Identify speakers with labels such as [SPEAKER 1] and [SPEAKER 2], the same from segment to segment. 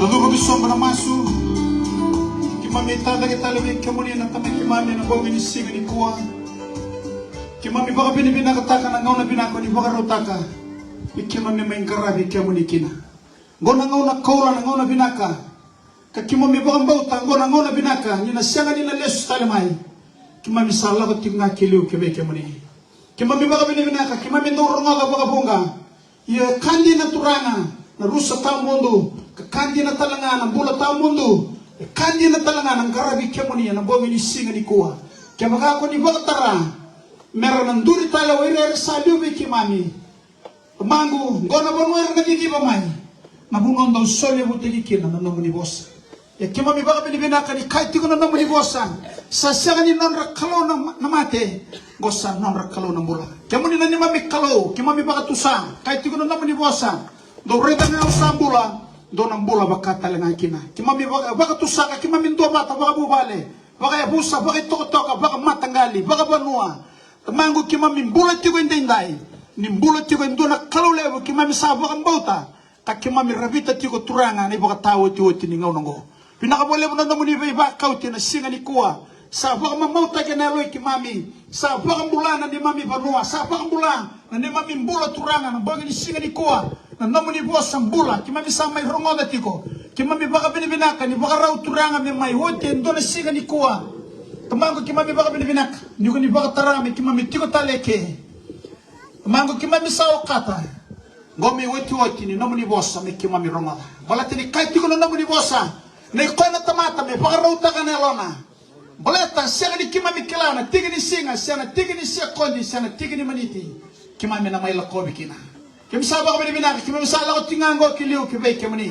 [SPEAKER 1] Lalu gisomba na masu. Kimami tada kita lebih kemuni na tamay kimami na bogi ni singa ni kuwa. Kimami baka binibina kataka na ngaw na binako ni baka rotaka. Ikimami may karabi kemuni kina. Ngona ngaw na kaula na ngaw na binaka. Kakimami baka bauta ngona ngaw na binaka. Nina sianga nina lesu talimay. Kimami salah ko tinga kiliu kebe kemuni. Kimami baka binibinaka. Kimami ndorong baka bunga. Ia kandi na turanga. Na rusa tao mundo. Kandi na talanga ng bula tao mundo. Kandi na talanga ng karabi kemuni na bogi ni singa ni kuwa. Kaya makako ni bakatara. Meron ng duri tala wairere sa liubi kimami. Mangu ngona bonwer nagigiba mai. Nabungon daw solya butigi kina na namu ni boss. Ya kimami baka binibinaka ni kahit ko na namu ni bossan. Sa siya ni non rakalo na mate. Gosan non rakalo na bula. Kemuni na ni mami kalo. Kimami baka tusang. Kahit ko na namu ni bossan. Do reda na usang bula. Do nang bula baka talaga kina. Kimami baka tusaka, kimami ndo bata, baka bubale. Baka yabusa, baka itokotoka, baka matanggali, baka banua. Tamango kimami bula tigo indinday. Ni bula tigo indo na kalulebo, kimami sa baka mbauta. Ta kimami rabita tigo turanga, ni baka tawo tigo tiningaw nango. Pinakabole mo na naman ni baka kauti na singa ni kuwa. Sa baka mamauta kanaloy kimami. Sa baka bula na ni mami banua. Sa baka bula na ni mami bula turanga, na baka ni singa ni kuwa. Na namu ni boss ang bula, kimami sa may rongoda tiko. Kimami baka binibinaka, ni baka raw turanga may may hote, ndo na siga ni kuwa. Tamango kimami baka binibinaka, ni ko ni baka tarami, kimami tiko taleke. Tamango kimami sa okata. Ngomi hote ni namu ni boss, may kimami rongoda. Balati ni kahit tiko na namu ni boss, na ikoy na tamata, may baka raw taka na elona. Balata, siya ni kimami kilana, tigi ni singa, siya na tigi ni siya kondi, siya na tigi ni maniti. Kimami na may lakobi kina. Kami sahabat kami binaka, kami masalah ko tingango kiliu kibay kami ni,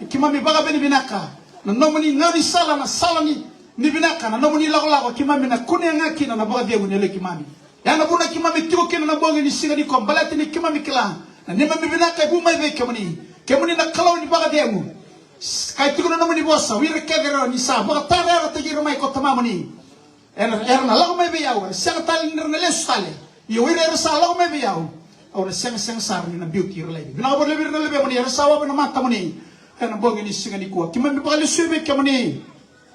[SPEAKER 1] kami baka binaka, na nomoni ngani sala na sala ni binaka, na nomoni lako kami na kunya ngaki na baka dia ngunele kami, ya na buna kami tigo kena na bongi ni singa ni kom, balati ni kami kila, na nema binaka ibu mai bay kami ni na kalau ni baka dia ngu, kaya tigo na nomoni bosa, wira kagero ni sa, baka tara rata giro mai kota mamoni, na lako mai bayaw, siya tali na lesu tali, iyo wira sa lako mai bayaw. Orang seng sar ni na beauty relay. Bina boleh lebih na lebih mani. Rasawa bina mata mani. Karena bongi ni singa ni kuat. Kima bipakali suwe kama ni.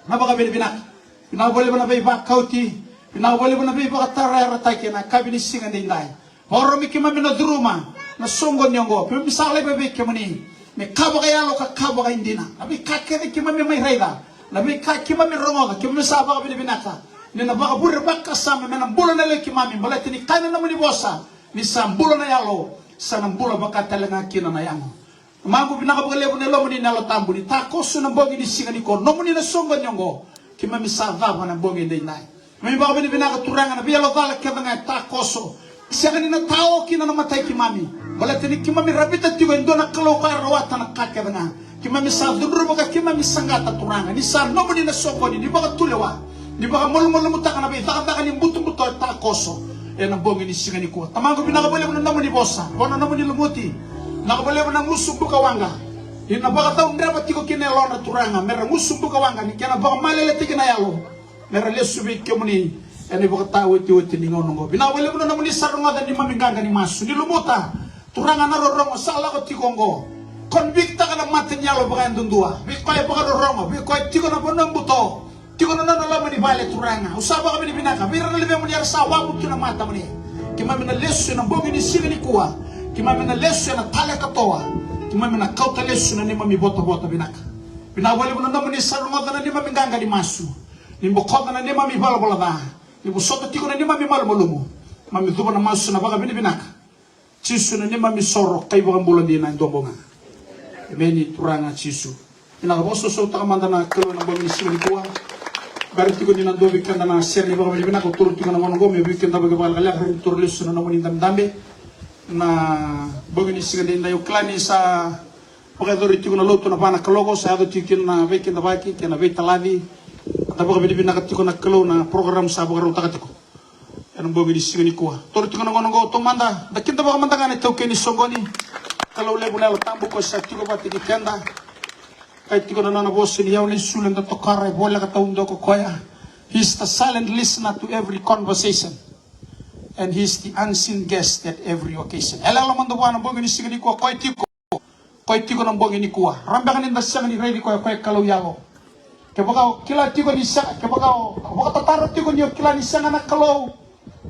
[SPEAKER 1] Nabaka bina. Bina boleh bina bibak kauti. Bina boleh bina bibak tarai ratai kena. Kabi ni singa ni indai. Orang mi kima bina duruma. Na songo nyongo. Pima bisa lebih baik kama ni. Me kaba kaya lo ka kaba kaya indina. Nabi kakek kima mi mai raida. Nabi kakek kima mi rongoga. Kima mi sabaka bina ka. Ni nabaka buri baka sama. Menam bulan na le kima mi. Balai tini kaya namu ni bosa. Ni sambula na yalo sanambula baka talenga kina na yango mangu binaka bugale bune lomo ni nalo tambu ni takosu na bongi ni singa ni ko nomu ni na songo nyongo kima misava na bongi ndai nai mimi baka binaka turanga na bialo dala kebanga takoso siaga ni na tao kina na matai kimami bala tini kimami rabita tigo ndona kalo ka rawata na kakebanga kimami sa dudru baka kimami sangata turanga ni sa nomu ni na songo ni baka tulewa ni baka molu mutaka na be taka ni butu takoso na bongi ni singa ni kuwa. Tamango pinakabali mo na namu ni bosa. Bona namu ni lumuti. Nakabali mo na ngusumbu kawanga. Ina baka tao ngraba tiko kinelo na turanga. Mera ngusumbu kawanga. Ni kena baka malele tiki na yalo. Mera lesubi kyo muni. Ene baka tao iti ni ngonongo. Pinakabali mo na namu ni sarunga dan ni maminganga ni masu. Ni lumuta. Turanga na rorongo. Sala ko tikongo. Konbikta ka na matin yalo baka yung dundua. Bikoy baka rorongo. Bikoy tiko na bonong buto. Tiko na nalama ni bale turanga. Usaba kami ni binaka. Bira na libe mo ni arsa wabu tuna mata mo ni. Kima mina lesu na bongi ni singa ni kuwa. Kima mina lesu na tala katoa. Kima mina kauta lesu na ni mami bota binaka. Binawali mo na naman ni sarunga na ni mami ganga ni masu. Ni mbukota na ni mami bala da. Ni busota tiko na ni mami malumumo. Mami duba na masu na baka binaka. Chisu na ni mami soro kay bakang bulan din na indobonga. Meni turanga chisu. Pinakaboso sa utakamanda na kalo na bongi ni singa ni kuwa. Berarti ko dinando bikin na share ni baka bilibina ko turut ko na mongo me bikin da baga bal kala ko turlis na namun indam dambe na bogini siga dinda yo klani sa baka doriti ko na loto na pana kalogo sa ado tikin na bikin da baki kena betaladi da baga bilibina ka tiko na kalo na program sa baga rota ka tiko en bogini siga ni ko turut ko na mongo to manda da kinda baga manda kana to keni songoni kalau le bunal tambu ko sa tiko pati kenda kahit ko na boss ni yaw ni sulan da tokara bola ka taundo ko koya. He's the silent listener to every conversation and he's the unseen guest at every occasion. Ela la mando bwana bongo ni sigani ko koy tiko koi tigo nang bongi ni kuah. Rambangan inda siang ni ready koi kalau yalo. Kebakau kila tigo ni siang, kebakau tatarot tigo ni kila ni siang anak kalau.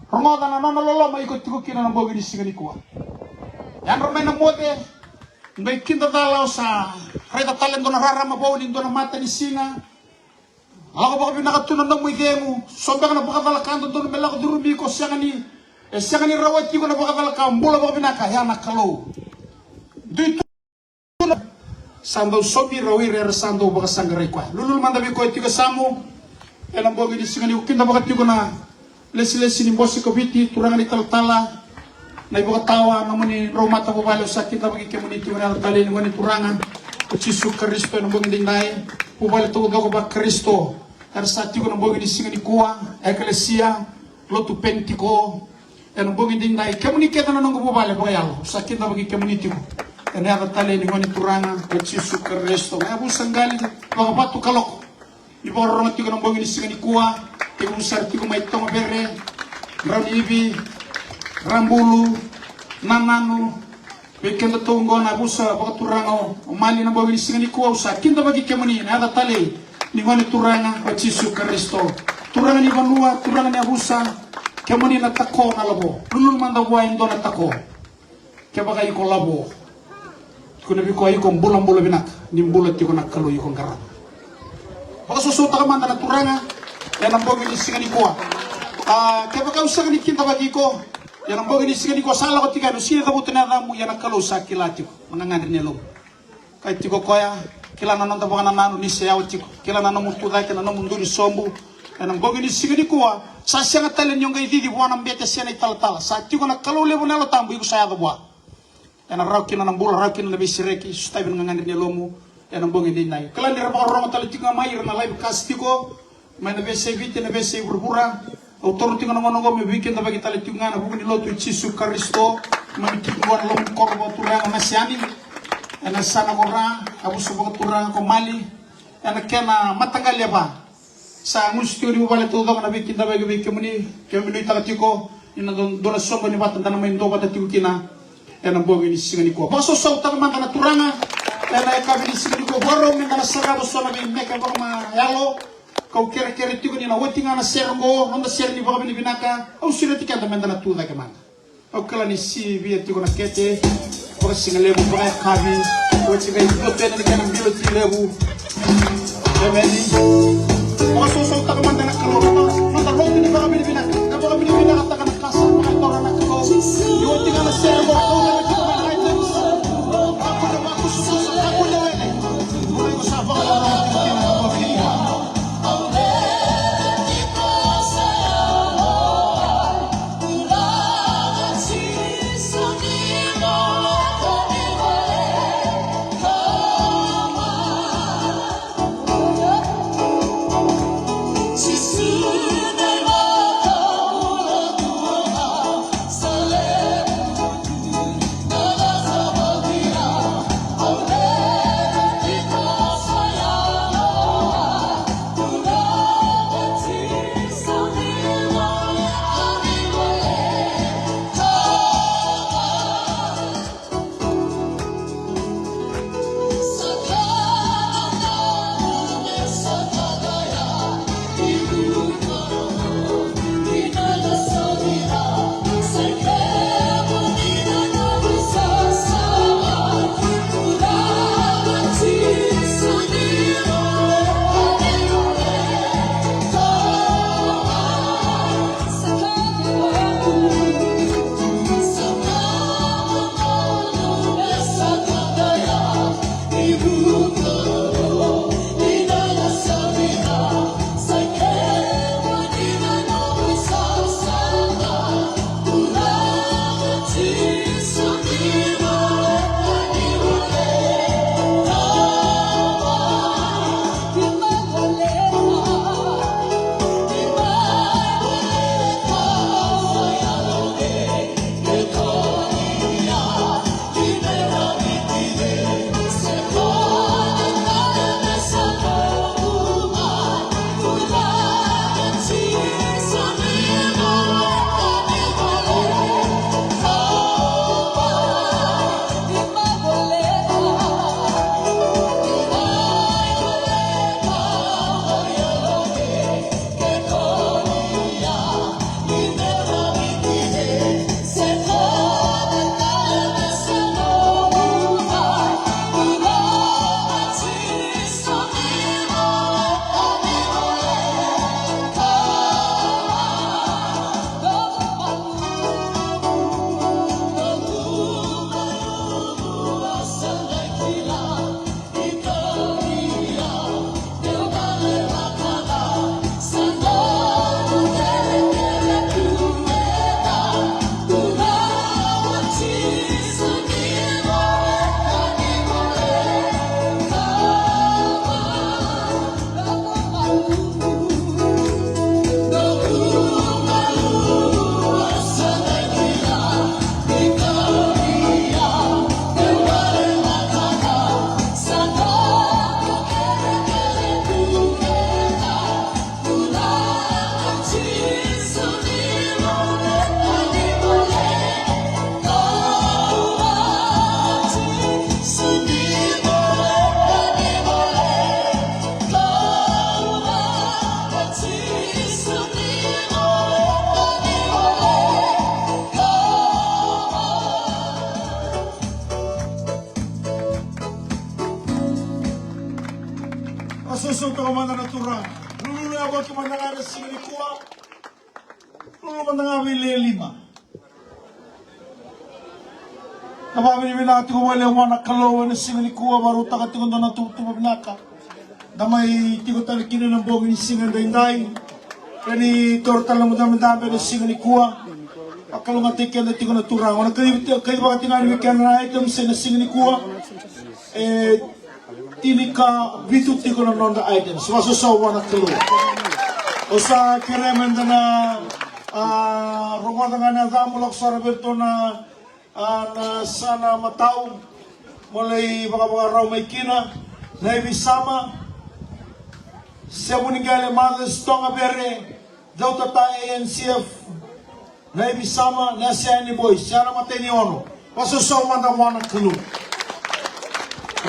[SPEAKER 1] Rongoda na lolo mai ikut tigo kina nang bongi ni singa ni kuah. Yan romay na mote, may kinta dalaw sa reta talento na rara mabawin do na mata ni singa. Ako baka pinakatunan ng mga demo, sobrang na pakatalakan doon may lako durumi ko siya ni rawat ko na pakatalakan, mula baka pinakaya nakalo. Dito na sandaw sobi rawi rera sandaw baka sanggaray ko. Lulul mandabi ko ito kasamo, elang bogi ni singa ni ukinda baka ito ko na lesi-lesi ni bosi ko biti, turangan ni talatala, na ibu katawa naman ni Roma tapo balo sa kita bagi komuniti na tali ni turangan Yesu Kristo na bogi ding nai pubali to ko ba Kristo ar sa ti ko na bogi ni singa ni kuwa eklesia lotu pentiko na bogi ding nai komuniti na nang pubali ba yalo sa kita bagi komuniti ko na tali ni turangan Yesu Kristo na bu sanggali baka patu kalok ibu orang ti ko na bogi ni singa ni kuwa ti ko sarti ko mai tong bere rani ibi rambulu nananu bikin tunggo na busa baka turango mali na bagi singa ni kuwa usa kinta bagi kemani na ada tali ni ngoni turanga o Yesu Kristo turanga ni banua turanga ni abusa kemani na tako na labo lulul manda buwa indo na tako ke baka iko labo kuno biko iko bulan binak ni bulat iko nakalo iko garan baka susuta ka manda na turanga na bagi ni singa ni kuwa ke baka usa ni kinta bagi ko yan ang bagay ni sige ni ko sala ko tika no sino tabutin na mo yan nakalo sa kilati ko manangan ni lo kahit tiko koya kila nanon tabukan na nano ni sayaw tiko kila nanon mutuday kila nanon mundo ni sombo yan ang bagay ni sige ni ko sa siya nga talen yung kay didi buwan ang bete siya na italtala sa tiko nakalo lebo na lo tambo iko saya buwa yan ang rawkin na ng bula rawkin na bisireki sustay manangan ni lo mo yan ang bagay ni nay kala ni rabak rong tali tiko mayir na live cast tiko may nabese vite nabese burbura autor tinga nongo me weekend bagi tali tinga na bugni lotu Yesu Kristo mami tinga lom korbo turanga masiani ana sana korra abu subo turanga ko mali ana kena matagal ya ba sa musti uri wala to na weekend bagi kemuni takatiko ina dona sombo ni batan dana main do bata tikina ana bogi ni singa ni ko baso sa utang man na turanga ana ka ni singa ni ko boro men na sarabo so na bi meka ko ma yalo kau kira-kira itu ni na wati nga na sermo onda ser ni baka binaka au sila ti kanta manda na tuda ke manda au kala ni si via ti na kete baka singalebu baka kabi wati ga ito tena ni kana bilo ti lebu bemeni baka so ta manda na kalo manda ro ni baka binaka na baka binaka ta kana kasa baka tora na kalo ni wati nga na sermo au na ti na items ako na ako so ako na ko sa baka
[SPEAKER 2] Jesus.
[SPEAKER 1] Masusunod ka man na natura. Lulu na abot ka man na nga singa ni kuwa. Lulu man na nga lima. Nababi ni binaka tigo wale wana kalawa na singa ni kuwa baru taka tigo na natutuwa binaka. Damay tigo talikino ng bogi ni singa dainday. Kani torta lang mo dami na singa ni kuwa. Akalong atikin na tigo na turang. Wana kayo baka tingali wikan na item sa na singa ni kuwa. Tinika bitu tigo na nonda items. Masusawa na kalo. O sa kiremen na rumah nga na damulak sa Roberto na sana matao mulai mga raw may kina na ibisama sa muningale mga stong abere daw tatay NCF na ibisama na siya ni boy siya na matay ni ono masusawa na mga kulu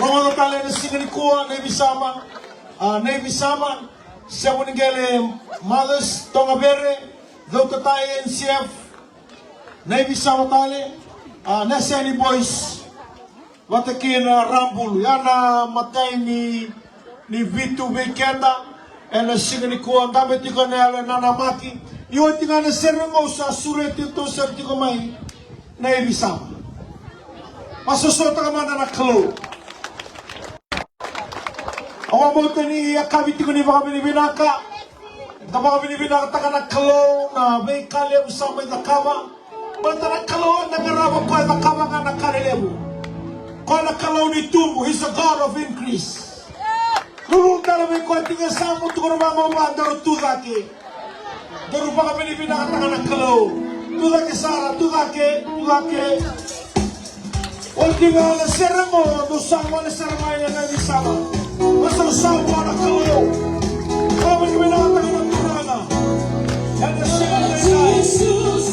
[SPEAKER 1] Roma tale na sigani kuha na ibisama sa muningale mga stong abere daw tatay NCF na ibisama tale nasa ni boys watakin rambul yana matay ni Vitu Bekenda ena sigani ko ang damit ko na nanamaki yun tinga na sermo sa suret ito sa tiko may na ibisama masusota ka man na klo awa mo tani akabiti ko ni baka binibinaka baka binibinaka taka na klo na may kalyam sa may nakama Mantara kalau nagarawa ko ay makamangan na karilebu. Kung nakalaw ni tumbo, He's a God of increase. Lulong namin ko at tingin sa mo tukuro mamamang daro tudake. Daro pa kami ni pinakatanga ng kalaw. Tudake Sara, tudake. Wala nga na sera mo, dosang na sera mo ay na isama. Basta usang mo na kalaw. Kami ni pinakatanga ng turana. And the single Jesus.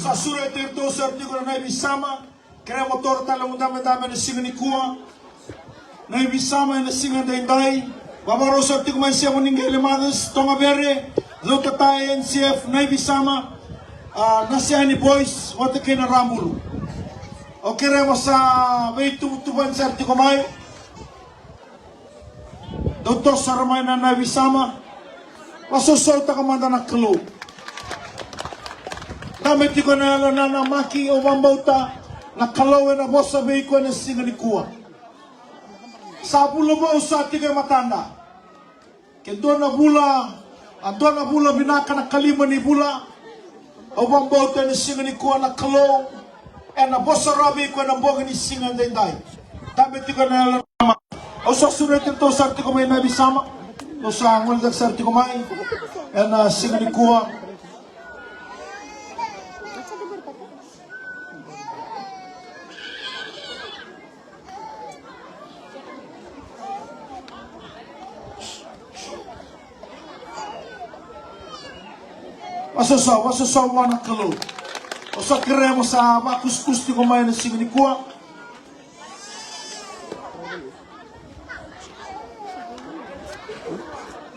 [SPEAKER 1] Sa surat ito sa artikulo na ibisama, kaya motor talang dami-dami na singa ni kuha, na ibisama na singa dainday, babaro sa artikulo may siya muningay limadas, tongabere, luta tayo NCF na ibisama, na siya ni boys, wata na rambulo. O kaya mo sa may tutuban sa artikulo may, Dr. Saramay na ibisama, masusulta ka man na klo. Damit ko na nanamaki o mambauta na kalawe na bosa bay ko na singalikuwa. Sa pula ba usa tigay matanda. Kendo na bula binaka na kalima ni bula o mambauta na singalikuwa na kalaw e na bosa rabi ko na boga ni singal denday. Damit ko na nanamaki. O sa surat ito sa arti ko may nabisama. O sa nguldag sa arti ko may e na singalikuwa. Wasoso wana kalo. Osa keremo sa makus ti kumain na singani kuwa.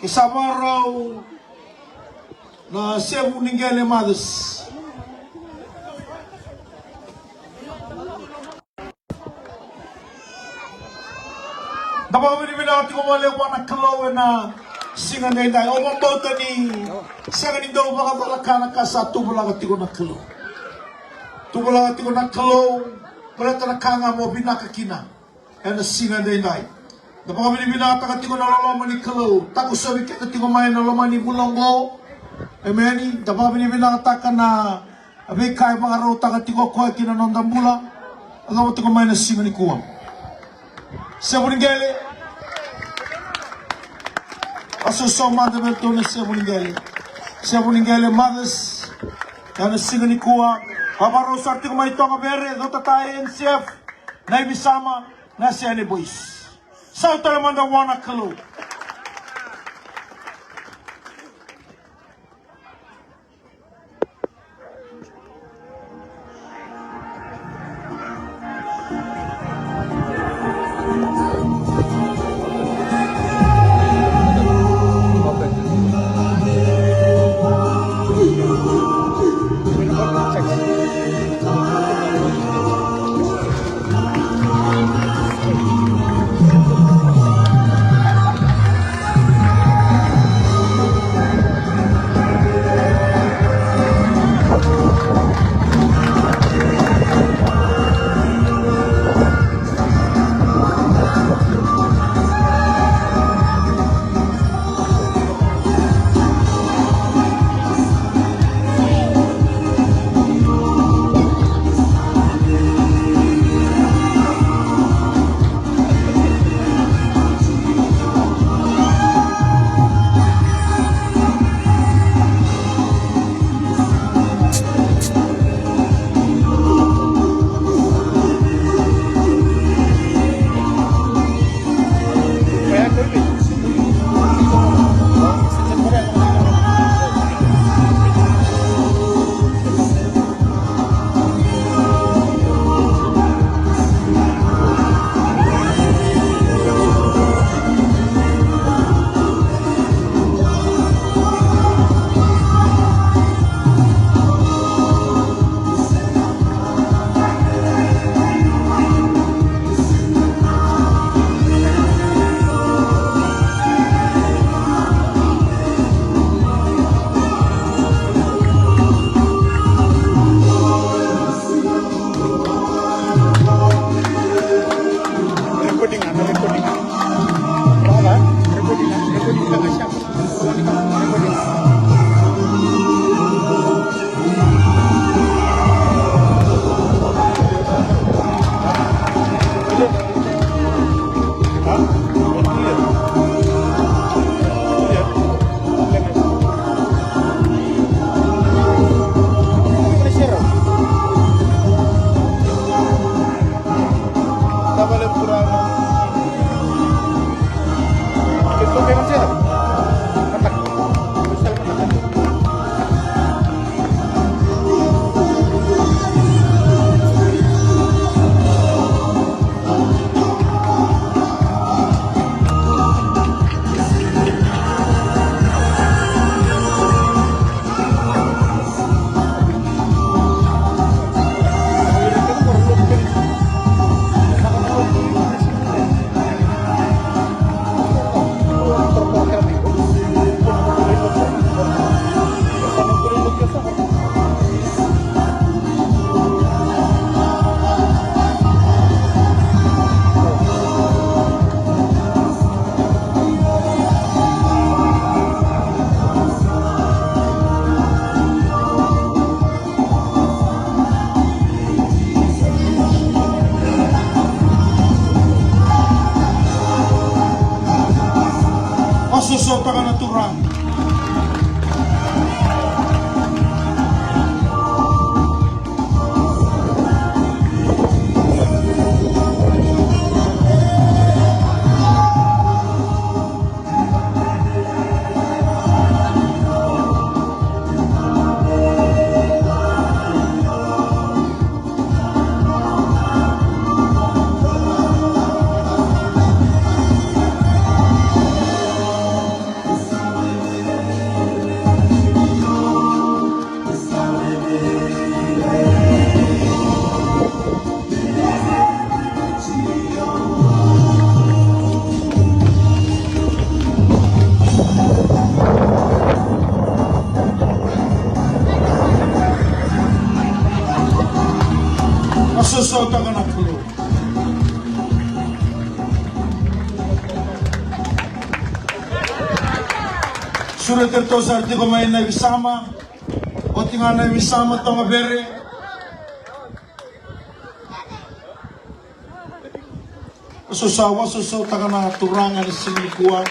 [SPEAKER 1] Isabaraw na Cebu Ningele Madas. Dapat binibina ko mali wana kalo na singan day o mabota ni singan ni daw baka talakana ka sa tubula ka tigo nakalo tubula ka tigo nakalo berata nakanga mo binakakina and singan day dapat binibina ka tigo na lolo ni kalo taku sabi ka tigo main na lolo ni bulongo amen dapat binibina ka na abi kai mga rota ka tigo ko kina nondambula ano tigo main na singan ni kuwang Cebu Ningele Aso manda betul na Cebu Ningele Madas dan singani kuwa habaro sarti ko may tonga bere do tatay NCF na ibisama na si Ani Boys sa talamanda wana kalo Susota ka natural. Masusaw ta ka na kulo. Surat ito sa artiko may naibisama. O tinga naibisama ito nga bere. Masusaw ta ka na turangan ni sinikuan.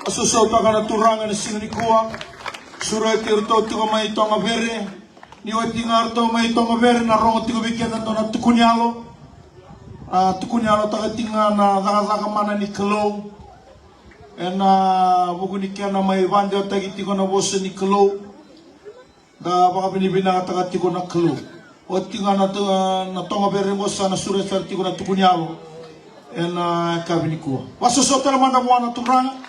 [SPEAKER 1] Masusaw ta ka na turangan ni sinikuan. Surat ito tiko may ito nga bere. Niwa tingar to may ito nga bere na rongo tiko bigyan to na tukunyalo. Tukunyalo ta ka tinga na zakazaka mana ni kelo. Buku ni kia na may bande o tagi tiko na bosa ni kelo. Da baka binibina ka tiko na kelo. O tinga na tonga bere bosa na surat tiko na tukunyalo. Kabinikuan. Masusaw ta naman na buwan na turangan.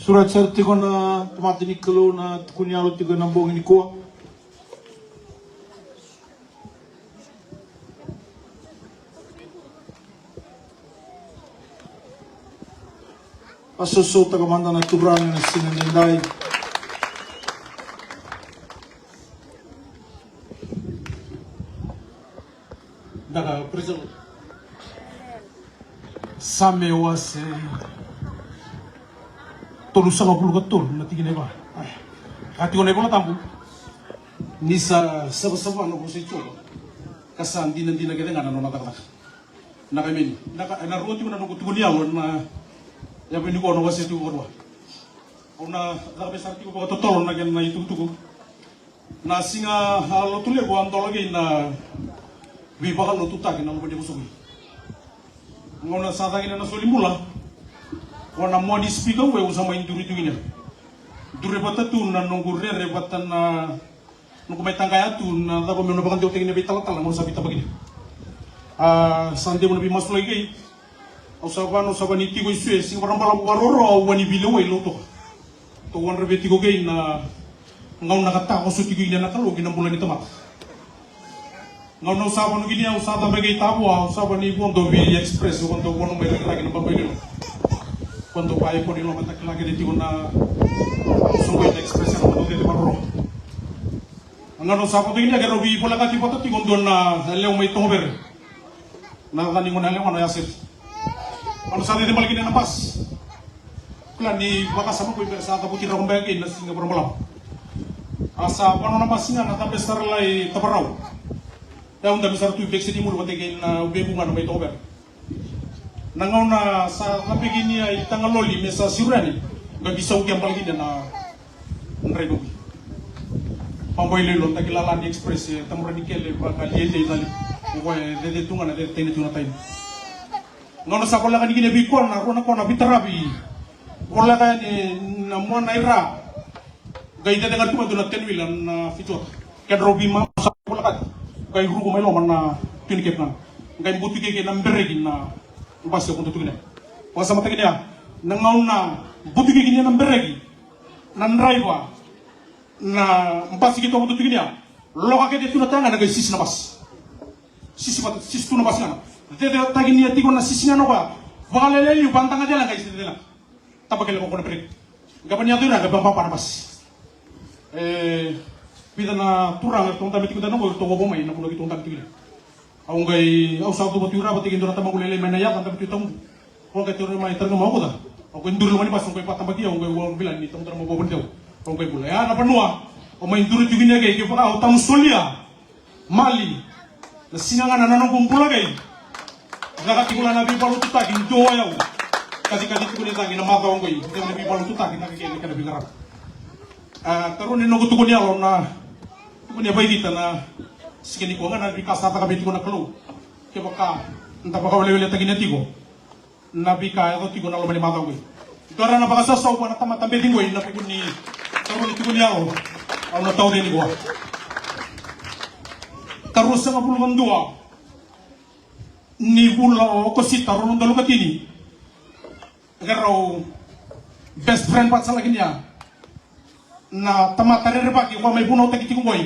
[SPEAKER 1] Surat serti ko na tumatini kalo na kunyalo tigo ng buong ini ko. Asuso tagamanda na tubran na sinaninday. Daga preso. Same was tulusan ako lugat tol natigin ba. Kati ko na iba tampo. Ni sa saba-saba ano ko sa ito. Kasan di na kita nga nanon natakak. Nakamin. Naruot ko na nung kutugunyawan na ya ini ko ano kasi ito ko. Una dapat sa ito ko totoo na gan na itutugo. Na singa halo tuli ko antol lagi na bibakal no tutagin na mo di musugi. Ngona sa tagin na solimula. Wana mo di speaker we usama induri tuginya. Dure batatu na nongure rebatan na nung may tangkaya tu na dapat mo nabakan jote ni bitala-tala mo sabi tabagin. Sande mo na bimas lagi. Usapan iti ko isu sing parang pala waroro wani bilo we loto. To wan rebeti ko gay na ngaw nakata ko su tigo ina nakalo ginambulan ni tamat. Ngaw na usapan gini usata bagay tabo usapan ni Bondo Villa Express Bondo wono may lagi na baboy nilo. Quando vai por ilo matak lagi di na sungguh na express na dito di marro. Ang ano sa pagtingin niya garo bi pula ka tipo to tigon don na lew may tober. Na kaningon na lew ano yasir. Ano sa dito malaki na pas. Kula ni baka sama ko sa tabuti ra kumbagi na singa malam. Asa pano na pasinga na tabe star lay tabaraw. Ya unda besar tu vex di mur bategin na ubebungan may tober. Nangaw na sa kapigin niya itangaloli mesa sirani gabisaw kiyang palagi na nredo. Pamboy lelo tagilala di express tamura ni kele pagaliete itali. Uwe dede tunga na dede tene tunga tayo. Ngaw na sa kola kan gine bikon na rona ko na bitarabi. Kola kan na mo na ira. Gay dede nga tuma duna tenwilan na fitur. Kadrobi ma sa kola kan. Gay rugo may loman na tunikep na. Gay buti keke na mberegin na basta ko tutugina. Wasa matagin niya nangaw na buti keke na mberegi. Na driver na mpasi kita ko tutugin niya. Loka kete tunatanga na gay sis na bas. Sis tu na bas nga. Dede tagin niya tigo na sis nga no ba. Vakalele yu bantanga dela gay sis dela. Tabagele ko na pre. Gaban niya na gabang papa na bas. Pida na turang tong tabi tigo tanong ko to bomay na kuno kitong tabi tigo. Ang gay sa to batiura batigin do na tamang ulele may nayak ang tabi titong. Kung kay turo may targa mo ko da. Ako indur lumani bas kung kay patang bagi ang gay wong bilan ni tong tara mo bobon daw. Kung kay bulay na panua. O may indur tigo niya gay pa ka tam solia. Mali. Na sinangan na nanong kumpula gay. Nakatigulan na bibalo tutagin do ayaw. Kasi tigo ni tagin na magaw gay. Hindi na bibalo tutagin na kay ka na bigarap. Karon ni nugo tugon niya na tugon niya bay dita na sige ni ko nga nabikasa ta kabit ko na kalo ke baka nta baka wala tagin na tigo nabika ko tigo na lumani mataw ko dora na baka sasaw pa na tamatambe dingo na tugon ni karon tugon niya ang nataw din ko karon sa kapulungan dua ni bula ko si taron ng dalukatini garo best friend pat sa lagi niya na tamatare rebaki ko may bunaw tagi tigo boy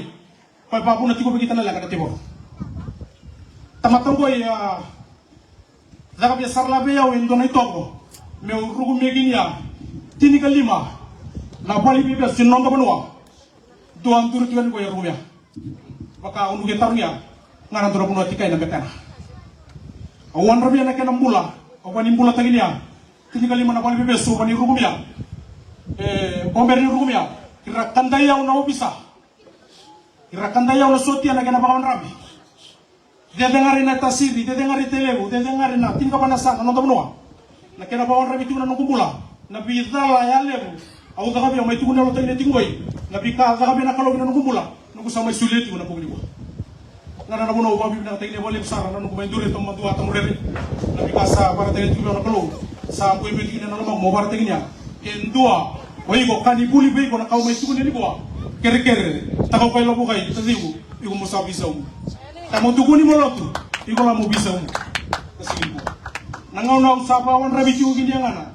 [SPEAKER 1] pay papuno tigo bigita na lang tigo tamatang boy daga bi sarlabe yaw en donay toko me rugu meginya tini kalima na bali bi bes non ga banwa do andur tigan ko rumya baka unu getarnya ngana doro puno tikai na betana awan rabia na kenam bula awani bula taginya tini kalima na bali bi bes so bani rugumya bomber ni rugumya Irakanda yaw na obisa. Irakanda yaw na sotia na ganabawan rabi. Dedengarin na tasiri, dedengarin telebu, dedengarin na tingka panasa na nonton noa. Na ganabawan rabi tigo na nungkumbula. Na bidala ya lebu. Aku tak kabi may tigo na lotai na tingoy. Na bika tak kabi na kalaw na nungkumbula. Nungku sama sulit tigo na pugni ko. Na na muna ubabi na tayo ni wale sara na nungku may dure tong madua tong rere. Na bika sa para tayo tigo na kalaw. Sa ampoy may tigo na naman mo para tayo niya. Kendua. Woi ko kani buli be ko na kau mai tuku ni ko kere ta kau kai lobo kai tadiu iku mo sabi sa um ta mo tuku ni mo lotu iku la mo bisa um kasi ko nangaw na usapawan rabi tiku gini ngana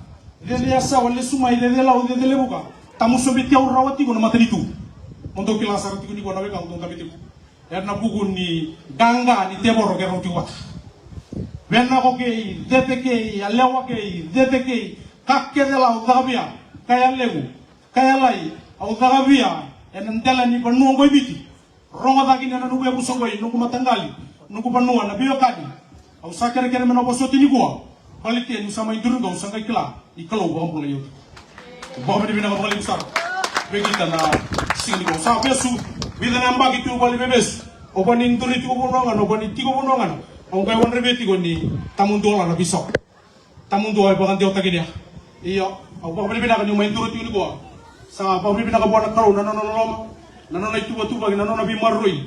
[SPEAKER 1] Dele asa wale suma ile dela o dele buka. Tamu sobeti au rawati ko na matanitu. Mondo kila sarati ko ni ko na weka ngong kabiti ko. Na buku ni ganga ni teboro ke roti wa. Venna ko ke dete ke alewa ke dete ke kakke dela o gabia kaya legu kaya lai o gabia en ndela ni panu ngo biti. Ronga dagi na nuku ebu songoi nuku matangali nuku panua na biyo kani. Au sakere kere mena bosoti ni ko. Palite ni sama idurunga usanga kila ikalo ba mbula yo. Ba me bina ko bali usar. Begita na sini ko sa besu bida na mbagi tu bali bebes. O bani nduri tu ko bononga no bani ti ko bononga. Au kai won rebeti ko ni tamundola na biso. Tamundo ay bakan dio taginia. Iya, au ba bali bina ko ni mai nduri tu ni ko. Sa ba bali bina ko bona karo na no loma. Na no itu tu bagi na no bi marroi.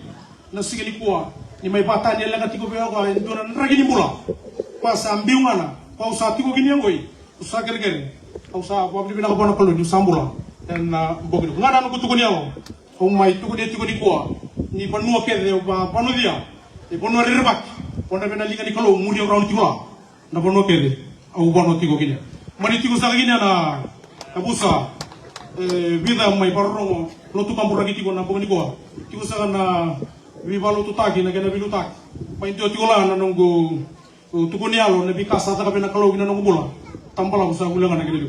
[SPEAKER 1] Na sigili ko ni mai batani lenga ti ko be ko ndona ragi ni mula. Pas ambiungana pau sa tiko gini ngoi usa gere pau sa bo bina ko bona kolo ni sambula dan bogni ngada no kutuko ni awo o mai tuko de tiko ni ko ni panu ke de ba panu dia e bono rebak pona bena liga ni kolo muri round tiko na bono ke de au bono tiko gini mani tiko sa gini na abusa vida mai parro no tu kampura ki tiko na bogni ko tiko sa na vi valo tu tagi na gena bilu tagi mai tiko la na nunggu tukuni alo nabi kasa ta kapena kalau gina nunggu bola tampala usaha ulangan lagi dulu.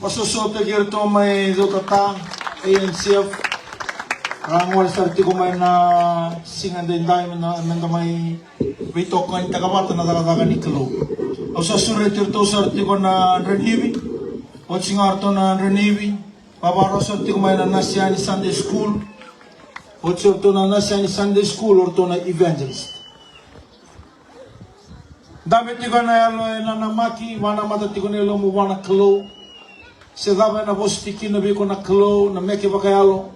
[SPEAKER 1] Pasusuot girto may dukata ANCF rangwal sarti ko may na singan din dahil na may witokan tagabata na talaga ni Klo. O sa surit ito sarti ko na reniwi o singarto na reniwi paparo sarti ko may na nasya ni Sunday School o sarto na nasya ni Sunday School o to na evangelist. Dapat ko na yalo na namaki wana matati ko nilo mo wana Klo. Sedaba na bosti nabi ko na Klo na meki bakayalo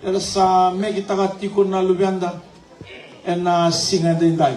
[SPEAKER 1] ela sa meki tagati ko na lubianda en na singa din dai.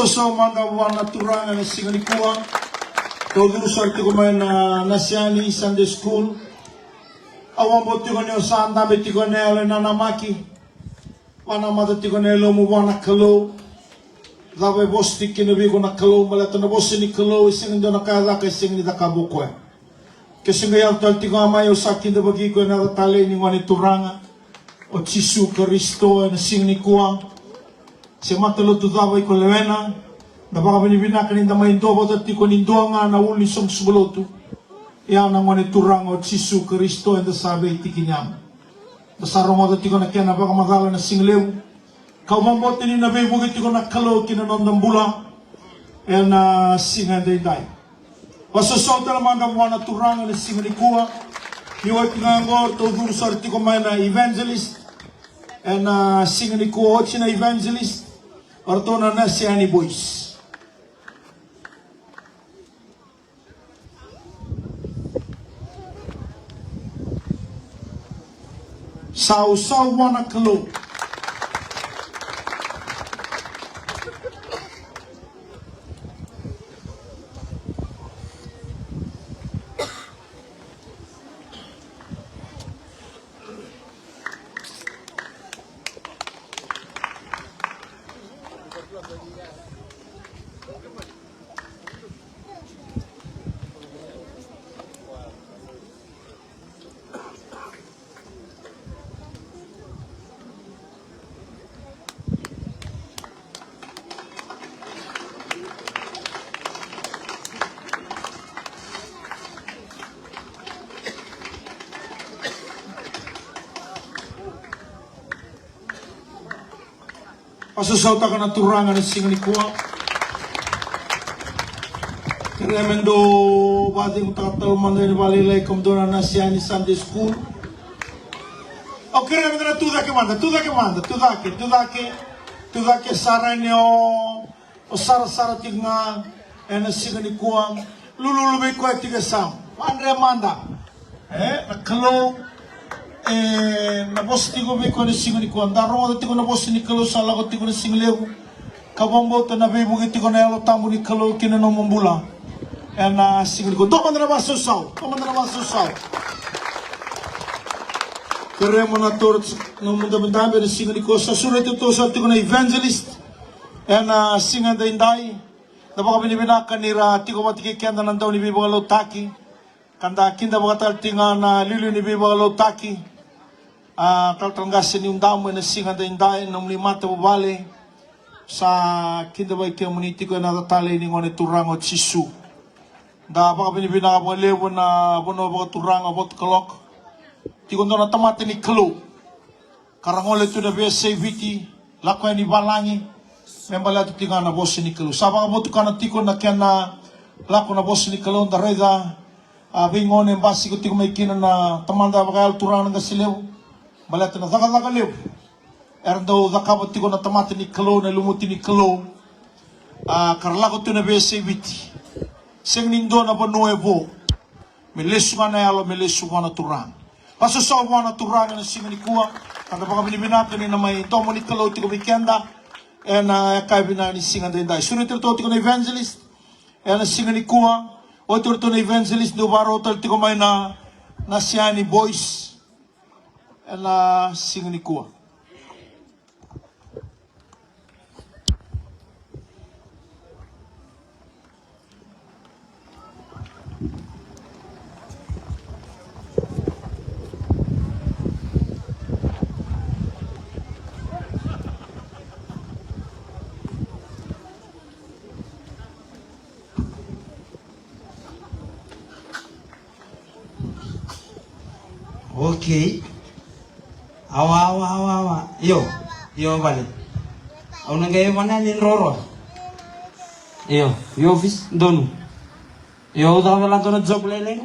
[SPEAKER 1] Pasoso manga wana turanga na singani kuwa. Toguru sarti ko may na nasyani Sunday School. Awambo tiko niyo sanda be tiko niyo nanamaki. Wana mata tiko niyo mo wana kalo. Gawe bosti kinabi ko na kalo malata na bosti ni kalo isingin do nakala kay singin da kabukwe. Kasi ngayon tal tiko amayo sakin da bagi ko na tali ni wani turanga. O Jisu Kristo na singin ni kuwa. Si matalo tu dawa ko lewena. Na baka binibinakan inda may dobo at tiko nindoa nga na uli som subolotu. Iyan ang wani turang o Jisu Kristo and sabi itikinyam. Basaro mo at tiko na kaya na baka madala na singlew. Kaumambote ni nabi bugit tiko na kalo kinanondang bula. Iyan na singan day day. Pasasota naman ang wana turang na singan ni kuwa. Iwag ngangor to dursar tiko may na evangelist. And singan ni kuwa ochi na evangelist. Orto na nasyani boys. Sausaw wana kalo. Pasusauta ka na turangan ng singan ni kuwa. Keremendo bating tatalman na balilay kum doon na siya ni Sunday School. O keremendo na tudake saray niyo o sara tinga na singan ni kuwa. Lululubay ko ay tigasam. Andre manda. Nakalo. Nabos tigo be ko ni singo ni ko andaro mo tigo nabos ni kalo sala ko tigo ni singlew kabombo to na be bugi tigo na elo tamu ni kalo kinano mombula na singo ni ko to mandra basusau kere mo na tor no munda bendambe ni singo ni ko sa surat to sa tigo na evangelist na singa dai na baka binibina kanira tigo matiki kenda nandaw ni bibalo taki kanda kinda baka tinga na lilu ni bibalo taki kaltanggasin yung damo na singa dain ng limata bubali sa kindabay community ko na tatali ni ngone turang o Jisu. Da baka binibina ka mga lewo na bono baka turang o bot kalok. Tikon doon na tamati ni kalo. Karangole to na BSA Viti, lakoy ni balangi. Membala to tinga na boss ni kalo. Saba ka boto ka na tikon na kaya na lako na boss ni kalo. Dareda, bingone basi ko tikon may kinan na tamanda baka turang ng gasilew. Balat na zakaliw. Erdo zakabot ko na tamati ni kalo na lumuti ni kalo. Karlako to na BSA Viti. Sing nindo na ba nuevo. Milesu ka na yalo, milesu ka na turang. Pasasaw mo na turang na singa ni kuwa. Kanda baka binibinato ni na may tomo ni kalo tiko mikenda. Kaya bina ni singa din dahil. Sunod ito tiko na evangelist. Na singa ni kuwa. O ito na evangelist. Dubaro ito tiko may na siya ni boys. Na singa ni kuwa.
[SPEAKER 2] Okay. Awa. Yo balik. Au nangayo mana ni roro. Yo office donu. Yo udah wala to na job lele.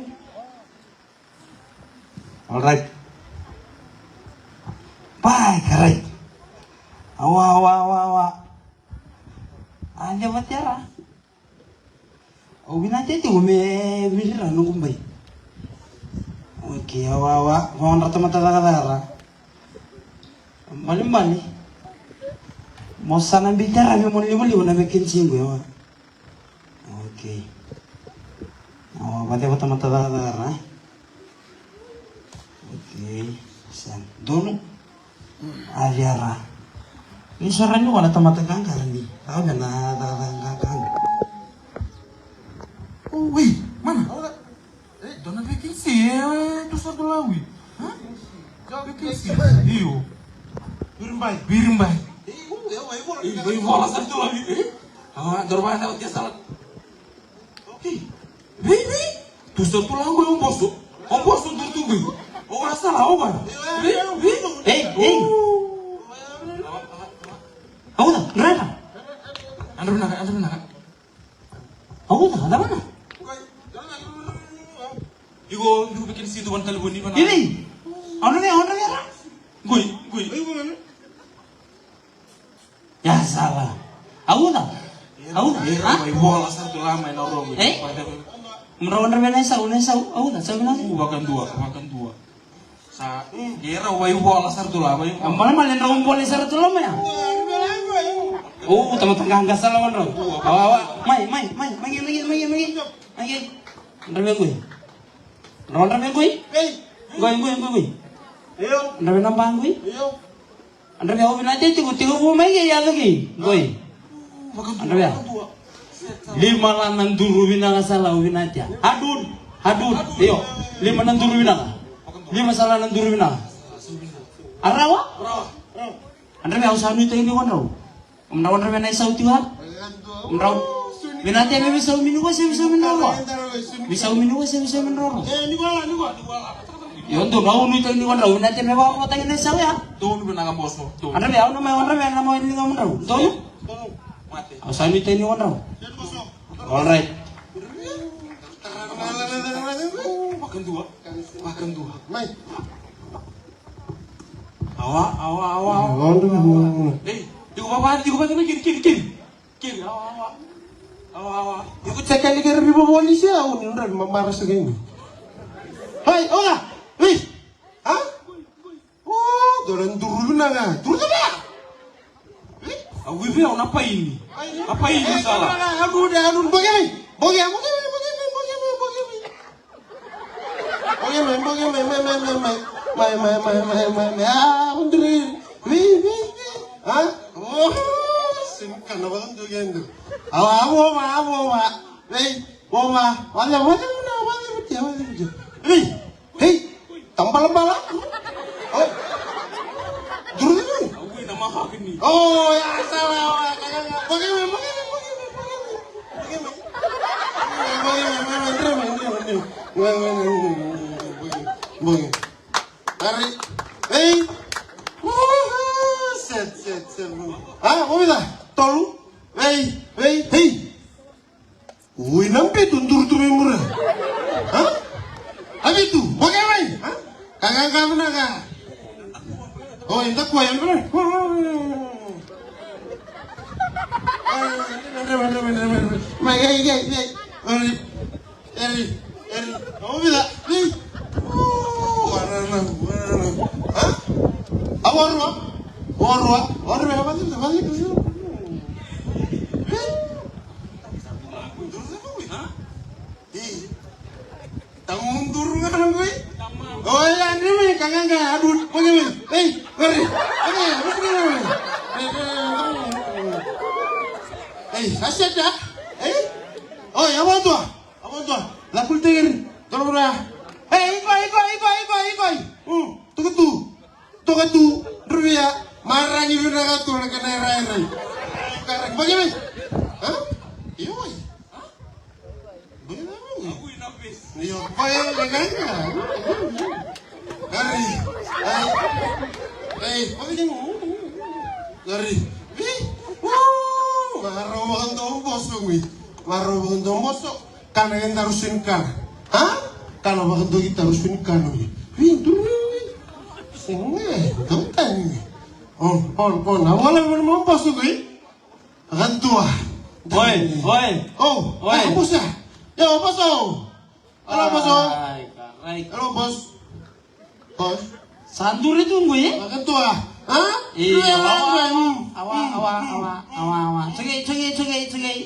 [SPEAKER 2] Alright. Bye, karay. Awa. Anja matiara. Au binate ti ume bisira nungumbay. Okay, awa. Kung rata mata Mali. Mossa na bicara mi mon limu limu na bikin singgu ya. Oke. Oh, berarti apa teman-teman darah? Oke. San. Dono. Aliara. Ini suaranya wala teman-teman kan nih. Tahu kan kan.
[SPEAKER 3] Oh, wih, mana? Dona bikin sih, itu satu lawi. Hah? Bikin sih. Iyo. Birim bay. Ibu bola satu lagi. Dorban tahu dia salah. Oke. Baby. Tu satu lagu yang bosok. Om bosok tu gue. Oh salah oh kan.
[SPEAKER 2] Hey. Aku tak, kenapa?
[SPEAKER 3] Anda benar.
[SPEAKER 2] Aku tak, ada mana?
[SPEAKER 3] Igo bikin situ ban telepon ni mana?
[SPEAKER 2] Ini. Ono nih.
[SPEAKER 3] Gue.
[SPEAKER 2] Ya salah. Aku tak.
[SPEAKER 3] Bola satu lama yang orang.
[SPEAKER 2] Merawat remena sau. Aku tak sabi nasi.
[SPEAKER 3] Bahkan dua. Sa, era wai bola satu lama.
[SPEAKER 2] Mana malah rawon boleh satu lama ya? Oh, teman-teman enggak salah kan? Awak, mai. Remena gue. Rawon remena gue. Gue.
[SPEAKER 1] Ayo.
[SPEAKER 2] Remena nampang gue. Anda biar aku nanti tiga mai ya lagi, boy. Anda biar. 5 lanan duru binanga salah binatya. Hadun. Iyo. 5 lanan duru binanga. 5 salah lanan duru binanga. Arawa? Anda biar usah itu ini wandrau. Anda biar naik sauti wa. Wandrau. Binatya biar bisa minum wa, bisa minum wa. Bisa minum wa, bisa minum wa.
[SPEAKER 1] Ni wala.
[SPEAKER 2] Yon tuh kau nu itu ini wandrau. Binatya biar bawa tanya naik salah ya.
[SPEAKER 3] Tuh binanga bosok. Tuh.
[SPEAKER 2] Anda biar nama ini kamu wandrau. Tuh.
[SPEAKER 3] Mati.
[SPEAKER 2] Usah itu ini wandrau. Alright.
[SPEAKER 3] Bahkan dua.
[SPEAKER 1] Mai.
[SPEAKER 3] Awak. Iku bapak kiri. Awak.
[SPEAKER 1] Ikut cekali ke ribu polisi aku ni udah marah segini. Hai, olah. Wih. Hah? Oh, dolan dulu naga. Dulu dah.
[SPEAKER 3] Aku bilang apa ini? Apa ini salah?
[SPEAKER 1] Aduh, bagaimana? Ah, bener. Wih. Hah? Oh, simkan apa tu gitu. Awo, mak. Wih, mak. Wala. Hei, tambal-bala. Oh. Dulu.
[SPEAKER 3] Aku nama hak ini.
[SPEAKER 1] Oh, ya salah. Bagaimana? Hari, set. Ah, mau bila? Tolu, Wih, nampi tuntur memur. Hah? Habis tu, bagaimana? Hah? Kagak mana? Oh, yang tak kuat yang benar. Kamu bila? Hah? Warwa apa sih? Tanggung turun kan gue? Oh ya, ini kagak aduh, bagaimana? Asyik dah. Oh, ya apa tu? Lakul tegir. Tolong dah. Ikoi. Tunggu tu. Rupiah. Marah ni lu nak tu nak kena rai. Karang bagaimana? Hah? Iyo.
[SPEAKER 3] Aku inapis.
[SPEAKER 1] Iyo, bagaimana? Gari. Bagaimana? Gari. Maro bagando bosok. Kana yang tarusin kan. Hah? Kana bagando kita tarusin kan. Tontan. Pon. Awalnya mau bosok Gantua.
[SPEAKER 2] Oi.
[SPEAKER 1] Apa bos ya? Ya, bos. Halo, bos.
[SPEAKER 2] Baik.
[SPEAKER 1] Halo, bos. Bos.
[SPEAKER 2] Santur itu gue ya.
[SPEAKER 3] Makan tua. Hah?
[SPEAKER 2] Iya, awa. Sige.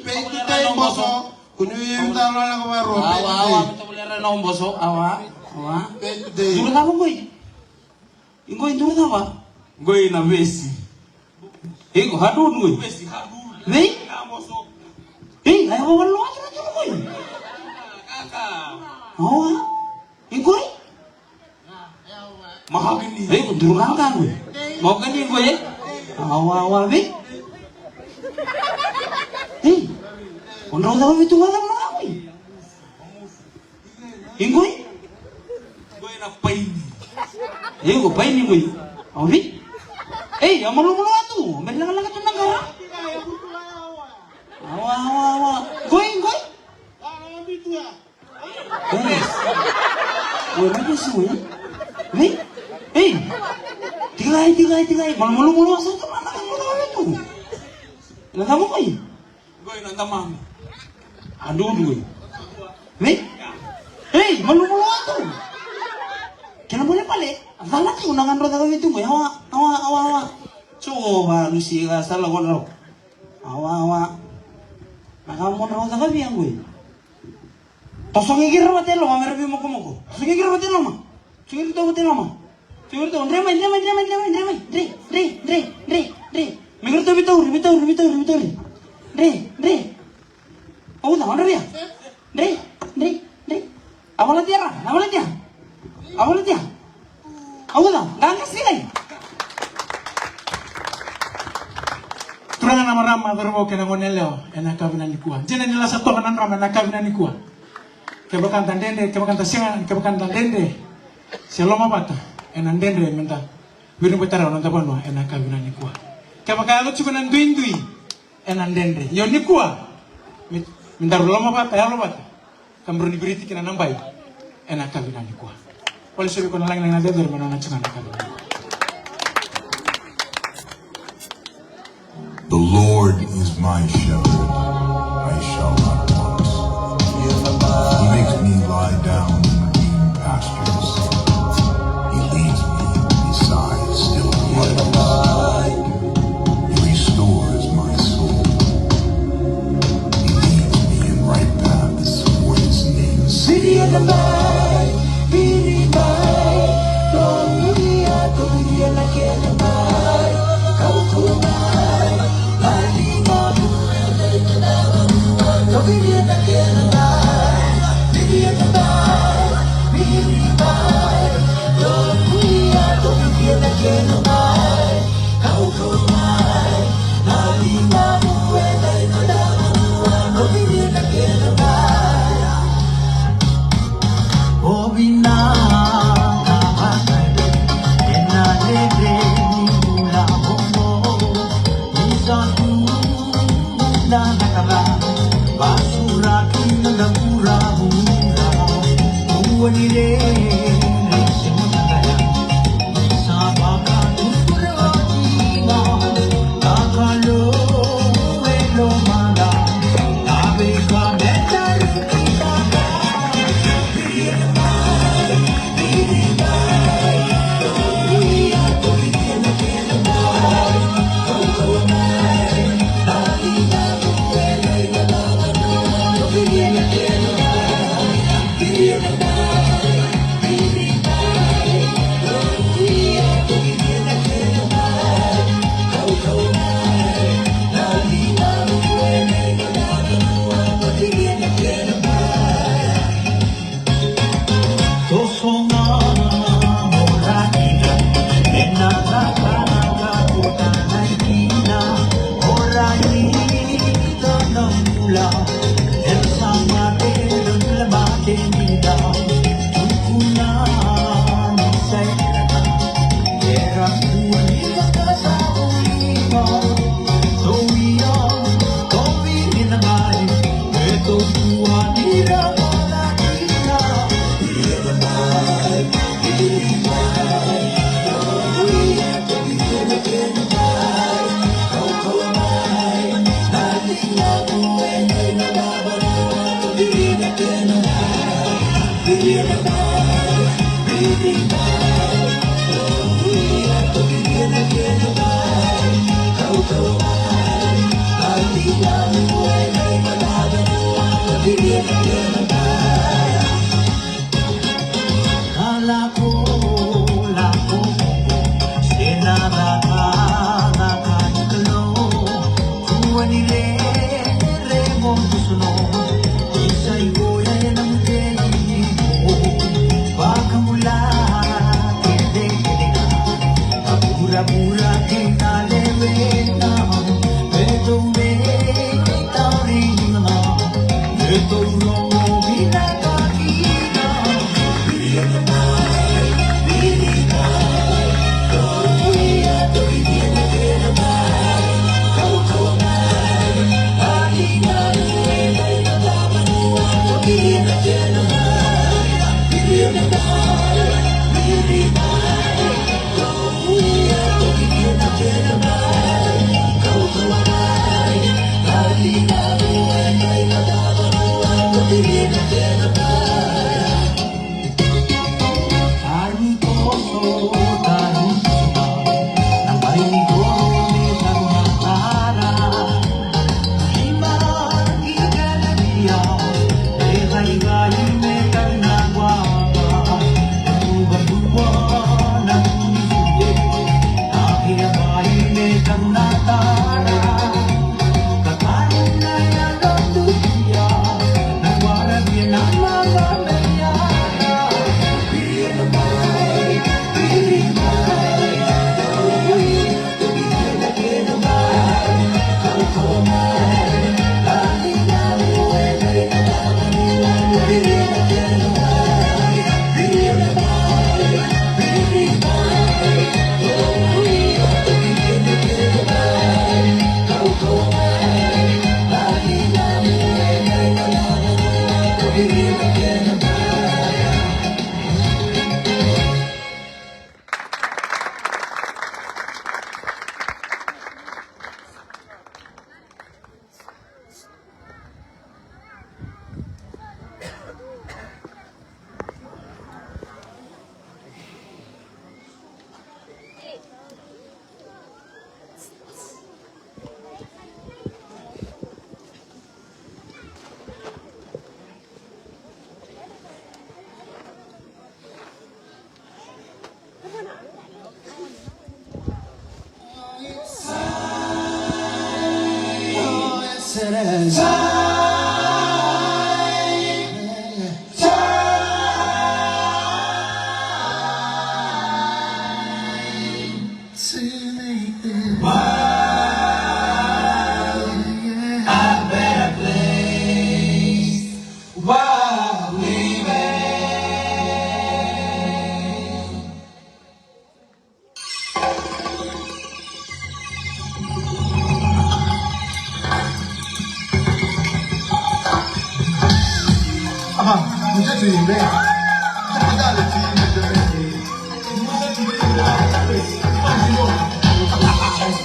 [SPEAKER 3] Peito tem boso. Kuno yung talo na kumaro.
[SPEAKER 2] Awa, betul boleh nong boso. Awa.
[SPEAKER 3] Peito tem.
[SPEAKER 2] Dulu apa gue? Gue dulu apa? Gue na besi. Gue hadun gue. Besi hadun. Nih? Ayo bawa lu aja gue. Kakak. Awa. Gue? Mahal ini. Dulu kakak gue. Mau kan gue ya? Awa, Bi. Kondong tahu itu malam lagi. Gue nak pain. Gue pain gue. Bi. Yang malu tu. Melang tu negara. Awa. Gue. Gue lagi semua. Bi. Tiga. Malu asal tu mana tu? Nak kamu kau? Gue nak tamam. Aduh gue. Malu tu. Kenapa boleh balik? Salah tu undangan roda kau itu gue. Awa. Coba lu sih salah kau nak. Awa. Nak kamu nak roda kau yang gue. Tosong igir mati lo, mami rebi moko. Tosong igir mati lo mah. Cuma itu mati lo mah. Cuma itu, drama. Minggu tu bitur. Oh, tak ada dia. Awal dia. Awal dah, gangkas ni.
[SPEAKER 1] Turangan nama rama berbo kena ngoneleo enak kawinan ikua. Jena nila satu kanan rama enak kawinan ikua. Kebakan tandende, kebakan tasingan, kebakan tandende. Selama bata enak dende minta. Biru betara orang tapan wah enak kawinan ikua. Kebakan aku cukup nanduin enak dende. Yo nikua. Minta lama bata ya lo bata. Kamu beriti kena nambai enak kawinan ikua. Oleh sebab kau nalang ada dari mana nak cengan kawinan.
[SPEAKER 4] The Lord is my shepherd, I shall not want. He makes me lie down in green pastures. He leads me beside still waters. He restores my soul. He leads me in right paths for his name's sake.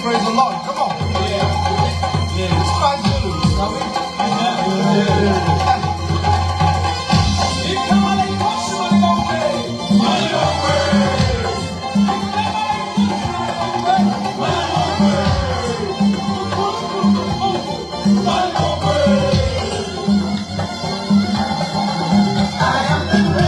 [SPEAKER 3] Praise the Lord. Come on. It's quite good. I am the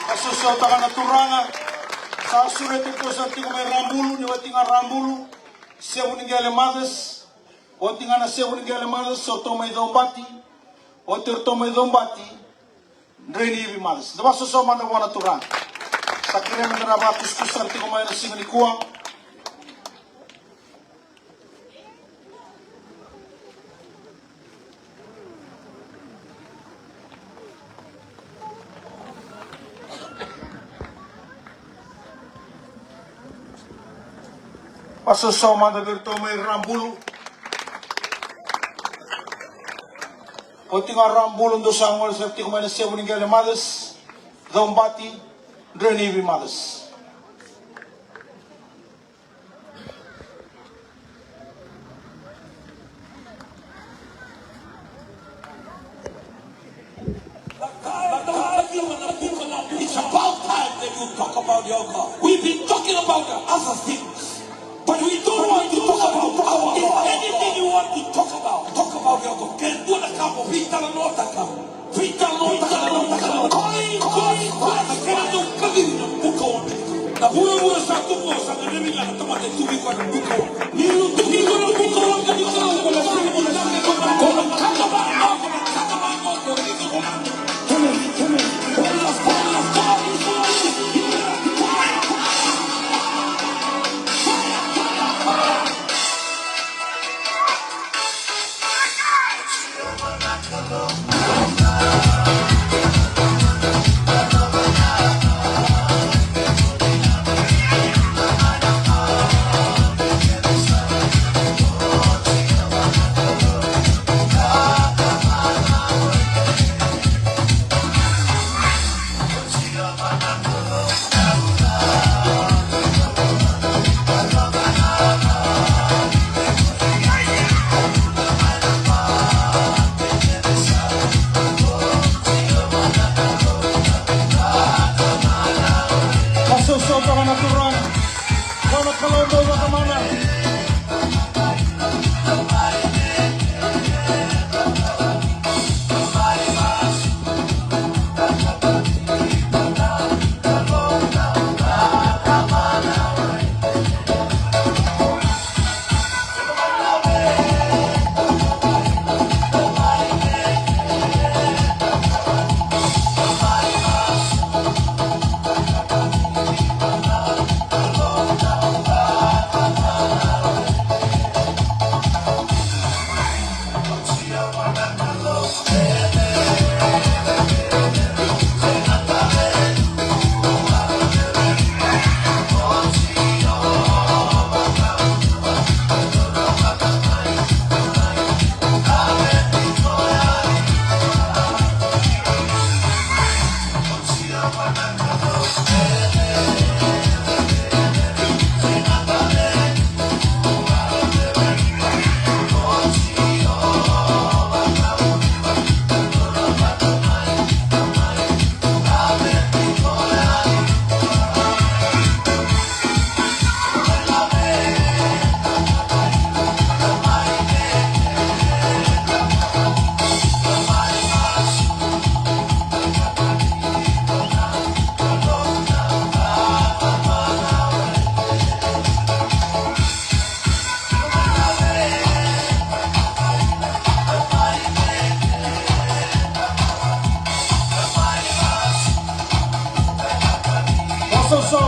[SPEAKER 1] Kasusyo taka naturanga sa surat ito sa may rambulu ni watinga rambulu sewu ningale magas o tinga na sewu ningale magas so tomay dombati o tir tomay dombati dreni bi magas daba so manda wana turang sa kire mandara ba kuskusan ti may nasimani kuang Pasosoma da virto may rambulu. O tinga rambulu do sangwal sa tiko may nasebo ni gale madas, dombati, drenivi madas.
[SPEAKER 5] It's about time that you talk about your God. We've been talking about the other things. But we don't want to talk about power. If anything you want to talk about your God. Can do the campo, vita la nota campo. Vita la nota. Koi, kena tu kagina buko. Na buo sa tu mo sa nemi na tomate tu bi kwa buko. Nilu tu ni ko buko ka di ko ko la sa mo na ko kaka ba.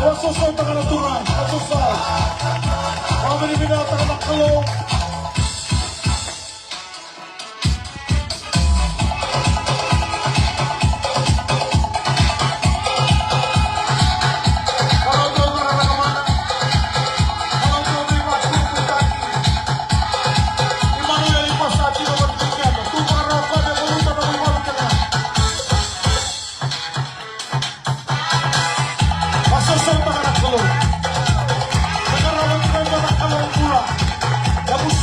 [SPEAKER 1] Wasoso tangan aturan, wasoso. Kami dibina tangan kalau. Vamos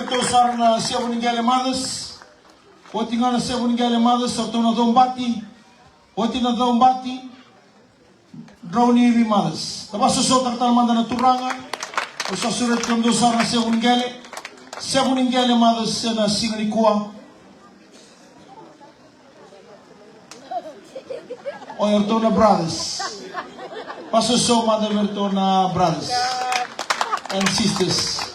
[SPEAKER 1] tosar na siya meninggal amados. O tinggal na siya meninggal amados. O na dombati. O na dombati. Draw ni amados. Tapos susot ang talmanda na turangan. O sa surat kong dosar na siya meninggal. Siya meninggal amados siya na singa ni kuwa. O yung na brothers. Pasusok mother na brothers and sisters.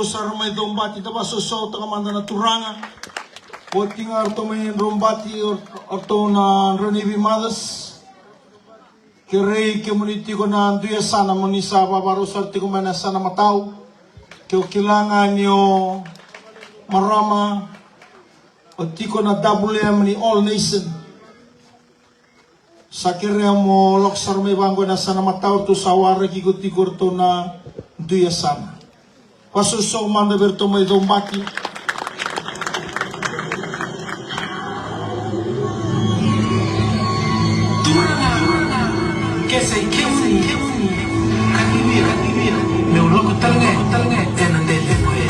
[SPEAKER 1] sarmay dombati tabaso so takamanda na turanga. Poting arto may rombati orto na renibi madas. Kirei community ko na anduya sana munisa babaro sarti ko mana sana matao. Kyo kilangan nyo marama o tiko na WM ni All Nation. Sakirnya mo loksar may banggo na sana matao to sawara kikot-tikor to na duya sana. Pasusok manda berto may dombaki.
[SPEAKER 5] Kese kadibira meu loco talnge enandele moe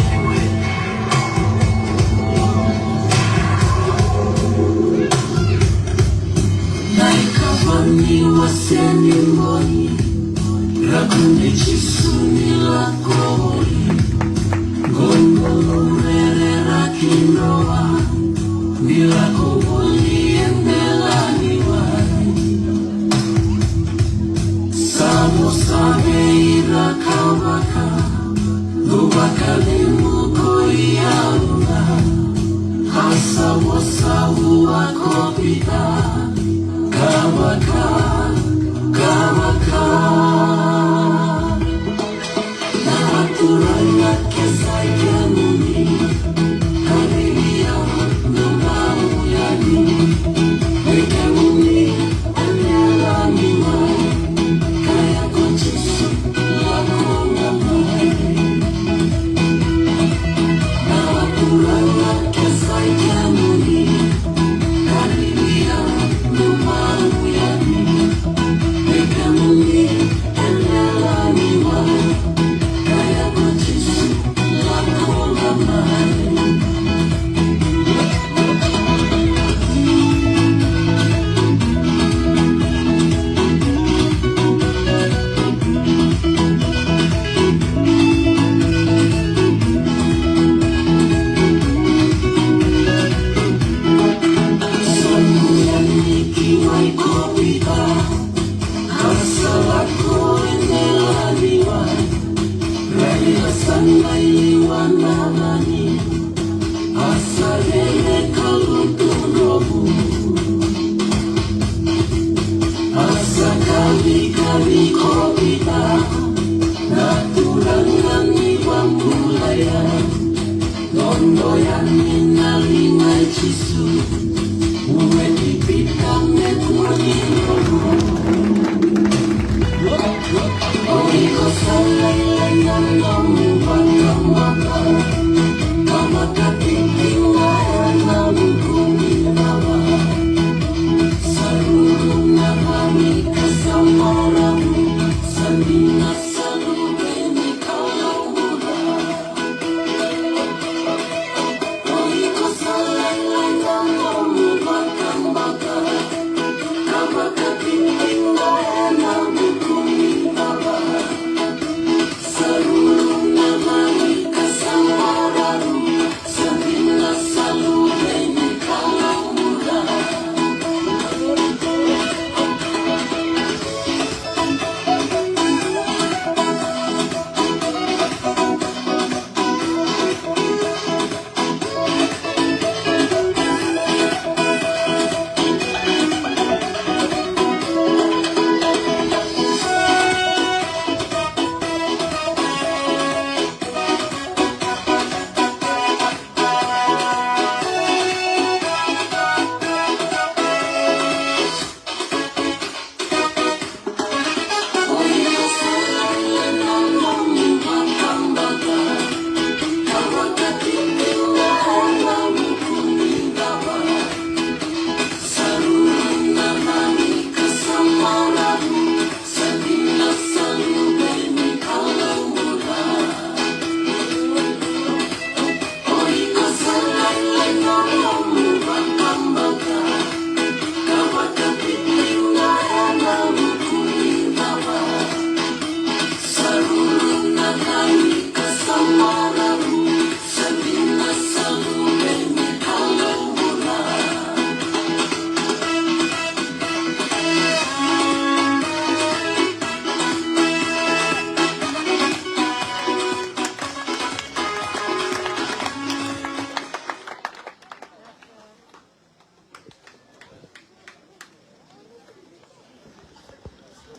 [SPEAKER 5] naikavani waseni mboni rakuni chisuni lakoi gondolo rere rakinoa nilakoboli endelani sabe ira kawaka lubaka limu koiauna hasa wasawu wako pita kawaka na aturanga kesai kanuni kariya ndomau yani mekamuni anyalamiwa kaya konchisu lakona na aturanga kesai kanuni kariya ndomau yani mekamuni anyalamiwa kaya konchisu lakona Oh,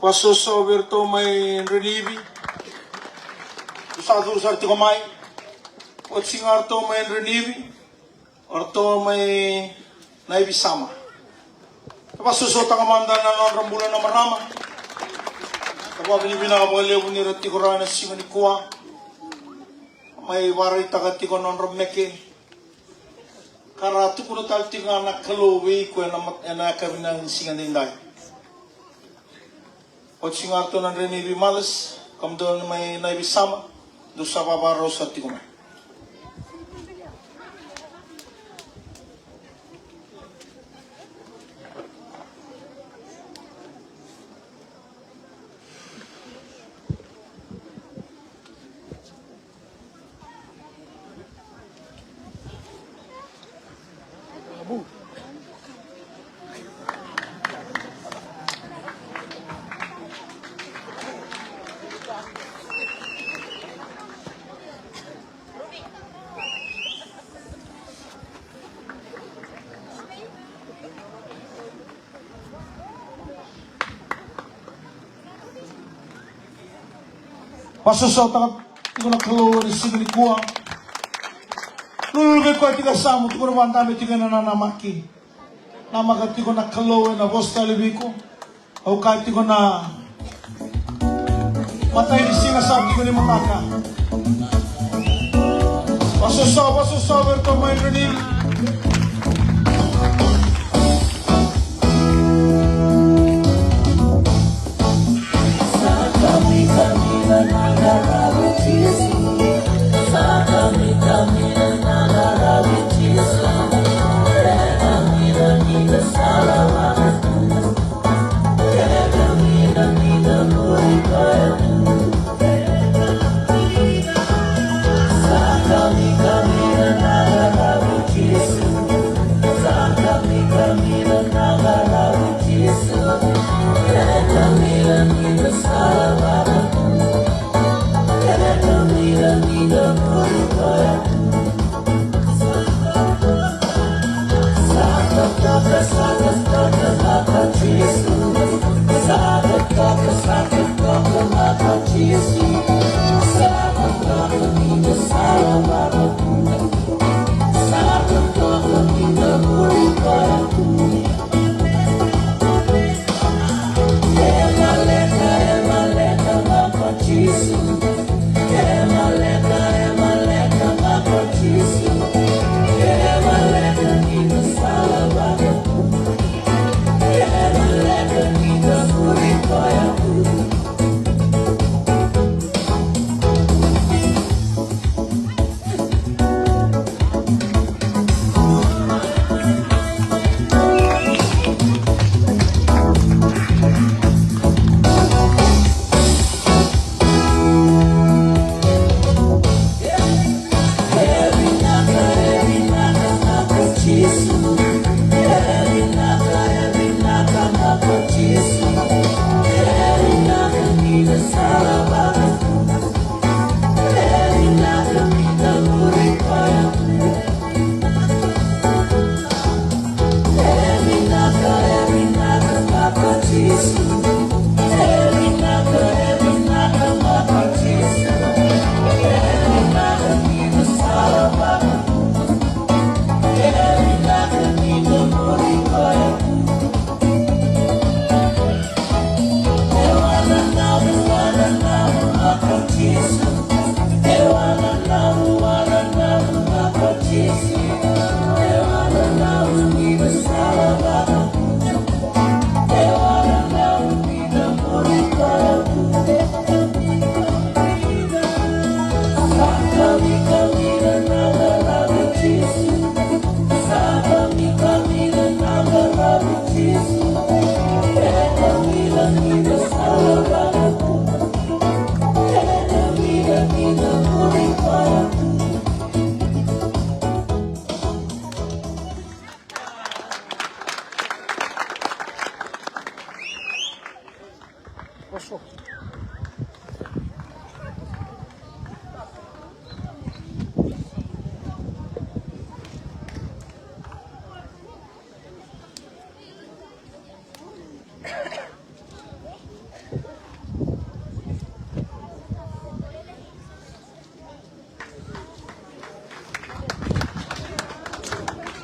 [SPEAKER 1] Paso sa Oberto may Renivi. Usadur sa Tikomay. At singarto may Renivi. Orto may Naibisama. Paso sa Takamanda na ng Rambulan na Marama. Kapag binibinakapagaliw ni Ratikoranas Singanikua. May waray takatiko ng Ramneke. Karatu ko na talti nga nakalowi ko na kami ng Singaninday. At singarto ng Renivi Malas, kamdoon may Naibisama, doon sa babaro sa Tikumay. Paso takat tiko na keluar di sini kuang. Lulu ko tiga samu tiko na wantame tiga na namaki. Nama ka tiko na keluar na bosta lebiko. Au ka tiko na matay di singa sa tiko ni mataka. Paso bertomain Renivi.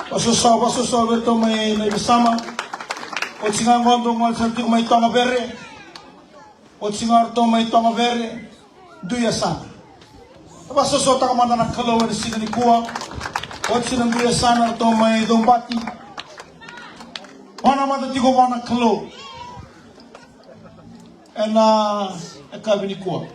[SPEAKER 1] Pasusau beto may bersama. O singa ngondo ngal sarti may tonga bere. O singa to may tonga bere. Duya sana. Pasusau tak mana nak kalau ni singa ni kuwa. O singa duya sana to may dombati. Mana mata tigo mana kalau. Ena ekabini kuwa.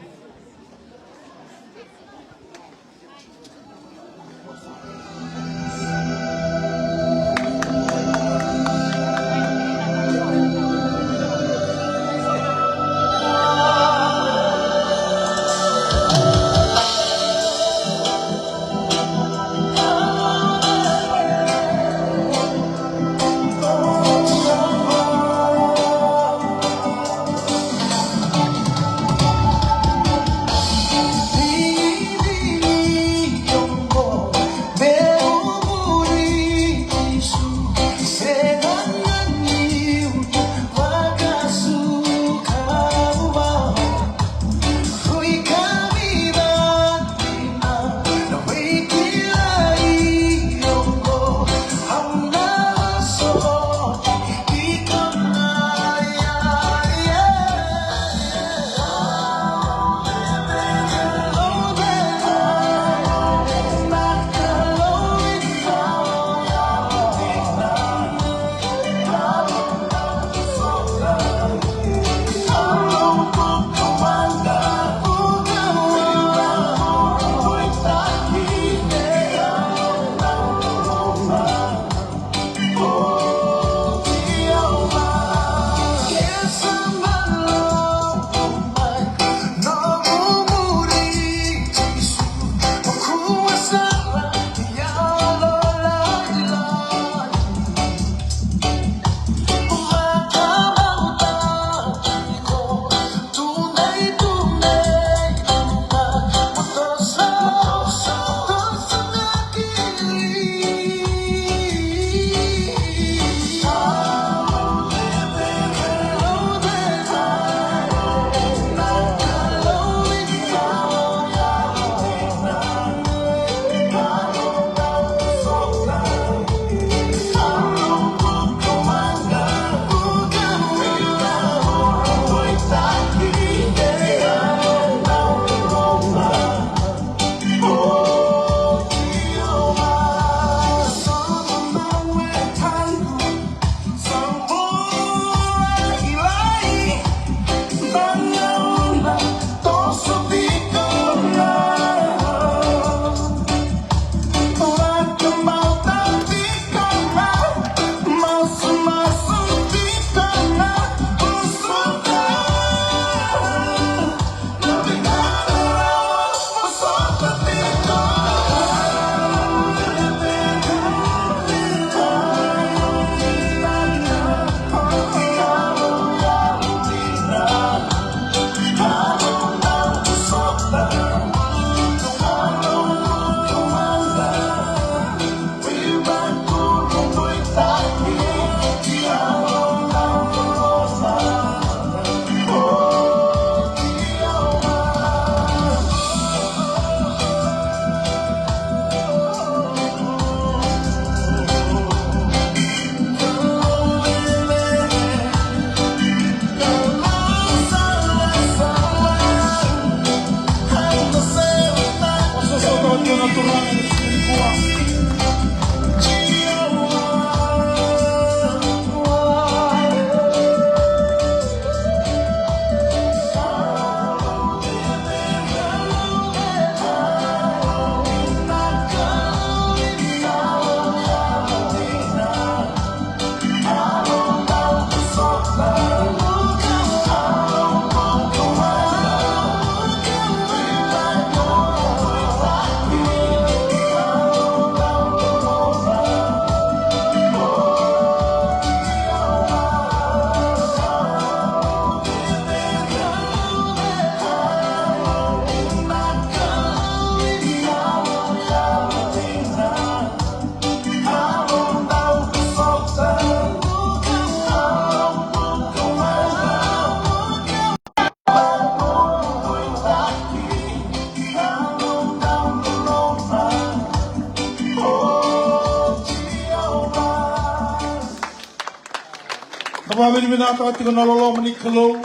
[SPEAKER 1] Mababili binata ko nalolo mani kalo.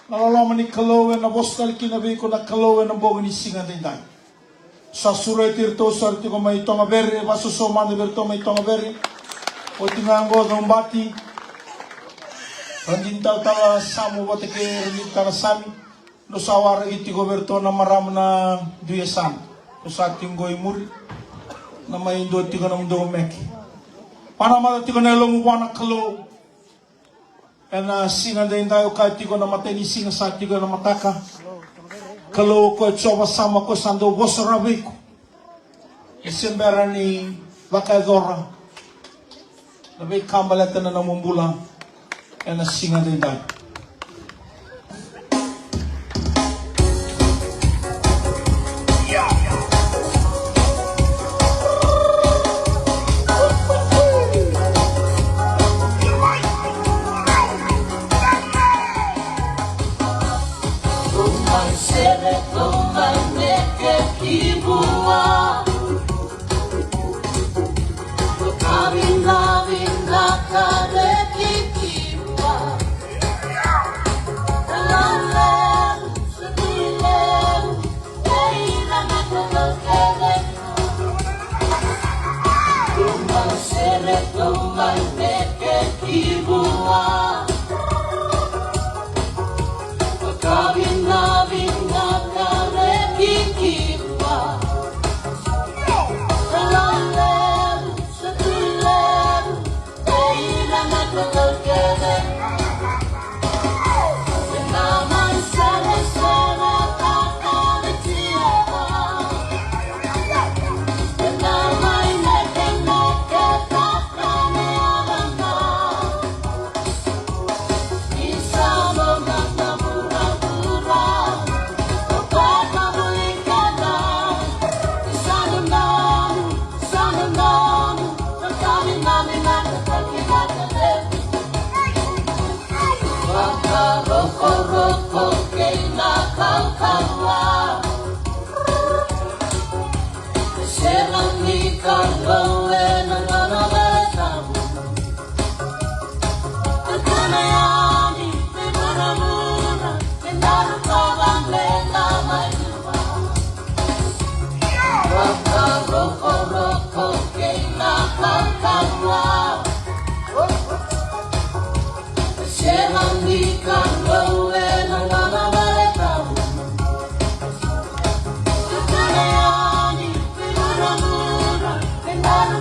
[SPEAKER 1] Nalolo mani kalo na bostal kinabi ko na kalo na bogo ni singa dinday. Sa suray tirto sarti ko may tonga beri baso somane berto may tonga beri. O tinango gambati. Randintal tala samu bateke randintal sami. No sawara iti ko berto na maram na duyasan. No sa tinggoy muri. Na may indo ti ko na mdo meki. Panamata ti ko na ilong wana kalo. And singa din tayo kahit di ko na matay singa sa di ko na mataka. Kalau ko coba sama ko sando bos rabi ko. Isembera ni Bakagora. Nabi kambalatan na namumbulang. And singa din tayo.
[SPEAKER 6] Then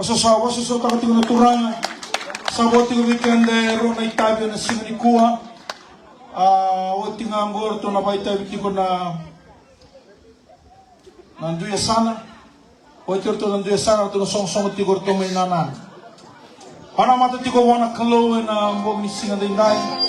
[SPEAKER 1] Masasawa sa takati ko na turanga. Sabot ko weekend ro na itabi na singani kuha. Wati nga ambor to na baita wiki ko na nanduya sana. Wati to nanduya sana to na song-song ti ko to may nanan. Para mata ti ko wana kalo na ambog ni singa dinday.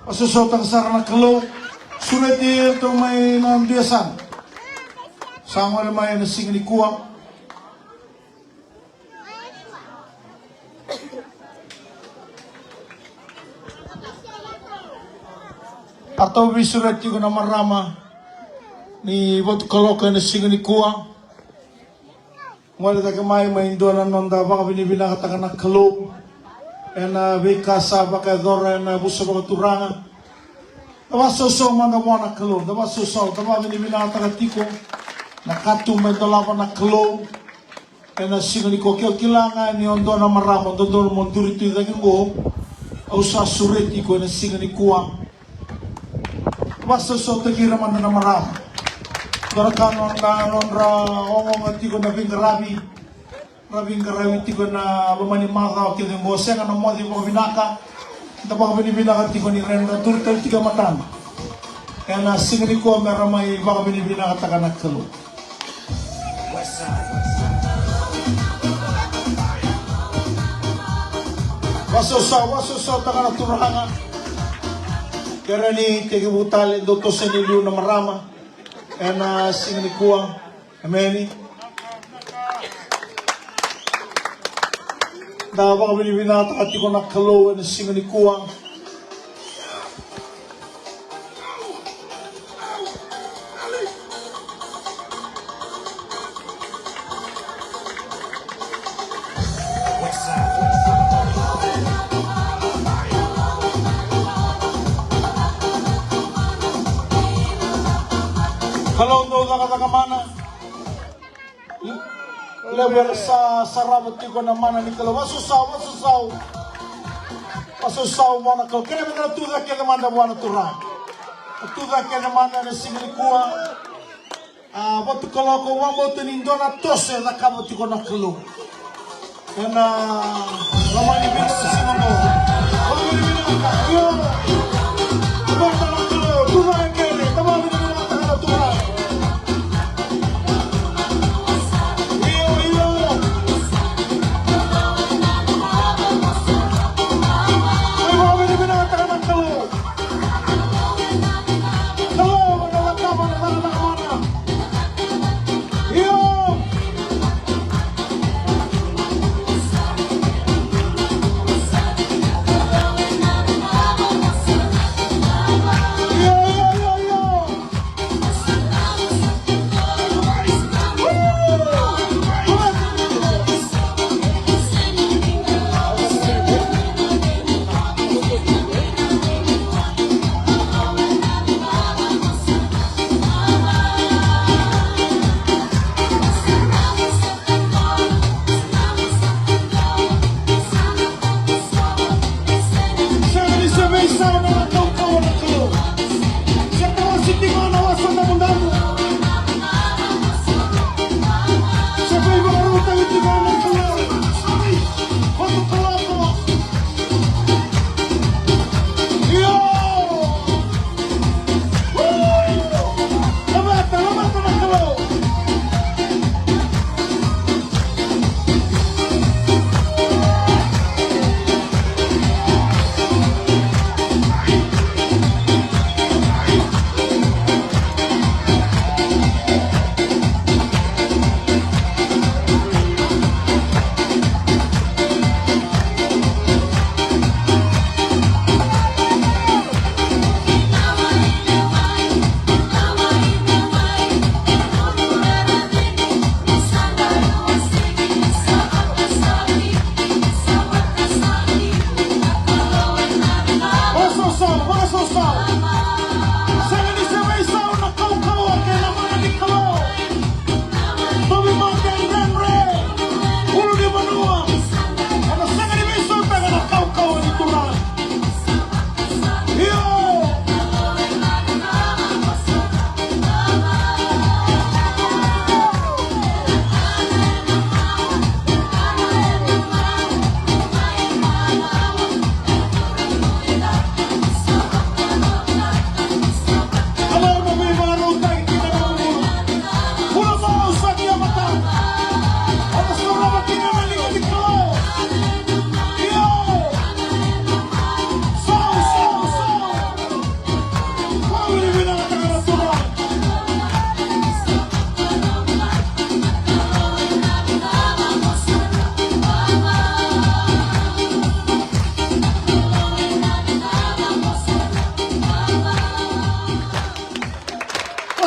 [SPEAKER 1] Pasusotang sarana kalo sulit itu may nandiyasan sama naman yung sing ni kuwang atau bisulat juga nama rama ni buat kalau kena sing ni kuwang mulai tak kemai main dua nonda baka binibina katakan nak kalo ena bekasa baka dora ena busa baka turangan dapat sosok mana buana kalo dapat sosok dapat binibina katakan tiko nak katum main dolapan nak kalo Ena singa ni kokio kilangan ni ondo na maramo ondo mo durito dagi mo au sa sureti ko na singa ni kuang basta so tagira man na maramo karon na nonra ongong ati ko na bingarabi ti ko na lumani maka ti mo senga na mo di mo binaka tapos binibinaka ti ko ni renda turto tiga matan ena singa ni kuang meramay baka binibinaka takanak kalo Waso takana turanga kaya ni tegi butali doto seniliu na marama ena singni kuang ameni dawa kami binata ati ko nakalo ena singni kuang Kalau untuk kata-kata lebar sa sarabot ko na mana ni kalau wasusaw mana kalau kena benar tuh kaya mana buana turang tuh kaya mana na singli kuang waktu kalau ko wamo tenindona tose na kamo tiko na kelo na lamani bina sa sinamo lamani bina yo basta na kelo tuh kaya tamami na na turang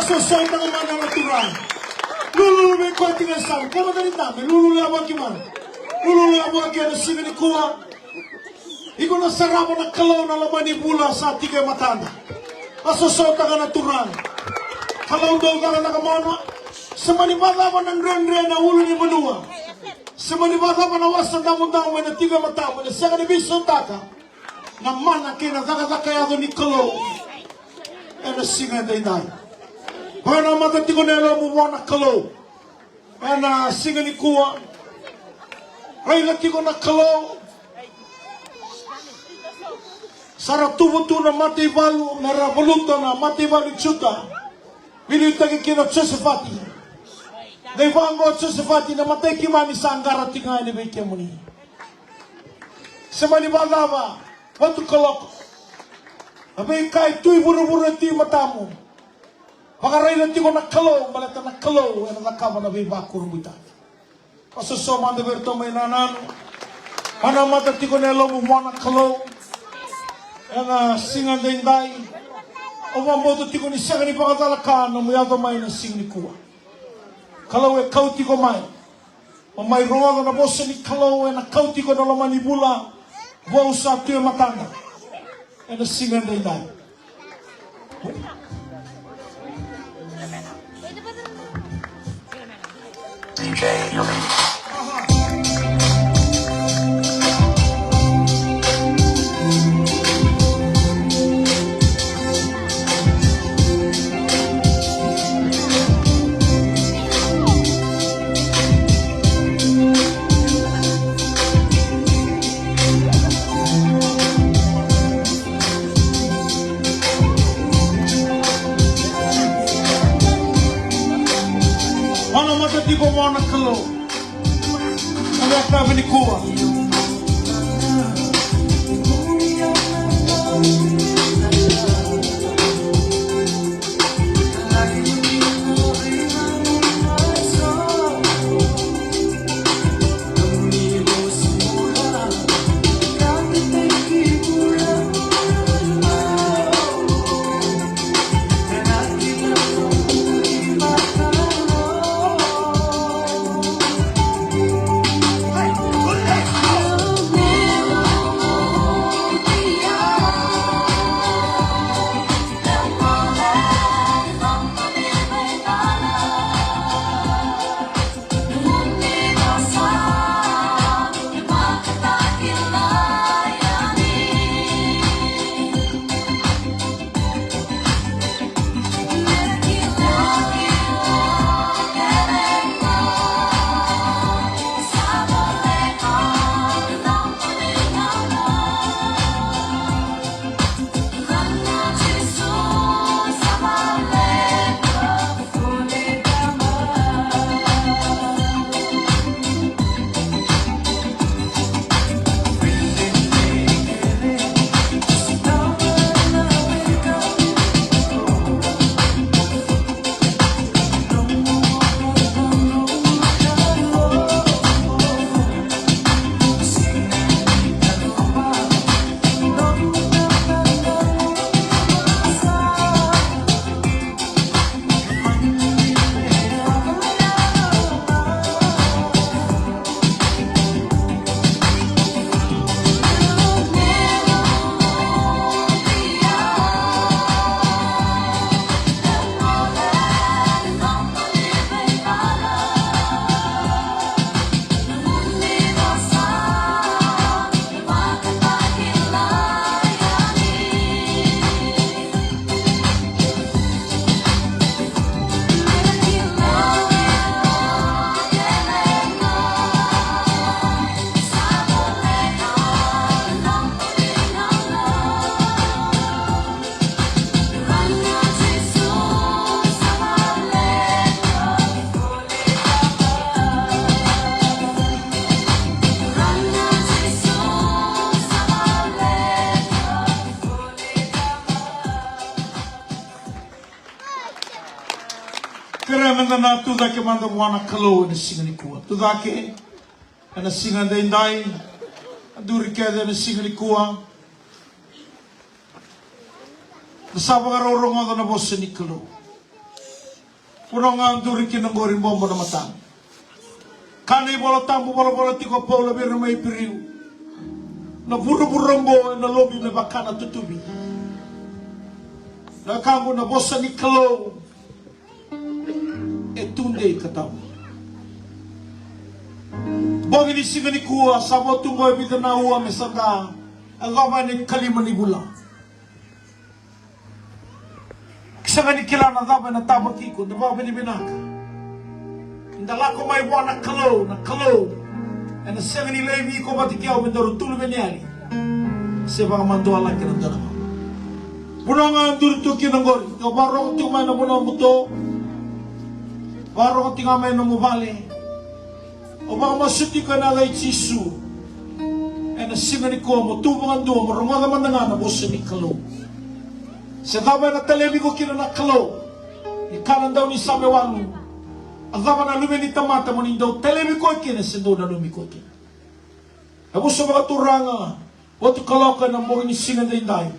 [SPEAKER 1] Selesai dengan mana natural. Lulu be kwa tinggal sam. Kamu tadi tahu lulu le apa gimana? Lulu le apa kaya sini ni kuah. Iko na sarap na kalau na lamani bula sa tiga matanda. Asosau dengan natural. Kalau dong kalau nak mana? Semani bala mana ren na ulu ni menua. Semanibada manawasan damu na tiga matamu na sanga ni bisontaka. Na mana kina zakayado ni kalo. Ena singa dainay. Bana mata tigo nelo mo wana kalo. Ena singa ni kuwa. Raila tigo na kalo. Saratubutu na mati balu na ravoluto na mati balu chuta. Bili utagi kina Josefati. Devango Josefati na matay kimami sa anggara tinga ni Beke Muni. Semani balava, watu kalok. Abe kai tui buru-buru ti matamu. Pagaray na ti ko nakalo, balata nakalo, ena nakama na bibakur muita. Pasoso manda berto may nanano. Ana mata ti ko nelo mo mwana kalo. Ena singan dainday. O mamboto ti ko ni sanga ni pakatalakan na muyado may na sing ni kuwa. Kalau e kauti ko mai. O mai roa na bosa ni kalau e na kauti ko na lamani bula. Vou usar tu e matanga. E na singan dainday.
[SPEAKER 4] DJ Elite.
[SPEAKER 1] Mana mata tigo mwana kalo. Ada kabe ni kuwa. Keremenda na tu dake manda mwana kalo na singa ni kuwa. Tu dake na singa dainday. Duri kede na singa ni kuwa. Nasaba ka rongo na bosa ni kalo. Puno nga duri kinanggori bomba na matang. Kani bolo tambo bolo tiko polo bir may piriu. Na buru-burumbo na lobi na bakana tutubi. Na kambo na bosa ni kalo. Etunde katamu. Bogi ni singa ni kuwa, sabo tungo ebita na uwa mesaka, agama ni kalima ni bula. Kisanga ni kila na dhaba na taba kiko, na baba ni binaka. Indalako may buwan na kalo, and the 70 levi ko batikiaw mendoro tulu benyari. Sebang mantua lagi ng dalawa. Punong ang durito kinanggol, baro ko tingmay na punong buto, baro ko tingmay na mubali, o baka masuti ka na kay Jisu, and nasinga ni ko, mutubang ang duwa, marunga naman na nga na busa ni kalo. Sa tabay na talebi ko kinanakalo, ikanan daw ni Samewalu, ang tama na luminita mata mo nindaw, talebi ko kinasindo na lumiko kin. Tapos sa mga turanga, watu kaloka ng buhay ni singa na inday.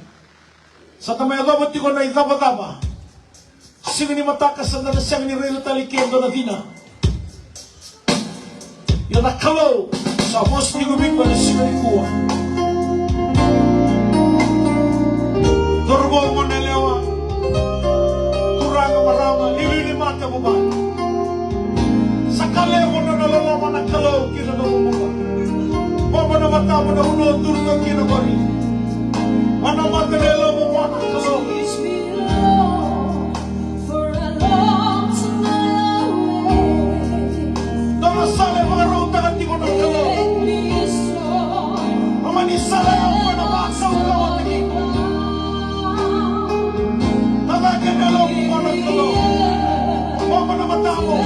[SPEAKER 1] Sa tamay agabot ko na idaba-daba, singa ni matakas na nasiyang ni Relo Talikendo na dina. Yung nakalo, sa bos ni gumigwa na singa ni kuwa. Dorbo mo na lewa, turanga marama, lililimata mo ba? Sa kale mo na nalalaman na kalo, kinanong Baba na mata mo na uno, turno kinabari. Mana magalelo mo wana kalo. Dama sale mga ruta ka tiko ng kalo. Mama ni sale ang panabasa o kawatagi. Tagagalelo mo wana kalo. Baba na mata mo.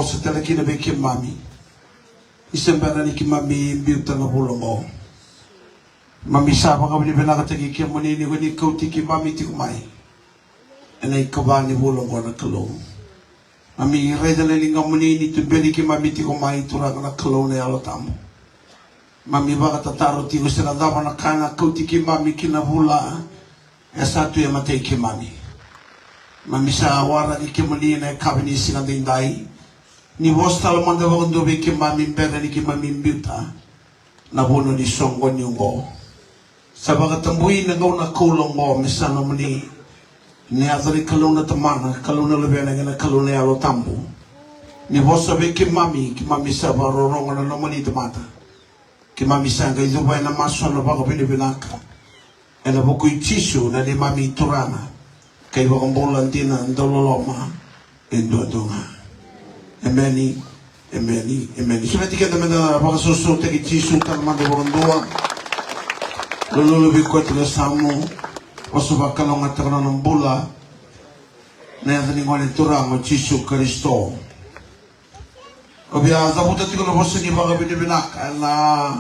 [SPEAKER 1] Sa talaki na bekim mami. Isang bana ni kimami biuta na hulong o. Mami sama ka ni benakatagi kim mo ni ni kauti kimami ti kumay. Anay kaba ni hulong o na kalong. Mami reda na lingam mo ni tubeli kimami ti kumay turang na kalong na yalotamo. Mami baka tataro ti gusto na dawa na kana kauti kimami kinahula. E satu ya matay kimami. Mami sa awara ni kimoni na kabini sinadinday. Ni hostal manda wando be kimami mbera ni kimami mbiuta na bono ni songo ni ngo sabaga tambui na go na kulong mo misano mani ni azari kalona tamana kalona lebena ngana kalona yalo tambu ni hosa be kimami saba rorongo na nomani tamata kimami sanga izo ba na maso na bago binibinaka ena boku ichisu na ni mami turana kay wakang bolantina ndololoma endodonga. Emeni. Sudah tiga teman-teman apakah susu tegi Jisu tangan mandi orang dua. Lulu lebih kuat le samu osuba kalong atakana nombula na yadani ngone turang o Yesu Kristo. Obia zabuta tikono bosni baga bini binak na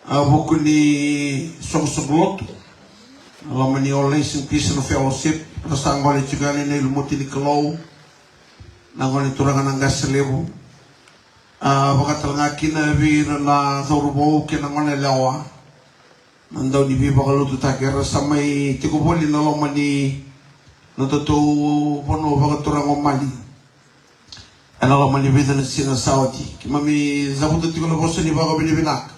[SPEAKER 1] bukuni song-song lamani always in peace and fellowship rasa ngone cigani ne lumuti ni kalau na ngone turangan ang gaslebu bakatal ngakina vi na zorubo kina ngone lawa nandaw ni bi bakalu tutakera samay tikuboli na lamani natutu pono bakaturang omali ana lamani vida na sinasawati kimami zabuta tikono bosni baga bini binak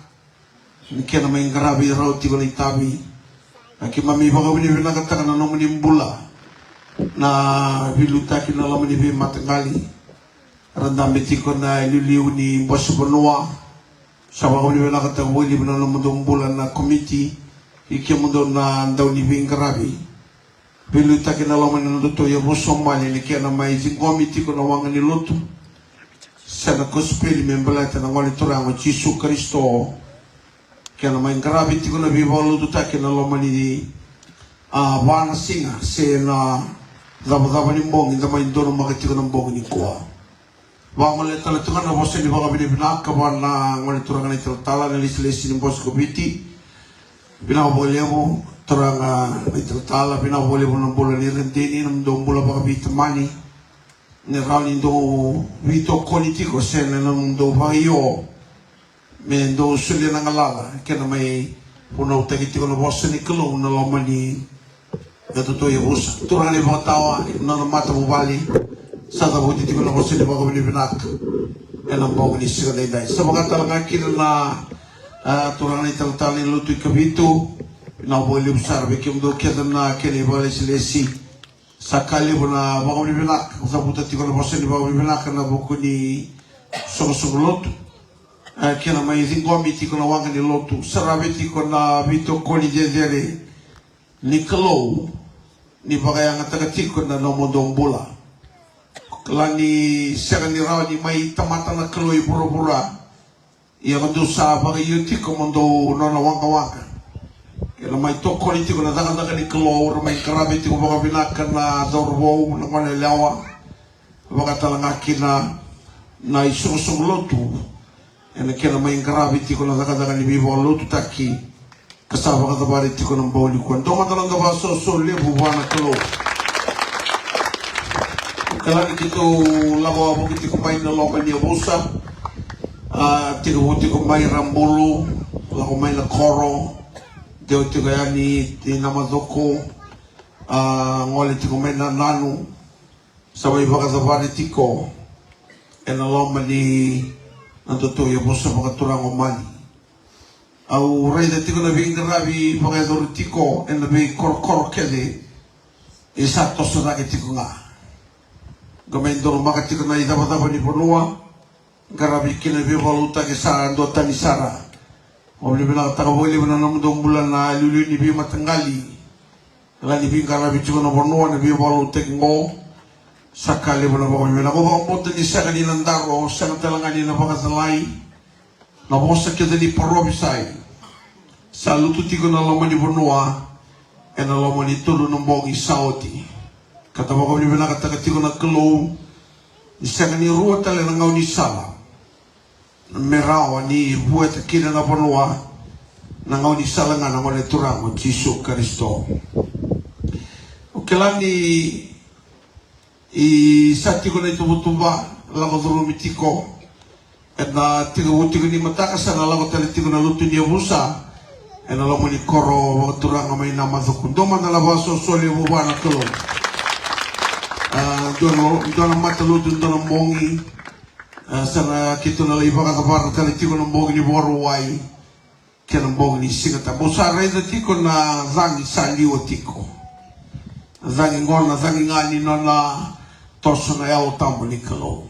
[SPEAKER 1] ni kena may grabe raw tikono itabi kimami baga bini binak katakana no manimbula na bilutaki na lamani bi matangali randam bitiko na ililiw ni Boss Bonua sa baga bini binak katawili na namundong na committee ikimundo na daw ni Bingarabi bilutaki na lamani na luto ya Bosomali ni kena may committee ko na wangan ni luto sana kospeli membalata na ngoli turang o Yesu Kristo kena may Bingarabi tiko na bibalo luto taki na lamani di wana singa se na daba ni mbong inda may dono makatiko ng mbong ni kuwa wangan le talatungan na bosa ni baga bini binak kawan na ngoli turang na itatala na lisilesi ni Boss Kubiti binabole mo turang na itatala binabole mo ng bola ni Rendini ng doong bola baga bitamani ni Rani do vito politiko se na ng do bayo men do suli ng alala kena may punaw tagitiko na bosa ni Kalong na laman ni natutoy busa turang ni mga tawa na mata mo bali sa tabuti tiko na bosa ni baga bini binak yan ang bago ni Sika Dayday sa mga talaga kina na turang na itatala ni Lutoy Kabito pinabole mo sa arabi kim do keda na kena ibali silesi sakali mo na baga bini binak sa buta tiko na bosa ni baga bini binak na buko ni song-song kena may zingwami tiko na wangan ni Lotu sarabi tiko na bito ko ni Jezere ni Kalou ni bagayang taga-tiko na nomodong bola kala ni sera ni raw ni may tamata na Kalou pura-pura iya kando sa bagayo tiko mondo nona wangka-wangka kaya may toko ni tiko na daga-daga ni Kalou may karabi tiko baga binakan na dorbo na manalawa baga talanga kina na isong-song Lotu ena kena may grabe tiko na daga-daga ni Bibo Lotu taki kasama ka tabari tiko ng bawli ko ito matalang gaba so lebu buwana Kalou kalani kito lago abo kiti kumain na lokal ni Abusa tiko may Rambulo lago may na Koro tiko yani tinamazoko ngole tiko may na Nanu sabay baka tabari tiko ena loma ni natutuyo po sa mga turang umani. Au rey de tiko na Bingarabi pagkador tiko en nabi kor kede isa to sa nagi tiko nga. Gamay dor maka tiko na idaba-daba ni Bonua Garabi kinabi waluta ke sa andota ni Sara. Mabili na takawali na namudong bulan na lulu ni Bi Matangali. Kala ni Bingarabi tiko na Bonua na Bi waluta ngo sakali mo na baka na ko baka punta ni sa kanilang daro sa natalangan ni na baka salay na bosa kita ni parobisay sa lututi ko na laman ni Bonua e na laman ni tulo ng bongi sauti katama ko ni nakatagati ko na Kalou isa ka ni ruwa tala na ngaw ni Sala merawa ni buwet kina na Bonua na ngaw ni Sala nga na wala turang o Yesu Kristo o kailan ni sati ko na itubutumba lago durumitiko at na tiga ni matakasan na lago talitiko na luto niya busa at na lago ni Koro turang may namadukun doon na labaso soli buwa na Kalou doon ang mataluto doon ang bongi sana kito na iba katabar talitiko ng bongi ni Boruway kaya ng bongi ni Singata busa rin na tiko na zangi sa liwa tiko zangi ngona zangi nga ni na toso na yaw tambo ni Kalou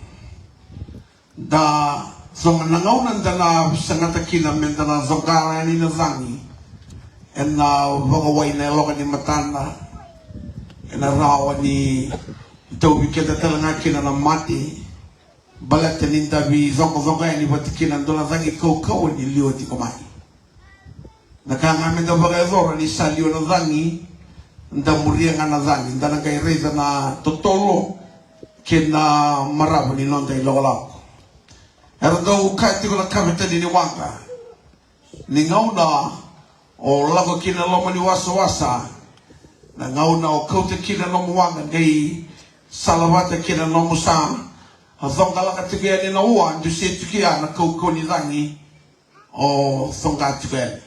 [SPEAKER 1] da zonga nangaunan da na sangatakina menda na zongara ni na zangi en na bagaway na loka ni Matana en na rawa ni itaw biketa talanga kina na mati balat ninda bi zonga ni batikina ndo na zangi kau ni liwati kumai
[SPEAKER 6] nakangami da bagayzora ni salio na zangi nda muria ngana zangi nda nagai reza na totolo kena marabu ni nonda ilolako erdo ukati kula kamita ni wanga ni ngauna o lago kina loma ni wasa na ngauna o kauta kina lomo wanga gai salawata kina lomo sa azonga laka tiga ni na ua ndu se tukia na kauko ni zangi o songa tiga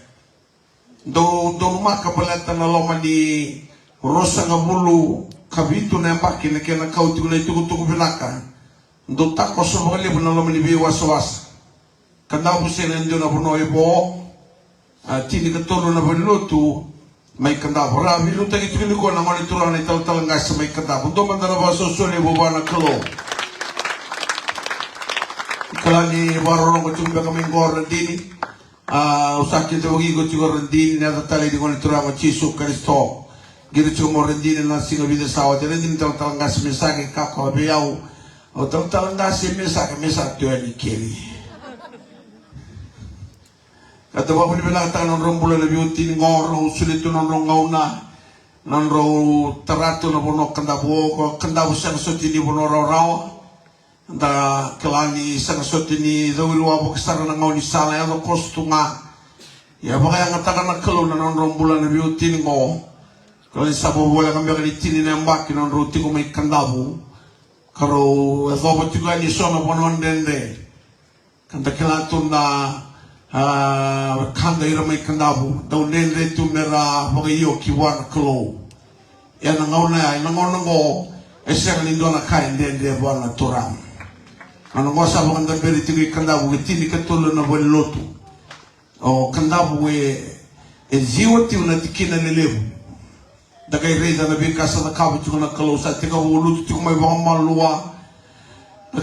[SPEAKER 6] do maka balata na loma ni rosa ngabulu kabitu na mbaki na kena kauti kuna itukutuku binaka do tako sobo lebu na loma ni bi wasa kanda busena ndio na bono ibo tini katolo na belutu mai kanda bora bilu tagi tukini ko na ngoni turana tal ngas mai kanda bundo mandara baso sole bobana kalo kalani baroro ko tumbe kami ngor dini usaki to gi ko tigor dini na tali di ngoni turana Yesu Kristo gitu cuma dini na singa bida sawa tele dini tal ngas mesake kako beyau o tal ngas mesake tuani kiri kata bapak ni bilang tak nonrong bulan lebih utin ngoro sulit tu nonrong ngauna nonrong teratu nopono kendabu sang soti ni bono raw nda kelani sang soti ni zawil wabok sara na ngauni sala ya kostunga ya baka yang ngatakan nak kelu nonrong bulan lebih utin ngo kalau sabo bola kami akan ditini nembak nonrong tiku mai kendabu karo zobo juga ni sono bono ndende kanta kelatun na kanda ira mai kandabu dau nende tu mera bagayo kiwana klo ya na ngauna ngo esera lindona kai ndende bwana turam ana ngo sa banga beri tigi kandabu tini katolo na lotu o kandabu we ziwati una tikina lelebu daga ireza na bikasa na kabu tuna klo sa tiga wulutu tu mai banga malua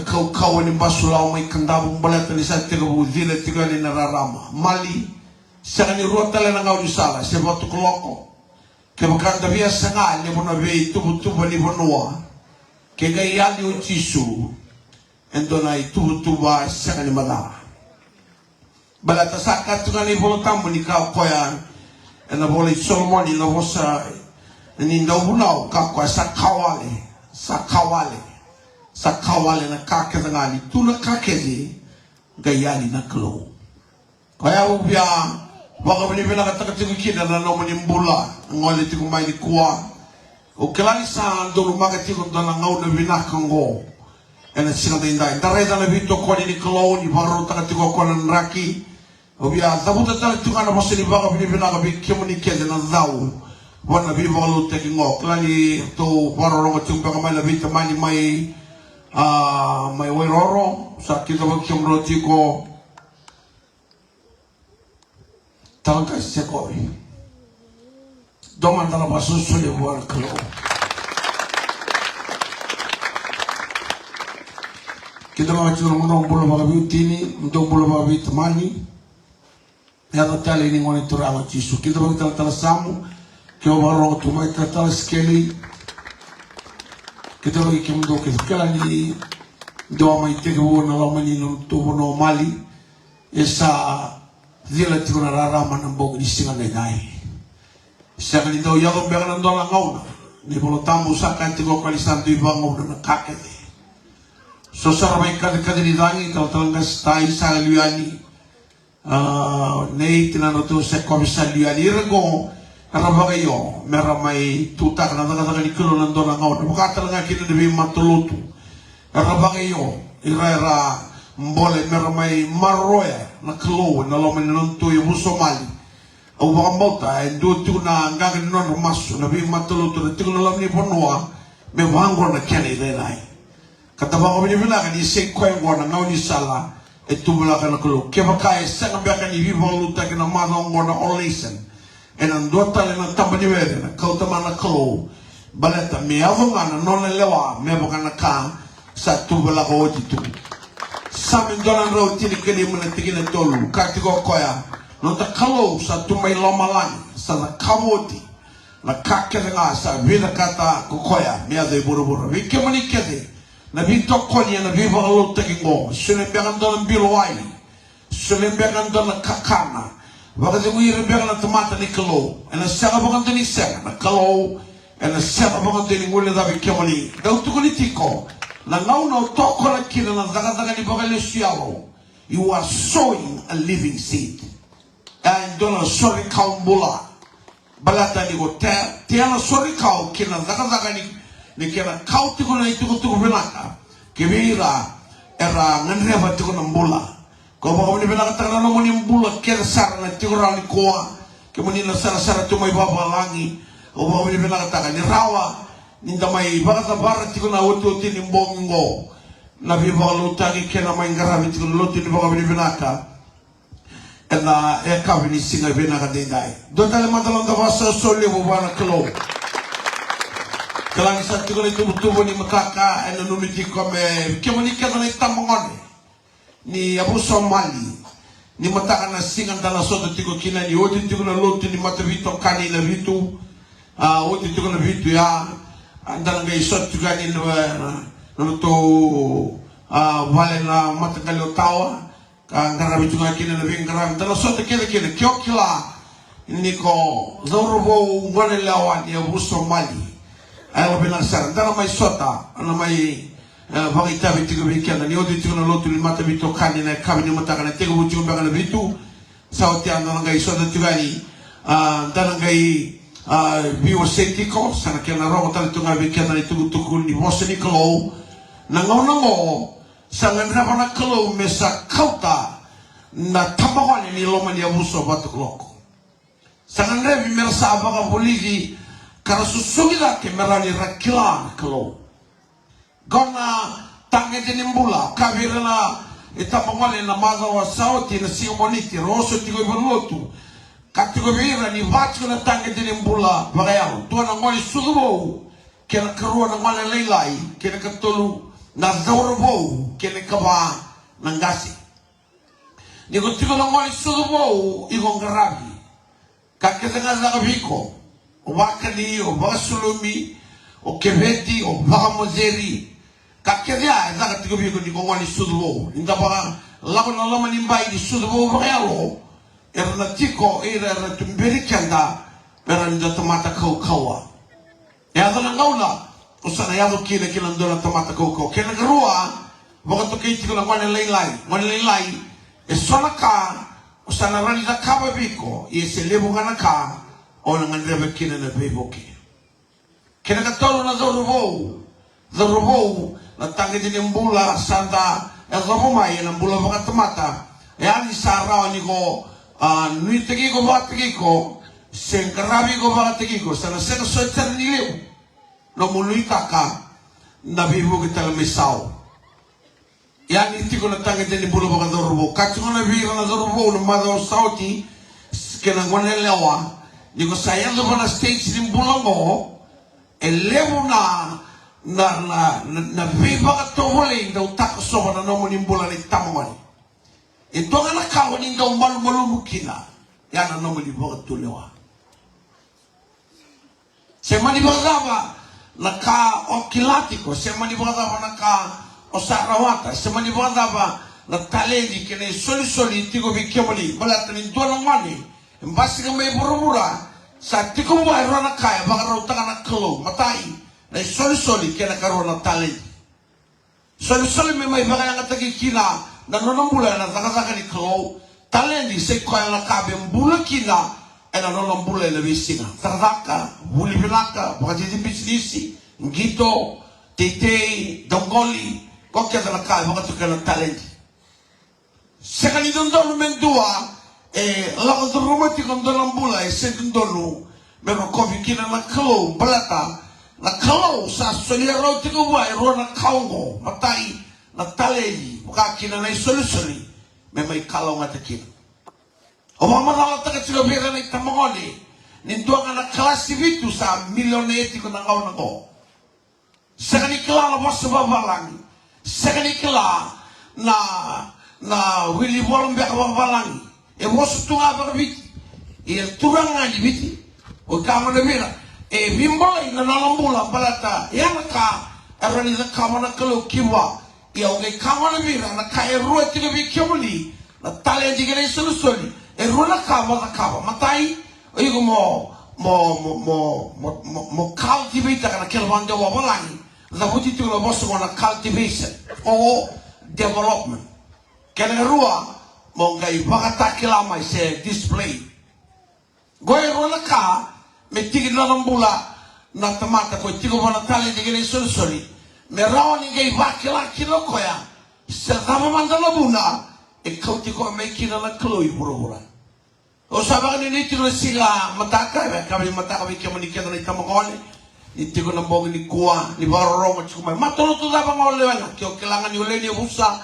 [SPEAKER 6] kau ni basulau mai kandabu balata ni sa tiga buzila tiga ni nararama mali sa ni rota le na ngau di sala se batu koloko ke bakanda bia sanga ni bona be tubu ni bonua ke ga ya ni uchisu endona tubu sa ni mala balata saka tiga ni bolo tambu ni ka koya ena bolo solomoni na vosa ni ndobunau ka kwa sakawale na kake ngani tuna kake zi gayali na klo kaya ubia baka bini bina kataka tiku kina na nomo ni mbula ngole tiku mai ni kuwa ukelani sa ndolu maga tiku dana ngau na bina kango ena singa da indai dare dana bito kwa ni klo ni baro taka tiku kwa na nraki ubia zabuta tala tiku ana bosini baka bini bina kabi kimu ni keze na zau wana bibi baka lu teki ngo klani to baro rongo tiku baka mai na bita mani mai mai wairoro sa kita bakiam roti ko tangka sekoi doman dalam basu sule buar kelo kita mau cuma mendong bulu babi tini mendong bulu babi temani ya tali ini ngoni turama Yesu kita bagi tala samu kau baru tu mai tala sekali kita lagi kemdo ke sekali doa mai tege wona lama ni tu bono mali esa zila tuna rara manambog di singa nai sekali do yago began ndo la ngauna ni bolo tambu saka tigo kali santu ibango na kake so sara mai kade di dangi kal talanga stai sa liani nei tinano tu se komisa liani rego Arabagayo, meramai tutak na daga ni kulo nando na ngaw. Bukata nga kini nabi matulutu. Arabagayo, ira mbole meramai maroya na kulo na loman nanto yung Somali. Au baka mota, endo tu na ngagan non masu nabi matulutu na tigo na lam ni ponua me wango na kani denai. Kata baka binibina kan iseng ko yung na ngaw ni sala etu bula ka na kulo. Kaya baka iseng ang baka ni viva luta kina manong na olesen. En dua tali na tambah diwede na kau tamana kau baleta me avongana non lewa me bokana ka satu bala ko tu samin dolan ro tini kini mena tikina tolu katiko koya no ta kalo satu mai lomalan sa kamoti na kakele nga sa vida kata ko koya me ade buru vi kemani kede na vi tokkoni na vi balo tekingo sulembe kan dolan bilwai sulembe kan dolan kakana Wakati wiri biang na tomata ni kalo, ena saka bakanto ni saka na kalo, ena saka bakanto ni ngule dabi kemali. Dau tuko ni tiko, na ngau na toko na kira na zaka ni bakale sialo. You are sowing a living seed. And don't sorry kaumbula. Balata ni go tiana sorry kau kina zaka ni kira kau tiko na itu tuko benaka. Kibira era nganreva tiko na mbula. Kau bawa ni benaka tangan na mo ni mbula kira sar na tiko ra ni koa. Kemuni na sara tu mai baba langi. Kau bawa ni benaka tangan ni rawa. Ninda mai baka bara tiko na otu ni mbongo. Nabi baka lutagi kena mai ngarabi tiko lotu ni baka ni benaka. Ena kabini singa benaka dendai. Dondale matalon da basa sole bubana kelo. Kalang sa tiko ni tubu ni makaka ena numiti kome kemuni kena ni tambongone. Ni Abu Somali ni mataka na singa dala soto tiko kina ni odi tiko na lotu ni matavito kani na vitu odi tiko na vitu ya andala ngai soto tiko ni no to vale na matakali otawa ngara vitu kina na vingara dala soto kina kyo kila niko zaurubo ngone lawa ni Abu Somali ayo bina sar dala mai sota ana mai bagi tabi tiga bikian ni odi tiga na lotu ni mata bito kani na kabini mataka na tiga buju baga na bitu sauti anda ngai soda tiga ni dala ngai biwa setiko sana kena rogo tali tunga bikian na tugu ni bosa ni kalo nango sana napa na kalo mesa kauta na tambawani ni loma ni abuso batu kloko sana nevi merasa abaga boligi kara susugida ke merani rakila kalo gona tange jeni mbula kabirana itamangwale na maza wa sauti na siyo moniti roso tigo ibaluotu katigo bira ni vachu na tange jeni mbula bagayao tuwa na ngwali sudubo kena karua na ngwale leilai kena katolu na zaurabo kena kaba na ngasi niko tigo na ngwali sudubo igo ngarabi kakete nga zagabiko wakali o bagasulumi o kebeti o bagamozeri kakeria zaka tigo bigo ni ngwali sudubo indaba lako na lama nimbai di sudubo bagayalo erna tiko era tumberi kanda era nda tomata kawa ya dana ngaula usana ya kile kila ndola tomata kawa kena garua bagato keitiko na ngwali leilai esona ka usana rani da kaba biko yese lebu ngana ka ona ngandrebe kina na beboki kena katolo na zarubo na tangi di mbula sanda ezomai na mbula bagatomata yani sarao ni go nui tegi ko bategi ko sengkarabi ko bategi ko sana sena soiter ni leu no mului kaka na bibu kita misau yani tiko na tangi di mbula bagatomata kachuna bira na zarubo no mado sauti kena ngone lewa ni ko sayang do na stage di mbula mo elevu na viva ka tohole inda utaka soba na nomo nimbula ni tamamani ito nga nakawa ni inda umalu mukina yana nomo ni boga tulewa sema ni boga naka okilatiko sema ni boga naka osarawata sema ni boga na taledi kene soli tigo bikemoli balata ni dona ngani mbasi ka may burubura sa tiko mo ay rana kaya baka raw taka na kalo matai na soli kaya nakaroon ng talent soli may baka yang atagi kina na nonambula na zakazaka ni kalo talent say kaya nakabe mbula kina ay na nonambula na bisinga zakazaka buli binaka baka jijibisisi ngito titei dongoli kokya na kaya baka tuka ng talent sa kanidong doon mendua lako dromati kon dalam bulai sekundolu mero kofi kina na kalo balata na kalo sa solero tiko buai ro na kaungo matai na talei buka kina na solusori me mai kalo ngata kina o mama na ta ka tiko bira na tamangoni ninduanga na klasi vitu sa milioneti ko na kauna ko sekali kala na boss babalangi sekali kala na Willy Bolombe babalangi e mosu tunga barbiti e turanga ni biti o kama na mira e bimbola ina nalambula balata yana ka arani za kama na kalo kiwa e o kama na mira na ka e ruwa tiga bi kemuli na tale jigere solusoli runa kava matai igo mo cultivate kana kelwanda wa walangi la buti tu la bosso na cultivation o development kana rua mo ngai pakatakila mai se display goy runa ka me tigi na rambula na tamata ko tigo wana tali de gele soli me raoni ngai bakila kilo koya se tama mandala buna e kauti ko me kina la kloi pura o sabang ni tiro sila mataka be kami mataka be kemo ni kena ni tamagole ni tigo na bongi ni kuah ni barong cuma matolo tu da bangole wala kyo kelangan yule ni busa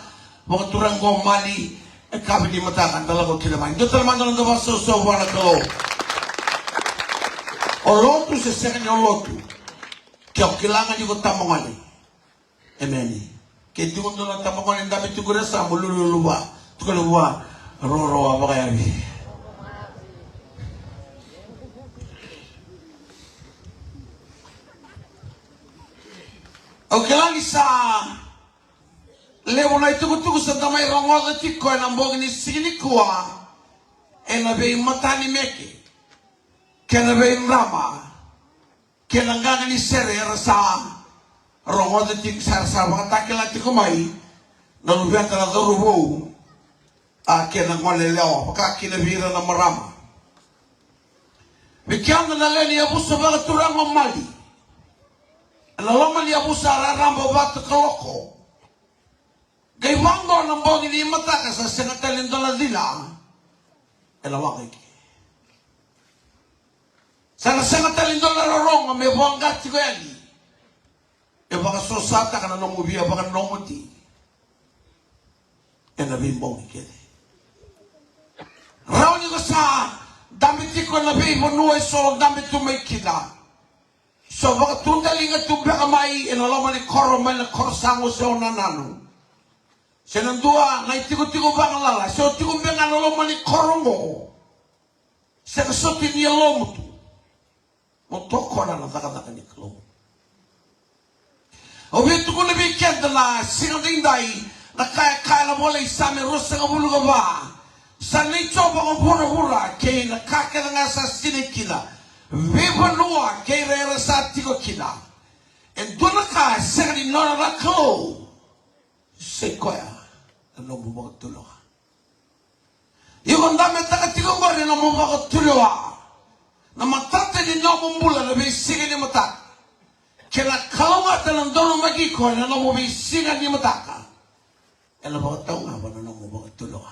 [SPEAKER 6] mo turang go mali e kami di mataka dalago kila mai do mandalo do baso so wala ko o lotu se sega o lotu kyo kelangan yugo tamagole emeni ke tigo do na tamagole ndabe tigo resa mululu ba tukalo wa roro abaya bi. Okay lagi sa lewo na itugutugu sa damay rongoda tiko na mbog ni sini kuwa na be matani meke kena be rama kena ngana ni sere rasa rongoda tik sarsa bata kela tiko mai na lubya tala dorubo kena ngole leo ka kina bira na marama bikyang na leni abuso ba turang mali lama ni abusa rambo batu kaloko gay wango ng bongi ni mataka sa sengatalin dola dila elawang iki sa sengatalin dola rorong may buanggat si goyali e baka sosata ka na nomubiya baka nomuti e nabimbong ikede raw ni ko sa damit ko nabi monuay so damit tumay kila so baka tundaling at tubya kamay inalaman ni koro may na korsango sa unanano sinandua ngay tigo-tigo ba ang lala so tigo ba nga nalaman ni koro mo sa kasutin niya lomo to motoko na natakataka ni klo o bito ko na bigyan na sinadinday na kaya-kaya na mula isami rosa nga buluga ba sa nito ba kong pura-pura kaya nakakala nga sa sinikila viva noa kay rera sa tiko kila en dona ka segani nora la ko sekoya no mo ba tulo yung dame ta tiko ngore no mo ba tulo na matate ni no mo mbula na be sige ni mata kila kalonga tan dono magi ko na no mo be sige ni mata ka ela ba taw nga ba no mo ba tulo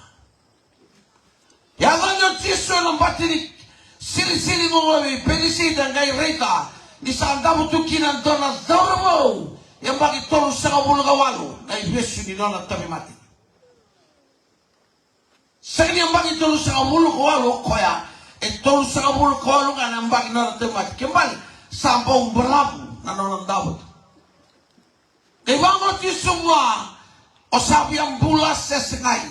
[SPEAKER 6] ya ganyo tiso ng batini sili mo penisida ngay reta di sa andamu tukinan dona dormo yang bagi tolu sa kabulu kawalu na ibesu ni nona tabi mati sagni yang bagi tolu sa kabulu kawalu koya tolu sa kabulu kawalu nga nang bagi nona tabi mati kembali sampung berlabu na nona dawat kay bangot yung semua o sabi ang bulas sa sengay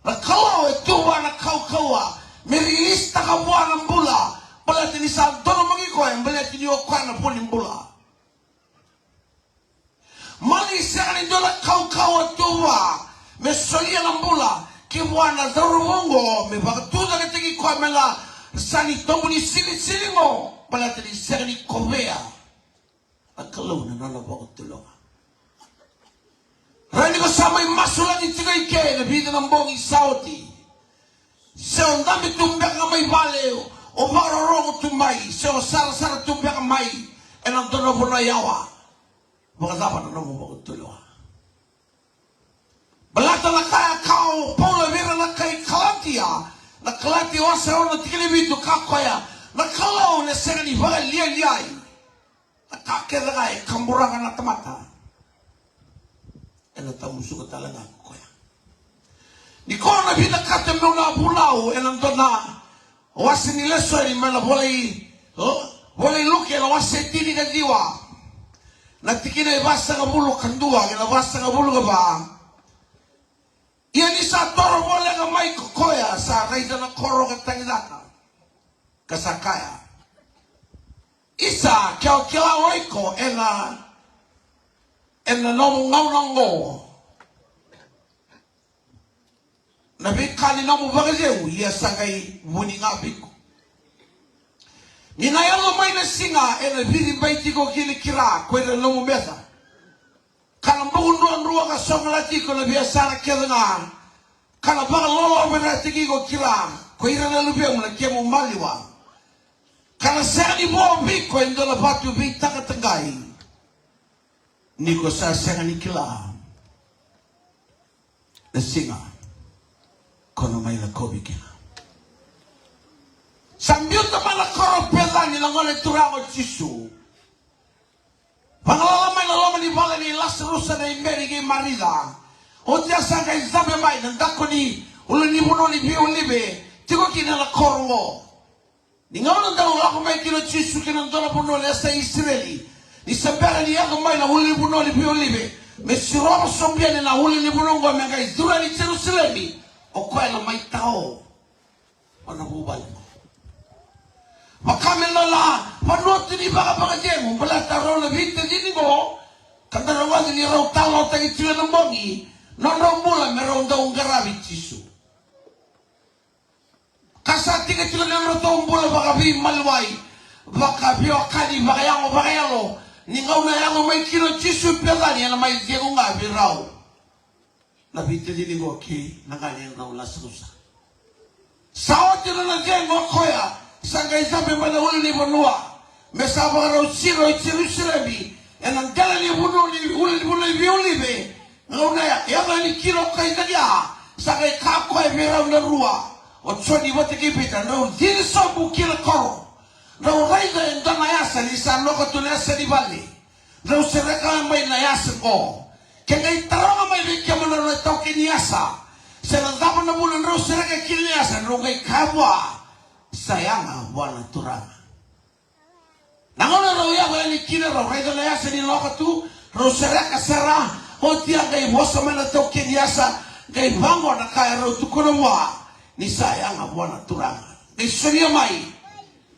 [SPEAKER 6] na kawa ito na kawa merilis takabuan ng bula pala tinisan dono mangiko yang beli tiniyokwan na punin bula mali sa dola kau tuwa me solia ng bula kibuan na darubongo me bagatuda ka tigi kwa mela sani tomo ni sili mo pala tinisan ni komea akalaw na nalabak at tulungan rani ko sa may masulan ni tigay ke na bida ng bongi sauti se on dami tumbek nga may valeu o marorong tumay se o sara tumbek nga may enang dono po na yawa baka dapat na mo bakit tulo balata na kaya kao paula vera na kay kalatia na kalatia wasa o na tikilibito kakwaya na kalaw na sena ni baga liyay na kakeda kay kamburangan na tamata ena tamusuko talaga kuya ni kono na binakate mo na bulao enang dona wasi ni leso ni mala boleh luki na wasi tini ka diwa na tikina ibasa ka bulu kandua kina basa ka bulu ka ba yani sa toro boleh ka may koya sa kaida na koro ka tangidaka kasakaya isa kila oiko ena nomo ngau na be kali na mu bagazeu ia sagai wuni ngabiko nina yalo mai na singa ena viri baiti ko kili kira ko ena lomu mesa kana mbugu ndo ka songa tiko na biasa na kedanga kana baga lolo bena tiki ko kira ko ira na lubia mu na kemu maliwa kana sani bo biko ndo la batu bi takatangai niko sa senga nikila na singa kono mai la kobikina sambiuta mana koro pedani la ngole turango chisu pangalala mai la loma ni bala ni lasrusa na imberi ki marida otia sanga izabe mai na ndakoni ulini buno ni bi ulibe tiko kina la korongo ni ngona ndalo la mai kilo chisu kina ndola buno le sa Israeli ni sambara ni yako mai na ulini buno ni bi ulibe mesiroma sombiane na ulini buno ngo menga izura ni Jerusalemi okwela mai tao wana bubali makamela panoti ni baga jemu bala taro le vite dini mo kandara wadi ni rau talo tangi tue na mongi non rau mula me rau ndau ngarabi tisu kasati ke tue na rau mula baga bi malwai baga bio kadi baga yalo ni ngau na yango mai kilo tisu pelani na mai diego ngabi rau na vite dini go ki na ngani rau la susa sao tino na jengo koya sanga isabe mana uli ni bonua mesaba ro siro Jerusalemi enan gala ni bonuli uli bonuli biuli be ngona ya ni kilo kai tagia sanga ka ko e mera na rua o choni wote ki pita no dini sobu kilo koro no raiga endana yasa ni sa no ko tule sa di vale no se reka mai na yasa ko ke ngai taranga mai ni ke mana no toki ni yasa se na dama na bulan ro se reka kilo yasa no ngai kabwa sayanga Bwana turanga nangona ro ya wala ni kina ro redo la yasa ni lokatu ro sereka sera hotia ngai bosa mana toke diasa ngai bango na kai ro tukono wa ni sayanga Bwana turanga ni seria mai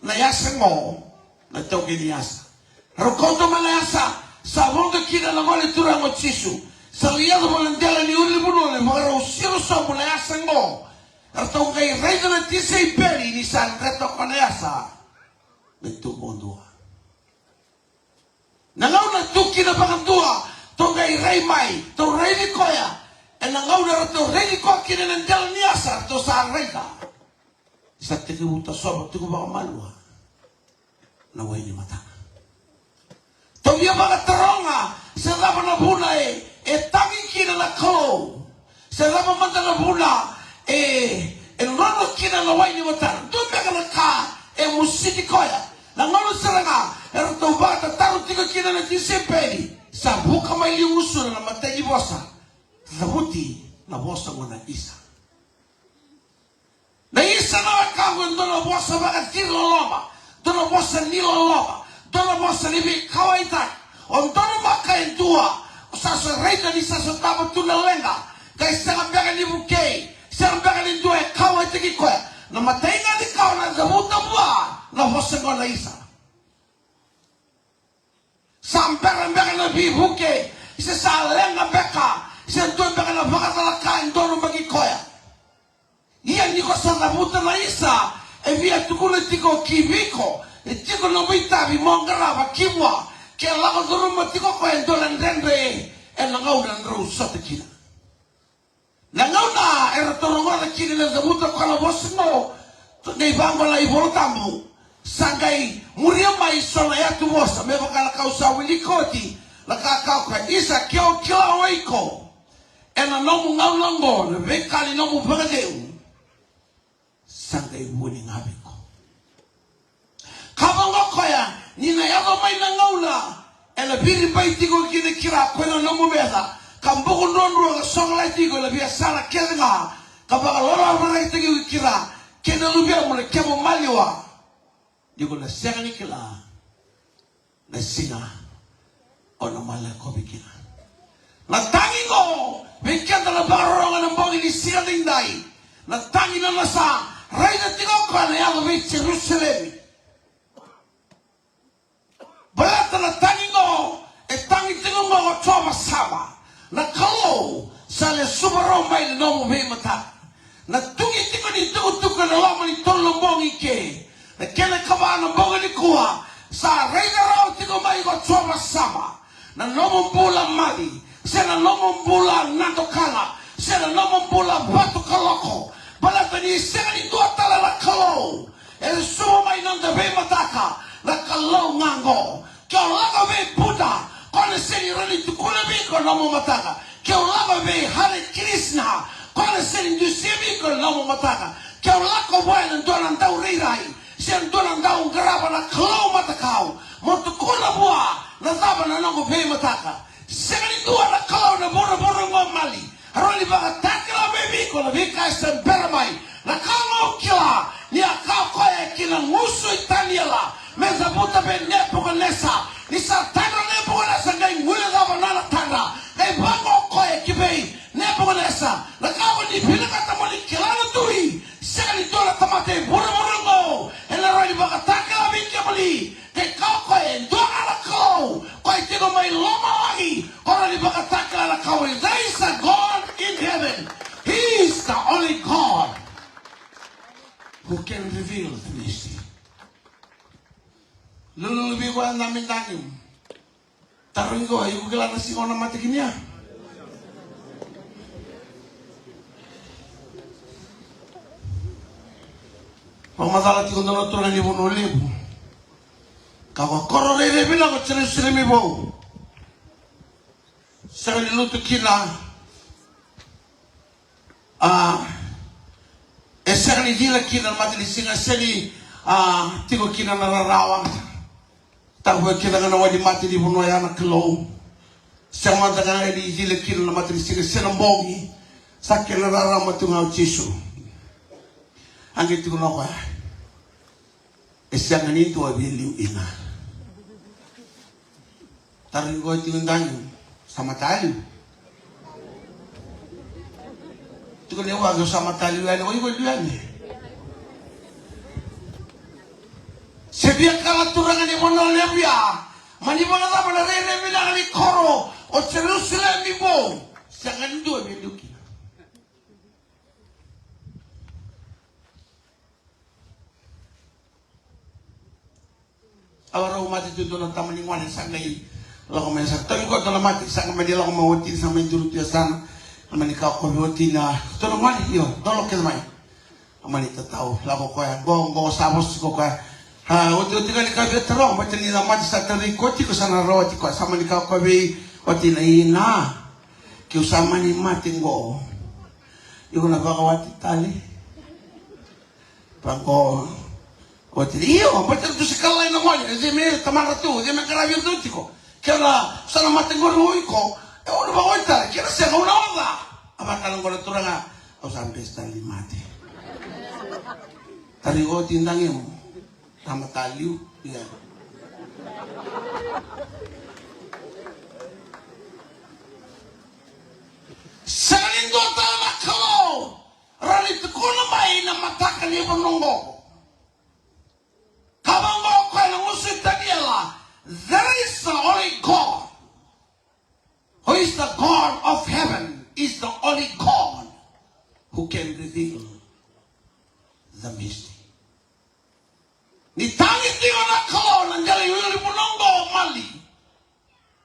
[SPEAKER 6] na yasa ngo na toke diasa ro konto mana yasa sabonga kina na ngole turanga chisu salia do mandela ni uli bunole magaro siro sobo na yasa ngo atau kay redo na tisay peri ni san reto konayasa betu bondua nangaw na tuki na pakandua to kay rey mai to rey ni koya e nangaw na to rey ni koya kina nandal niyasa to sa reyta isa tiki buta sobo tiki baka malua na way ni mata to biya baka taronga sa laba na buna e tangi kina na ko sa laba manda na buna nono kina na wai ni matar tu pega na ka musiki koya na ngono seranga to bata taru tiga kina na tisepeli sabuka mai li usura na matai bosa zabuti na bosa ngona isa na isa na kango ndono bosa baka tiro loma dono bosa nilo loma dono bosa libi kawaita on dono maka entua sasa reita ni sasa taba tunalenga kai sanga bega ni bukei serbaga ni dua kawa tiki koya na matainga di kawa na zabuta bua na hosengo na isa sampera mbega na bibuke se salenga beka se ndo mbega na baka na ka ndono bagi koya iya niko sa zabuta na isa e via tukule tiko kibiko e tiko no mita bi mongara ba kimwa ke la ko ruma tiko koya ndola ndende e na ngauda ndro sote kina nangauna era torongola kini na zabuta kala bosno ngai bango la ibolo tambu sangai muria mai sona ya tu bosa me bakala kausa wilikoti la ka ka isa kyo waiko ena no ngaulongo le bekali no mupageu sangai buni ngabiko kabongo koya nina yago mai nangaula ena biri baiti go kini kira kono no mubeza kambuku nonro ga songla tigo la bia sala kenga kabaka lora bana tigi kira kena lubia mole kemo maliwa digo na serni kila na singa ona mala ko bikina na tangi go bikenda la baronga na mbongi ni singa dindai na tangi na nasa raida tigo ko na ya go bi Jerusalem balata na tangi go e tangi tigo mo choma sama na kalo sale subaro mai no mo be mata na tungi tiko ni tuku na lama ni tolo mbongi ke na kena kabana mbongi ni kuha sa reina rao tiko mai ko choma sama na lomo mbula mali sena lomo mbula nandokana sena lomo mbula batu kaloko balata ni sena ni dua tala la kalau e sumo mai nanda be mataka la kalau ngango kau laga be Buddha kone seni rani tukuna be ko lomo mataka kau laga be Hare Krishna kone seni dusemi ko lomo mataka kau lako boy nandonan tau rirai sen donan tau graba na kalau matakau motukuna bua na taba na nango be mataka seni dua na kalau na bora ngomali haroli baga takila baby ko na bika sen beramai na kalau kila ni akau koe kila ngusu itaniela meza buta be nepo nesa ni sa tanga nepo nesa ngai ngule daba nana tanga ngai bango koe kibei nepo nesa na kau ni pila kata moli kila na tui seni dola tamate bora ngo ela roli baga takila bika moli ngai kau koe ndona na kau koe tigo mai loma lagi roli baga takila na kau there is a God in heaven. He is the only God who can reveal the mystery. Lulu lebih kuat namin tangim. Taruh ko ayo kila nasi ko na matikin niya. Pagmadala ti ko na naturan ni Bono Libo. Kawa koro rere bila ko tsere mi bo. Sa niluto kila esang ni jila kina mati di singa seni tiko kina nararawang tahu kina ngana wadi mati di buno ya na kelo sama dengan di jila kina mati di singa senambongi sakit nararawang mati ngau cisu angin tiko noko esang ni tu abi liu ina tarik goi tiko nganyu sama tali tu kan lewa go sama tali wala ko duan ni sebia kala turangan ni mono lebia mani bona da bona re bila ni koro o Jerusalem mi bo sangan do mi duki awara umat itu dolan tamani ngwane sangai lo ko men sa tan ko dolan mati sangai me lo ko mawti sama juru tiasan amani ka ko hoti na tolo mani yo tolo ke mai amani tatau la ko ya go sabos ko ka ha oti kali ka betro mati ni na mati sa tari ko ti ko sana ro ti ko sama ni ka ko be oti na ina ki usama ni mati ngo yo na ba ka wati tali pangko oti yo mati tu sekala ina mo ni me tamara tu me kara virtu ti ko kala sana mati ngo ro ko udah bawa tar, kira saya mau nawa, apa kalau kalau turun nggak, aku sampai setali mati. Tadi kau tindangnya, sama taliu, ya. Selain itu tanah kalau, rani tekuna main nama takkan dia menunggu. Kamu mau kau yang usut tadi lah, there is only God. Who is the God of heaven is the only God who can reveal the mystery. Ni tangi tiga na kalau nanjali yuri munongo mali.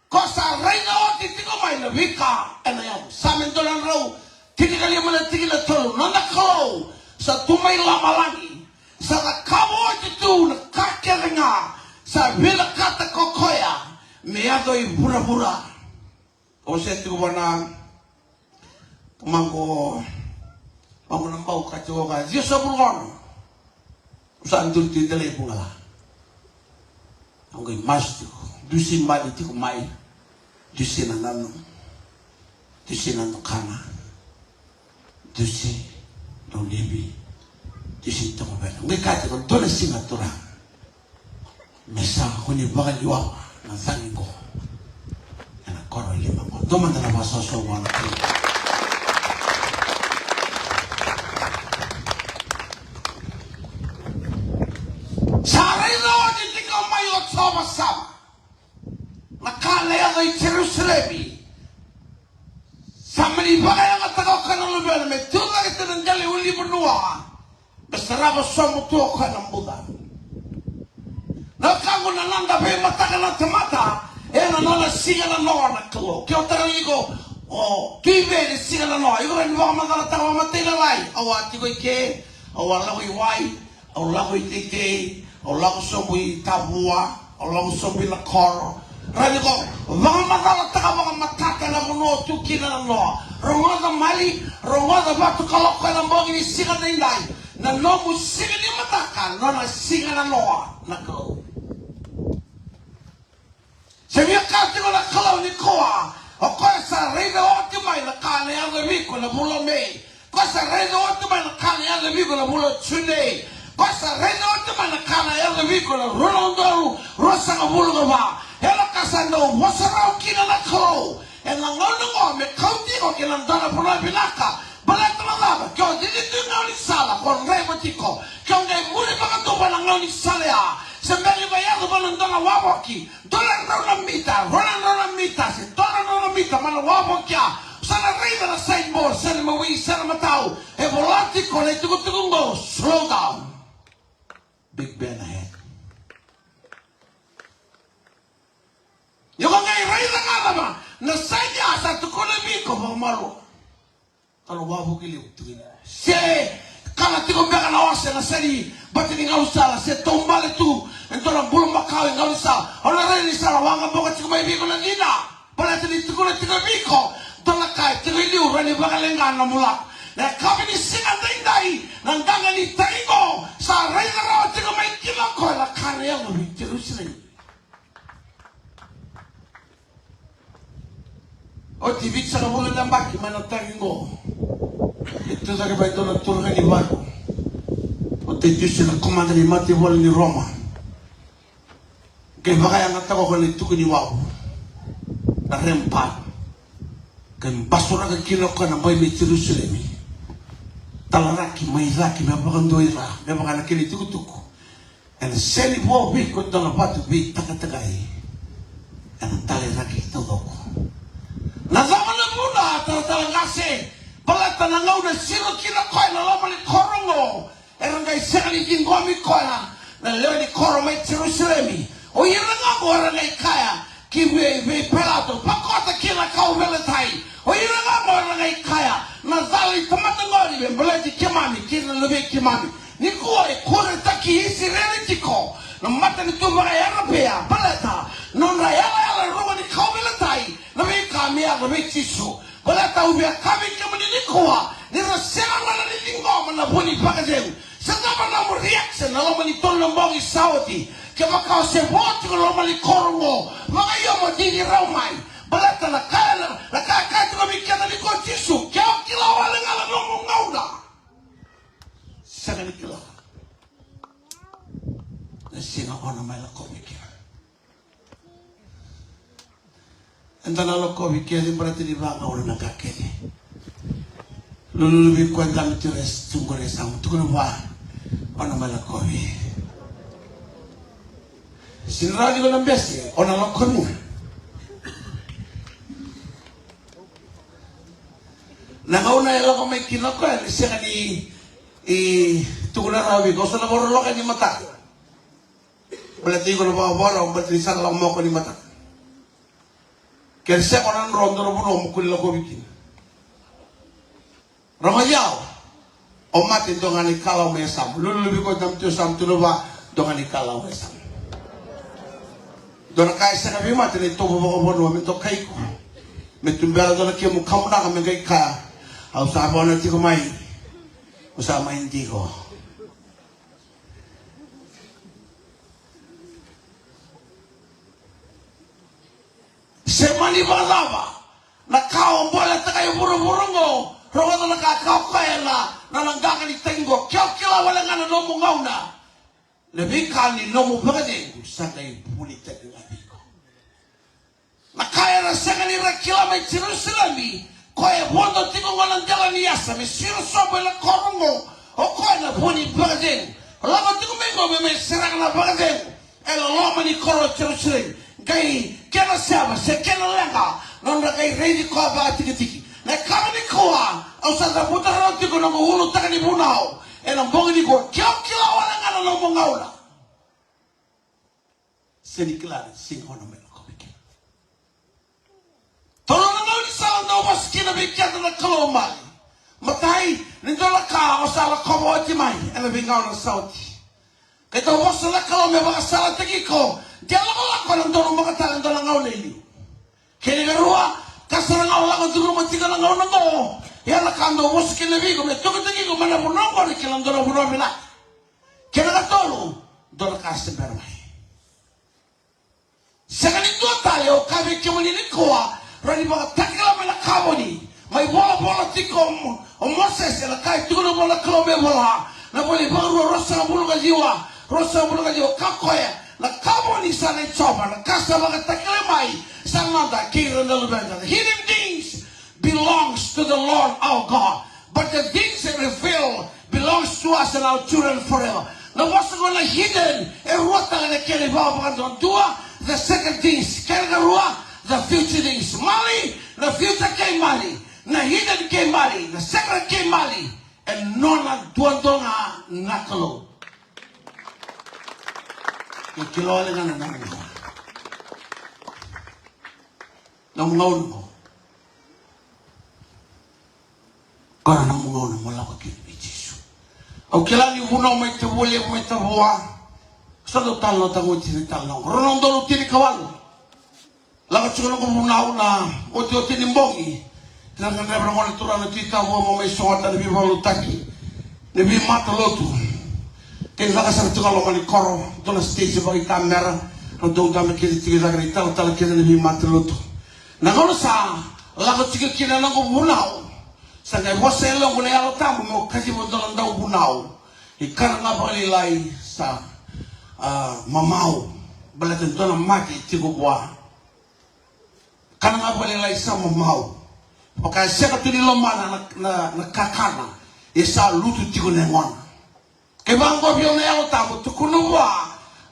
[SPEAKER 6] Kosa reina oti tiga mai na vika enayam. Samen dolan rau tiga kali mana tiga tolu nanda kalau sa tumai lama lagi. Sa kamu oti tu na kakelenga sa bila kata kokoya meadoi pura-pura. O senti ko bana mangko nambau kacau ka dia sabulon usan tul ti tele pungala angoi mas tu dusi mali ti ko mai dusi nanano dusi nando kana dusi do libi dusi to ba ngai ka ti ko dole singatura mesa ko ni bagal yo na sangi ko ana koro lima ko doman na baso so wala sama-sama nakalaya kay Jerusalem sama ni bagay ang atagaw ka ng lugar na may tulad Kete dan jali uli benua. Besaraba somu tuo kwa na mbuda. Na kango na nanga be mataka na temata. Ena nana singa na noa na kalo. Kio tara iko. Tuibe ni singa na noa. Iko rani waka matala tawa matila lai. Awa tiko ike. Awa lago i wai. Awa lago i tete. Awa lago somu i tabua. Awa lago somu i la koro. Rani ko. Waka matala taka waka mataka na muno tukina na noa. Rongoda mali. Rongoda batu kaloko na mbongi ni singa na indai. Na nomu singa ni mataka. Nona singa na noa. Na kalo. Semia kati ko na kalau ni koa. O koe sa reina oti mai na kane anga miko na mula mei. Koe sa reina oti mai na kane anga miko na mula tune. Koe sa reina oti mai na kane anga miko na runa undoru. Rosa nga mula gaba. Hela kasa no wasarau kina na kalau. E na ngona ngo me kauti ko kina ndana puna binaka. Balata na lava. Kyo dili tu ngauni sala. Kon rei matiko. Kyo ngai muli baka tupa na ngauni sala ya. Sembeli bayado mana ndona waboki. Dola rona mita. Se dola rona mita mana waboki ya. Sana reida na sideboard. Sana mawi, sana matau. E volati kone tukutukungo. Slow down. Big Ben ahead. Yoko ngai reida ngadama. Na saidi asa tukone miko maru. Talo waboki liu tukina. Se kala tiko mbeka na wase na seri. Bati ni ngausala. Se tombale tu. Entora bulu makau ngau sa. Ona rei sala wanga boka tiko mai biko na nina. Pala tini tiko na tiko biko. Tola kai tiko liu rani baka lenga na mula. Na kami ni singa tindai. Nanganga ni taigo. Sa rei na rawa tiko mai kila koe la kane yangu ni Jerusalem. O TV sa ka bulu nambaki mana tangingo. Ito sa ka ba ito na turga ni Bago. O te Diyos na kumanda ni Mati wala ni Roma. Kaya baka yang natako ko ni tuko ni Wao. Na rempa. Kaya basura ka kilo ka na boy ni Jerusalem. Talaraki, mairaki, may pakandoira. May baka na kini tuko-tuko. And seni po bi ko tala patu bi takatagay. And talaraki todo ko. Nazama na muna talatangase. Balata na ngaw na sino kinakoy na laman ni korongo. Erangay sekali kingomi ko na leo ni koro may Jerusalem. O yun nga mo erangay kaya. Kiwe pelato. Pakota kila kau meletai. O yun nga mo erangay kaya. Nazali tamatangori. Mbeleti kimami. Kina lubi kimami. Ni kuwa kore taki hisi reality ko. Na mata ni tumbara yarapea. Balata. Nonra yala ruwa ni kau meletai. Nabi kami ya nabi chisu. Balata ubia kami kama ni kuwa. Nirasema na nilingoma na buni pakazeru. Sangama na mo reaction na loma ni tolo mbongi sauti. Kama kao se woti ko loma ni korongo. Mga yomo dini raumai. Balata na kaya kaya tuka mikia na liko chisu. Kaya kila wale ngala lomo ngauda. Sanga ni kila. Na singa ona mai la komikia. Enda na la komikia di berarti di banga ona na kakene. Lulu lebih kuat kami tulis tunggu resam tunggu apa orang malah kopi. Sinra juga nambes orang lakukan. Nangau na elo kami kinakal siya kani tunggu na rawi kau sana baru lo kani mata. Berarti kalau bawa orang bertulisan lo mau kani mata. Kerja orang rondo rondo mukul lo kopi kini. Ramajau, omat itu ngani kalau mesam, lulu lebih kau jam tu sam tu lupa, dongani kalau mesam. Dona kai sana bima tene to bobo bono mento kai ko. Metumbela dona kia mukamu na kami kai ka. Au sabona tiko mai. Usama indiko. Semani balava. Nakao mbola takai buru-burungo. Rongo na kakao kaya na nalanggangan ni Tengo. Kila wala nga na lomo ngauna. Lebih kali lomo bagade. Sa kay pulitek ng abiko. Nakaya na sa kanila kila may Jerusalem. Kaya bondo tiko walang dala ni Yasa. May sinusobo na korongo. O kaya na puni bagade. Lago tiko may sirang na bagade. Elo loma ni koro Jerusalem. Kay kena siapa. Se kena lenga. Nanda kay ready ko ba tiki-tiki. na kama ni koa au sa puta roti ko na hulu taka ni bunao e na bongi ni ko kila wala ngana na bongaula seni klare sing hono me ko beke tolo na ni sala no maskina be kata na kalo mali matai ni dola ka o sala ko mo ti mai e na binga na sauti kita wasala kalo me ba sala teki ko jalo ko na dono makata dola ngaule ni kene garua kasara ngawla ko dulu mati kana ngawna ngo ya la kando waskina bigo me to teki ko mana bunongo ni kila dono buno mina kene ka tolo dola ka se bermai sekali dua tali o kabe kemuli ni koa rani ba takala mana kaboni mai bola tiko o Moses la kai tuno bola klobe bola na boli baru rosa bulu gajiwa kakoya na kaboni sana choma na kasa ba takala mai sana da kira na lubanga the hidden things belongs to the Lord our God but the things that reveal belongs to us and our children forever na wasa gonna hidden e rota na kele ba ba dua the second things Kergarua, the future things. Mali, the future came Mali. Na hidden came Mali. The second came Mali. And nona duandonga nakalo. Ikilole na nango. Namungaw mo. Kaya namungaw na mula kakilimi Jisu. Au kilani uno may tawuli may tabuwa. Sa talo tango tini talo ronon dolo tini kawalu laga chulo ko munau na oti nimbongi na nebra ngone turana tita mo mai sota de bivolo taki ne bi mata lotu ke laga sa tukalo mani koro dona stage ba kamera no do dame ke tigi zaga ni tal ke ne bi mata lotu na ngono sa laga tigi kina na ko munau sa ngai woselo ngone ya tamu mo kaji mo dona ndau munau ikana ngabali lai sa mamau balatin dona mati tigo bua kana nga bale lai sa mamau paka seka tuni lomana na kakana isa lutu tigo nengon ke bango bio ne ao tabu tukunu wa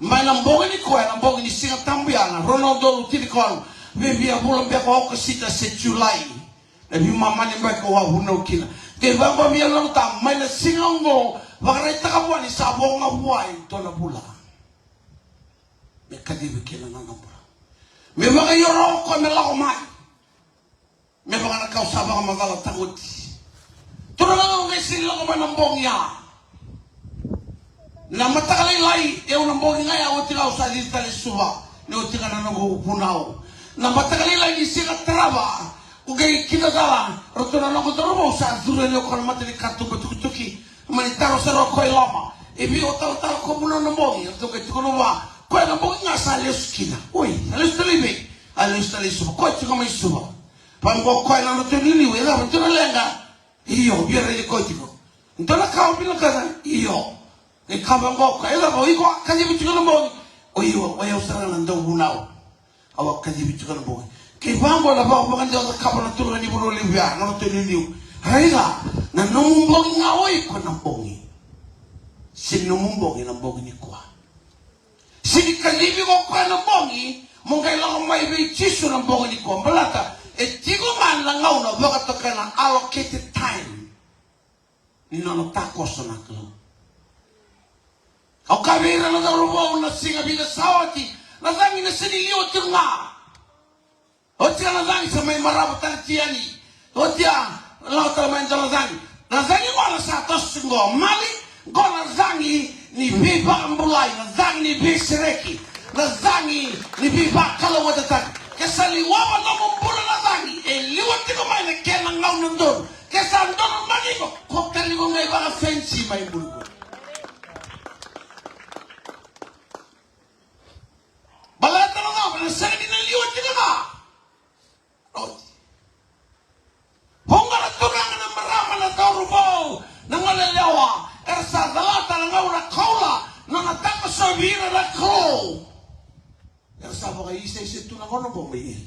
[SPEAKER 6] mai na mbongi ni koe na mbongi ni singa tambiana Ronaldo tini kon vivia bulan bia ko sita se Julai na bi mama ni mai ko wa huno kina ke bango bio long tam mai na singa ngo bakare takabwa ni sabonga buai dona bula me kadibi kena na nombra me mga yoro ko me la mai me mga na kausa ba magala taguti turo na ngesi lo ko manambong ya na matakalay lai e unambong nga ya oti ka usa di tali suba ne oti ka na ngo punao na matakalay lai ni sika traba ugay kinagala roto na ngo toro usa dure ne ko matri katu tuki mani taro sero ko lama e bi ota ko muno nambong to ke tuno wa ko na mo nga sa leskina oi alestalibe alestaliso ko tiko mai suba pango ko na no tini we na tino lenga iyo biere ko tiko ndona ka obilo kaza iyo e kabango ko ela bo iko kaji bitiko no mo oyo oyo sara na ndo bunao awa kaji bitiko no mo ke bango la ba ba ndo ka ba turo ni buno libya no tini ni haila na no mo nga oi ko na bongi sin no mo bongi na bongi ni kwa sini kalibi ko kwa na bongi mungai lang mai bi Jisu na bongi ni ko balata e tigo man lang ngau na baka to kana allocated time ni no takos na ko au kabira na rubo na singa bi na sawati na zangi na sini yo tinga o tia na zangi sa mai marabu tartiani o tia la ta mai na zangi wala sa tosingo mali gona zangi ni biba ambulai na zangi ni bisireki na zangi ni biba kala wadata kesali waba na mumbula na zangi e liwa tiko mai na kena ngau nandon kesa ndono maniko ko kali ko ngai ba fensi mai bulgo balata na ngau na zangi na liwa tiko na honga na turanga na marama na torubo na ngalelewa ersa dalata na ngau na kaula na nataka sabira na klo ersa baka isa tu na kono bo mai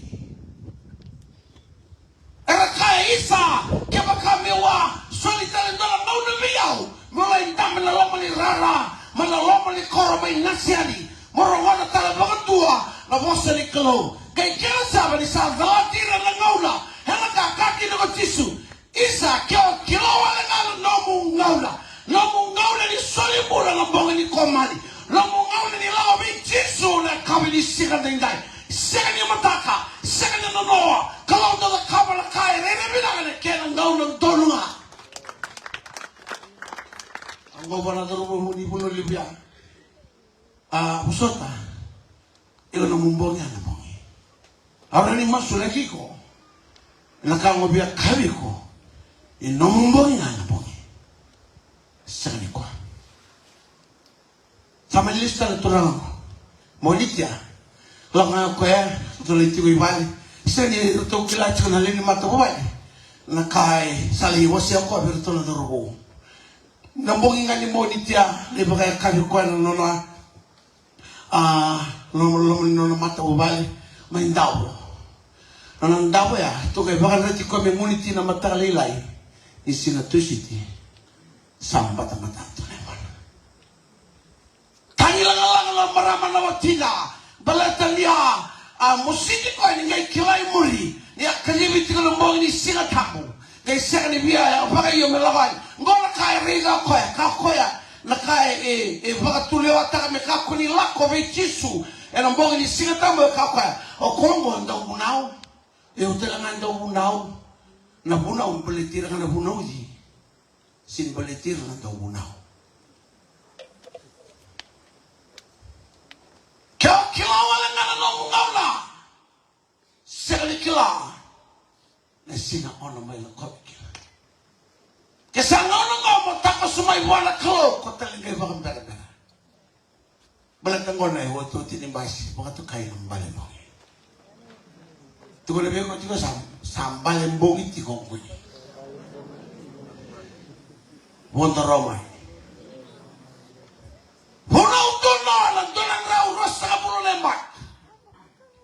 [SPEAKER 6] era kai isa ke baka mewa solitale ndola ngau na miau mola indam na loma ni rara mana loma ni koro mai nasiani moro wana tala baka tua na bosa ni klo kai kera saba ni sa dalati na ngau na hela ka kaki na ko tisu isa kyo kilawala ngalo nomu ngaula ni solibula ngabonga ni komali nomu ngaula ni lawa bi tisu na kabili sika dendai sika ni mataka sika ni nonoa kalau ndo kabala kai rene bina ne kena ngaula ndolunga angobana dorobo huni buno libya usota ilo nomumbonga na bongi arani masule kiko nakangobia kabiko inomumbonga na bongi sakani kwa sama lista na turang molitia langa ko ya tuliti ko ibali seni to kila chuna leni mataboy nakai sali wasi ko birto na dorobo nambongi ngani molitia le bagay kabiko na nona no mata ubali maindawo nang dawo ya to kay baka rati ko me muniti na mata lilay isina tusiti samba mata to naman tangilang maraman na watina balatalia musiti ko ni ngay kilay muri ya kalibit ko mo ni sina tamu kay sa ni biya baka yo melaway ngora kay riga ko ya kakoya nakai baka tulewa taka me kakuni lako be tisu ena mbongi ni singa tambo kakwa o kongo ndo bunao utela ndo bunao na bunao mpeletira na bunao di sin peletira ndo bunao kila wala ngana no ngana sekali kila na singa ono mai la kopki kesanga ono ngomo tako sumai wala klo ko talingai bakam bera balatang na iwoto tinimbasi baka to kaya ng balembong tuko na ko tiko sa balembong iti ko ko wonta Roma hunaw to na nagdolang raw rosa ka puno lembat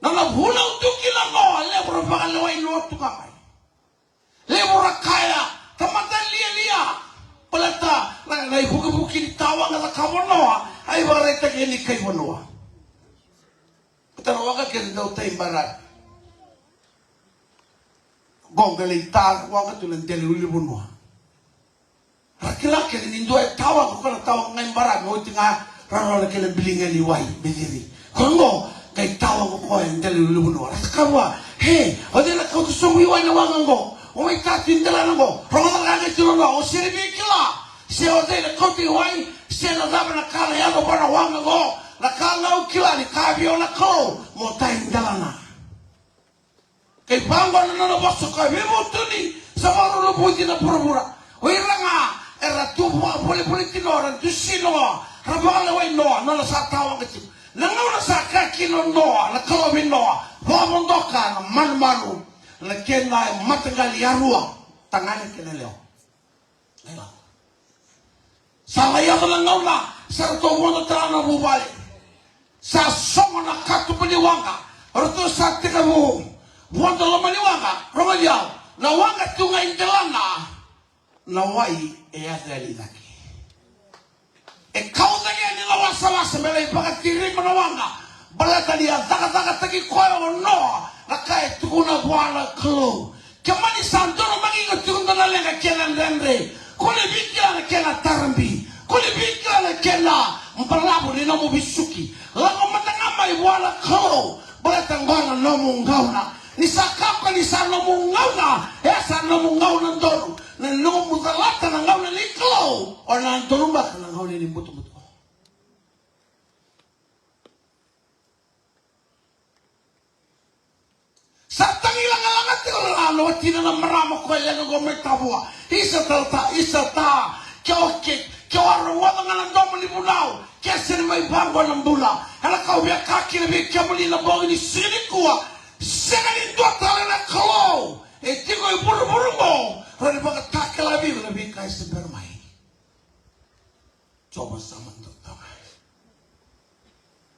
[SPEAKER 6] na hunaw to kila no lebro baka laway luot to kamay lebro kaya tamatang liya palata na ibuki tawang na kamono ay waray tagini kay Wanoa. Tanawaga kaya daw tayong barat. Gong galita, waga tulang deluli Wanoa. Rakila kaya nindo ay tawag ko na tawag ngayong barat. Mo tinga rarala kaya bilingan ni Wai, bediri. Kongo, kay tawag ko ay deluli Wanoa. Rakawa, hey, o di na kautusong iway na wangan ko. O may tatindala na ko. Rongan na kagay tulong o siribikila. Siya o di na kauti iway. Siya na dapat nakala yan o ba na wang ako nakala o kila ni kabyo na ko mo tayong dalana kay bangwa na nanabaso ka bimuto ni sa marulubuti na pura-pura wala nga eratubo ka puli-puli tinoran dusino rabang laway noa na nasatawang katim nangaw na sa kakino noa nakalawin noa wamundoka na manu-manu na kena matanggal yarua tanganin kinaleo ayun salaya ka lang na sa ito mo na tala na bubali sa songo na katupaniwanga rito sa tika mo wanda lamaniwanga romalyaw na wanga tunga indalana na wai adali laki ikaw na yan nilawasa-wasa melay pagkatirin mo na wanga balata niya daga-daga tagi koyo no na kahit tukuna buwala klo kamani santo na mangingat yung dalalang kailan lenre kule bikila na kela tarambi kule bikila na kela mpalabu ni namu bisuki lango matangamay wala ko balatang bana namu ngauna ni sakapa ni sa namu ngauna sa namu ngauna ndoro na namu mudalata na ngauna ni klo o na ndorumba ka na ngauna ni mutu-mutu Satang ilang-alangat yung lalo at tinanang marama ko yan ang gumitabuha. Isa ta, kyo arawa nga ng domo ni Bunaw, kaya sinimay bangwa ng bula. Halakaw biya kakilabig kya muli na bongin ni Sinikuwa, sinanin doon tala na kalaw. Di ko iburo-buro mo, rani baka kakilabig, labig kayo sa bermay. Coba sama doon tamay.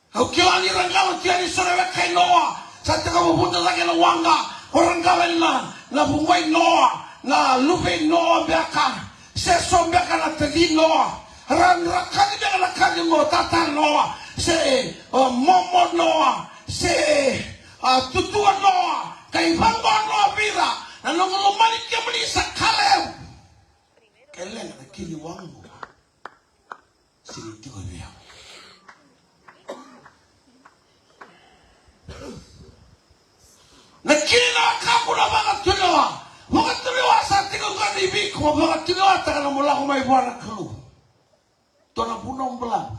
[SPEAKER 6] Kau kila ni ranggawan tiyan ni Sorewe kay Noah, sa taga pupunta sa kinawanga, orang gawin na bungway Noah, na lupin Noah biaka, seso biaka na tagi Noah, rakani biaka na kani mo, tata Noah, momo Noah, tutua Noah, kay bangwa Noah bira, nanongolomani kiamalisa kaleu. Kelen na kili wangu. Sinitigo vya. Na kili na kakuna makatulewa. Makatulewa sa tigo kani ibiko. Makatulewa taka na mula kumaibuana kalu. Tona punong belang.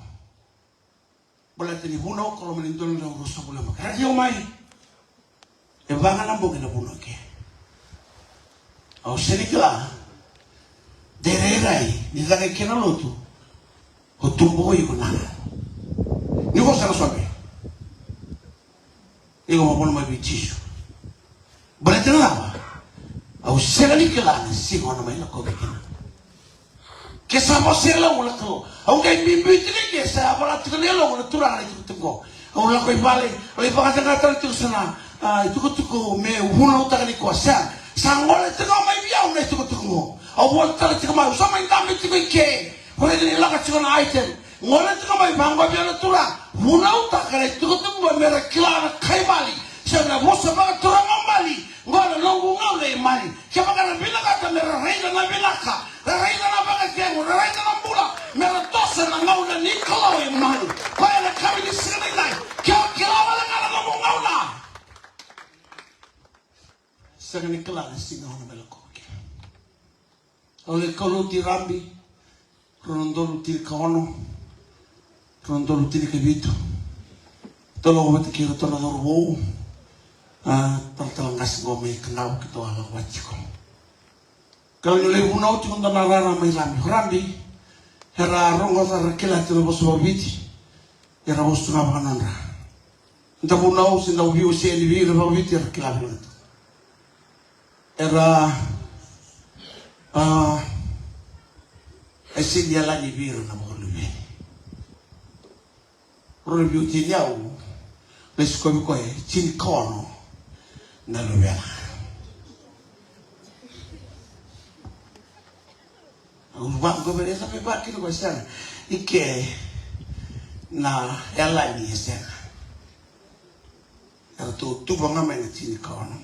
[SPEAKER 6] Belang tini punong kalau menintun na urusan mula maka. Hati umay. E banga na mbogi na punong ke. Au senikila. Dererai. Nizake kena lotu. Hutumbo iko na. Niko sana swabe. Iko mapono mabitisho. Belang tini lama. Au senikila na siko na maila kobe kena. Kesa mo sela wala ko. Au kay mimbi tini kesa wala tikelo wala turang na tuko. Au la koy vale, ole pa ka ta tu sana. Tuko me huna utaka ni ko sa. Sangole tiko mai biau na tuko. Au wala ta tiko mai so mai ndam tiko ke. Hore ni la ka tiko na item. Ngole tiko mai bangwa bia na turang. Huna utaka ni tuko mera kila na kai bali. Sana mo sa ba turang mali. Ngole longu ngole mali. Kaya ka na bila ka mera reina na bila ka. Reina na baga kengo, reina na mbula. Mera tosa na ngauna ni kalau yang malu. Kaya na kami di sini lai. Kila wala ngana na ngauna. Saka ni kila na singa na mela koke. Ole kalu ti rambi. Rondolu ti kaono. Rondolu ti kebitu. Tolo ko bati kira tolo dorbo. Tolo ngas gome kenau kito ala wachiko. Kalau nilai punau cuma tanah rara mai rambi, hera rongo tara kila tino bosu babiti, hera bosu ngapa kanonra. Nta punau sinda ubi usi eni bi hera babiti hera kila bilang. Hera esin dia lagi biru na mo lume. Rolo bi uti niau, lesko bi koe chin kono na lume. Ubang ko bere sampai baki ko sana ike na ela ni sana tu banga men tini ka ono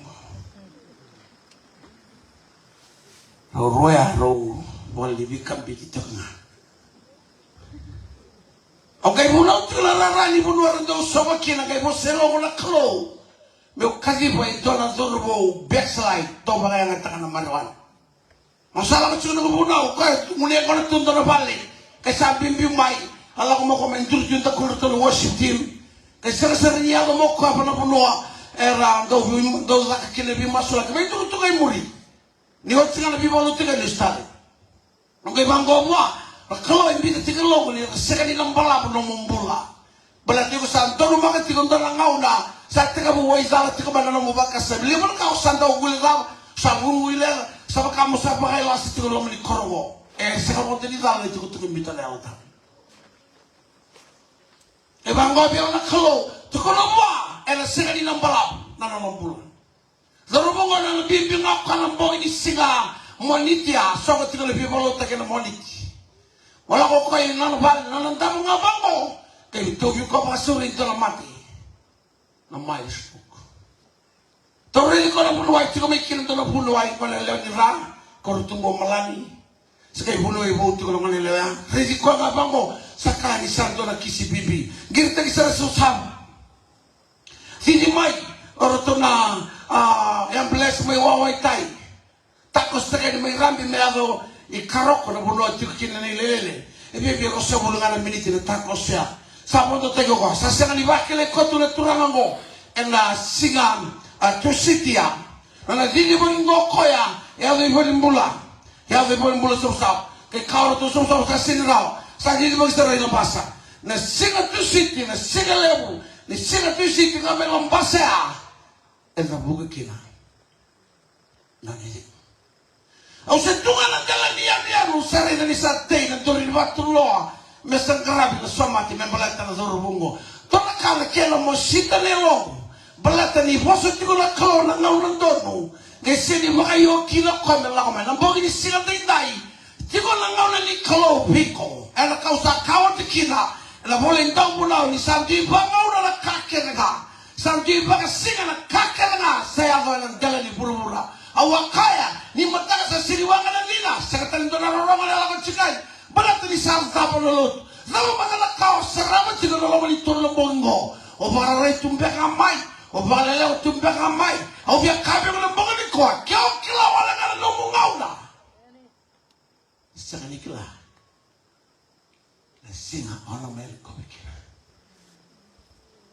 [SPEAKER 6] roya ro bol di bikam biki tengah okay muna utula rara ni bunu ndo soba kina kai bo selo wala klo me kazi boy dona zorbo backslide to banga yang takana manwan. Masalah kecil nak bunuh, kau mulai kau tuntun balik, kau samping bimai, kalau kau mau komentar junta kau worship team, kau sering-seringnya kau mau kau apa nak bunuh, kau tak kena bimai masuk lagi, kau itu kau muri, ni waktu kan lebih malu tinggal di stadion, kau bangga mua, kalau yang bisa tinggal lo ni, sekali lembala pun membula, berarti kau santor rumah kau tinggal dalam ngau na, saat kau mau izah, kau mana mau bakas, beli pun kau santor gula kau, sabun gula. Sama kamu saya pakai lasi itu kalau menikorwo, sekarang tadi dalam itu kutu kita lewat. Bangga biar nak kalau, tu kalau buat, sekali nampak, nana nampak. Lalu bangga nana bimbing aku kan nampak ini singa monitia, so kita lebih balu tak kena moniti. Walau kau yang nana bal, nana tamu ngabanggo, kayak itu kau pasur itu mati, nama Yesus. Torre ko na bunuay tiko may kinto na bunuay ko na lewa ni Ram ko tumbo malani sakay bunuay bo tiko na lewa rezi ko nga bango sakani santo na kisi bibi girta isa susam sini mai oroto na yang bless may waway tay takos sakay may Ram may ado ikarok ko na bunuay tiko kina na ilele bibi ko sa bulungan na miniti na takos siya sa mondo tego ko sa sanga ni bakile ko tu na turangan mo na singam tusitia, mana dini boleh ngokoya, ya boleh mula susah, ke kau tu susah kasih nirau, saya jadi boleh serai lembasa, na singa tusiti, na singa lebu, na singa tusiti ngambil lembasa, enda buka kina, na ini, au setungan jalan dia usare na nisate, na dorin batu loa, mesang kerabi na somati, membalatan na zoro bungo, tolak kala kelo mo sita nelong. Belatan ni bos itu kalau kau nak ngau dono, gesedi makayo kilo kau melang kau melang, bagi ni silat dai, jika nak ngau ni kalau biko, enak kau sak kau tikina, enak boleh tahu pulau ni sampai bangau nak kakek nak, sampai bangau singa nak kakek nak, saya kau nak jalan di pura-pura, awakaya ni mataka sa siriwangan ng nila sa katalito na rorongan na lakad sikay balat ni sarta panulut nama matala kao saramat sila nalaman ito ng bongo o bararay tumbek amay o bakalalaw tumbek amay o biyak kabe ko ng bongo ni kwa kaya kilawala ka na lumungaw na isa kanikila na singa ono meron ko bikira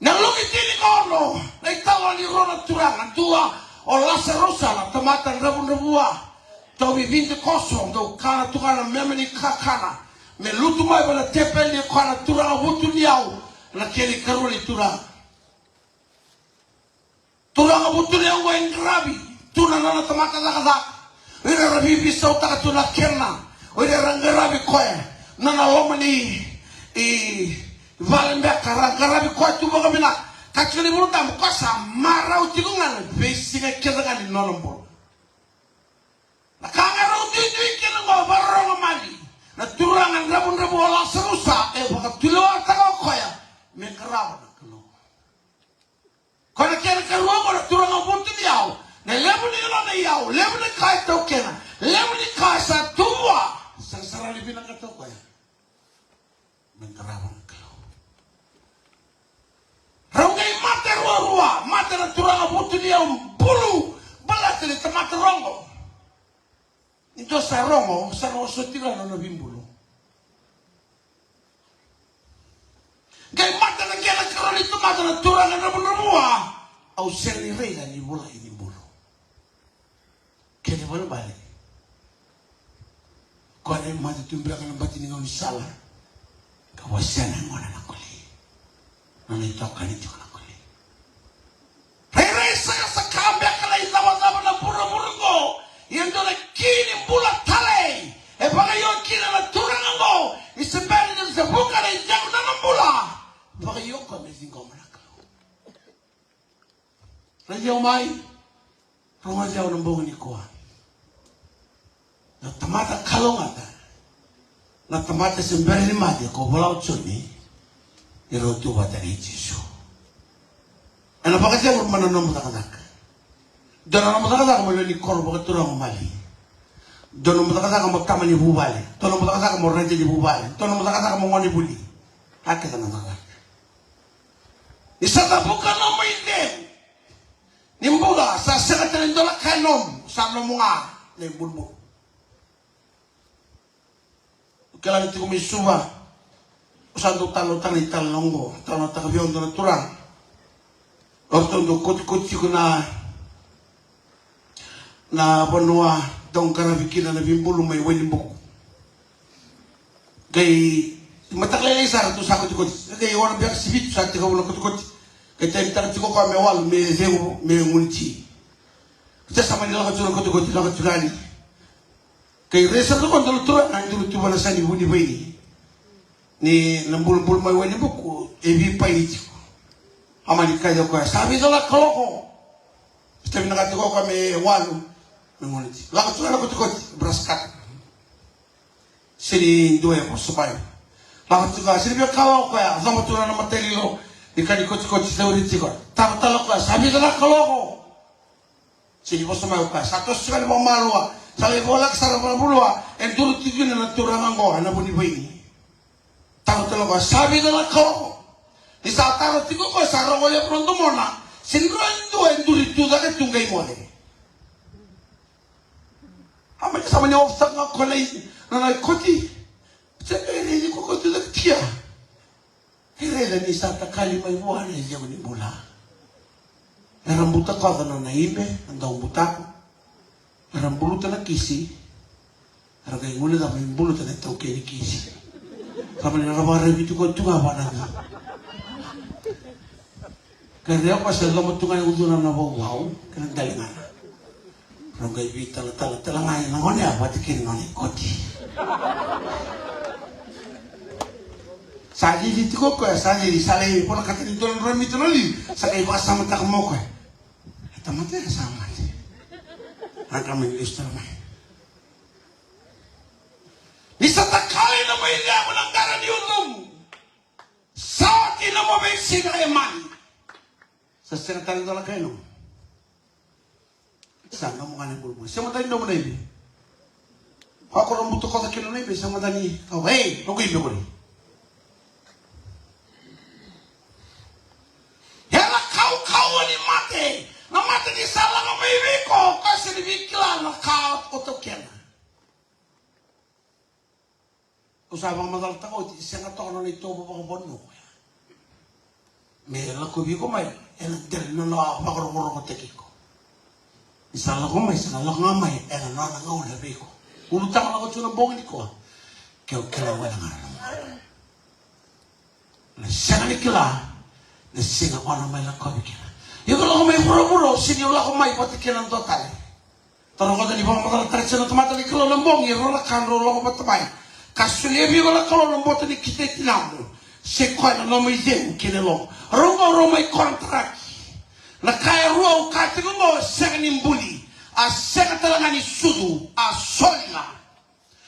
[SPEAKER 6] nang lukitili ko ono na itawa ni Ronald Turangan tua o Lasarosa na tamatan rabun-rabua tawi 20 kosong daw kana tukana memeni kakana me lutu mai bala tepel ni kana turanga butu niau na keli karuli turanga butu niau wa ingrabi tuna nana tamata lakadak ira rabi bisau taka tuna kerna ira ranggarabi koe nana lomani valembeka ranggarabi koe tu boga binak kacili bulu tamu kosa marau tikungan basic kira di nolombol. Na kangarau tuju kira ngau barong mali. Na turangan rabun-rabu olah serusa baka tuloa takau koya mengkerau na kelo. Kona kira keruang kona turangan buntu diau. Na lebu ni lo na iau, lebu ni kai tau kena, lebu ni kai sa tua. Sangsara ni binang katau koya mengkerau na kelo. Raungai mata rua-rua, mata na turanga butu dia bulu balat ni temata rongo. Itu sa rongo, sa rosotira na bimbulu. Gai mata na kena karon itu mata na turanga na rua, au seni rega ni bola ini bulu. Kene bola balik. Kau ada mata tumblakan batin ngau salah. Kawasan ngona na kuli. Nana itokan itu kana kuli. Rere sa kambe kala itawa-tawa na pura-purgo. Yang dole kini bulat tale. Baka yon kini na turangan mo. Isabel na sa buka na ijang na ng bula. Baka yon ka may singkaw manakaw. Radyaw may. Rumadyaw ng bunga ni Kuha. Natamata kalungata. Natamata sembari ni mati. Kau balaw tsuni. Irotu batang Yesus. Ano ba kasi ang mananong matakadak? Doon ang matakadak mo ni korbo katurang mali. Doon ang matakadak mo tama ni bubali. Doon ang matakadak mo rente ni bubali. Doon ang matakadak mo ngani buli. Akit ang matakadak. Isa na bukan na mo hindi. Nimbuga sa sekatan doon ang kanom sa mga na yung bulbo. Kailan ito kumisuba. Usando talo-talo italongo, talo-talo na turang. Orto do kuti-kuti ko na panua daong karabikina na bimbulong may walimbok. Kay mataklay isar to sa kuti-kuti. Kay orang biak sibit sa tika wala kuti-kuti. Kay tayo tara tiko ka mewal me zeu me ngunci. Kita sama ni lakat turang kuti-kuti lakat turani. Kay resa to kon talo-turang ang dulu tuwa na sa ni buni bayi. Ni nambul-bul may wani buku ebi paiti amani kayo ko sabi dala koloko sabi nakati ko kami walu ngoniti lakat ko ko braskat sini dua ko sabay lakat ko sini kawo ko ya sama tuna na materilo ikani ko sa uriti ko tartalo ko sabi dala koloko sini po samay ko satos sekali mo malwa sabi bolak sara bulwa en duru tigin na turang ngo na buni bayi tahu telah sabi dalam kau, di saat tahu tiga kau sarang kau yang pronto mana, sendirian itu enduri itu dah ketunggai mole. Amat sama ni ofsak nak kau lagi, nak koti, cakap ini kau koti dah kia. Kira dah ni saat kali mai buah ni jauh ni bola. Rambutan kau kan nak ibe, anda rambutan, rambutan nak kisi, harga yang mana dah rambutan nak tahu kini kisi. Kami nakabara itu ko tunga pa na. Kaya ako sa lamot tunga yung udunan na wow, kanang dalingan. Pero kay bita tala ngayon ng onya, pati kinon koti. Saji dito ko saji di salay po nakatin doon rami to nali. Sa kay basa man ta mo ko. Tamate sama. Ang kami listo naman. Isa takali na may liya mo ng karan yung sa akin na mo may sinaiman. Sa sinatali doon kayo. Sanga mo kanang bulbul. Siya matani no mo na ibi. Ako rin buto ko sa kilo na ibi. Siya matani. Oh, hey! Nung ibi ko rin. Hela kau ni mate. Na mate ni salang ang may ibi ko. Kasi ni bigla na kaut o to kena. Usapang madalta ko. Siya nga to na ito pa bono. May lako ibi ko may. Del no na makarong ko teki ko. Isala ko may sanala nga may ena na nga ula biko. Ulutang ako tuna bongin ko. Kaya kila wala nga naman. Na siya nga kila na siya nga wana may lako bikina. Yung ko may puro-puro siniyula ko may patikinan total. Taro ko dali pa matala siya na tumatali kilo ng bong. Yung rola kan rola ko patabay. Kasuliya biyo ko lang kilo ng boto ni kita itinamu. Siya ko na may zeng kinilong. Rungo may kontrak. Na kaya ruwa ukati mo sega ni mbuli a sega talanga ni sudu a solina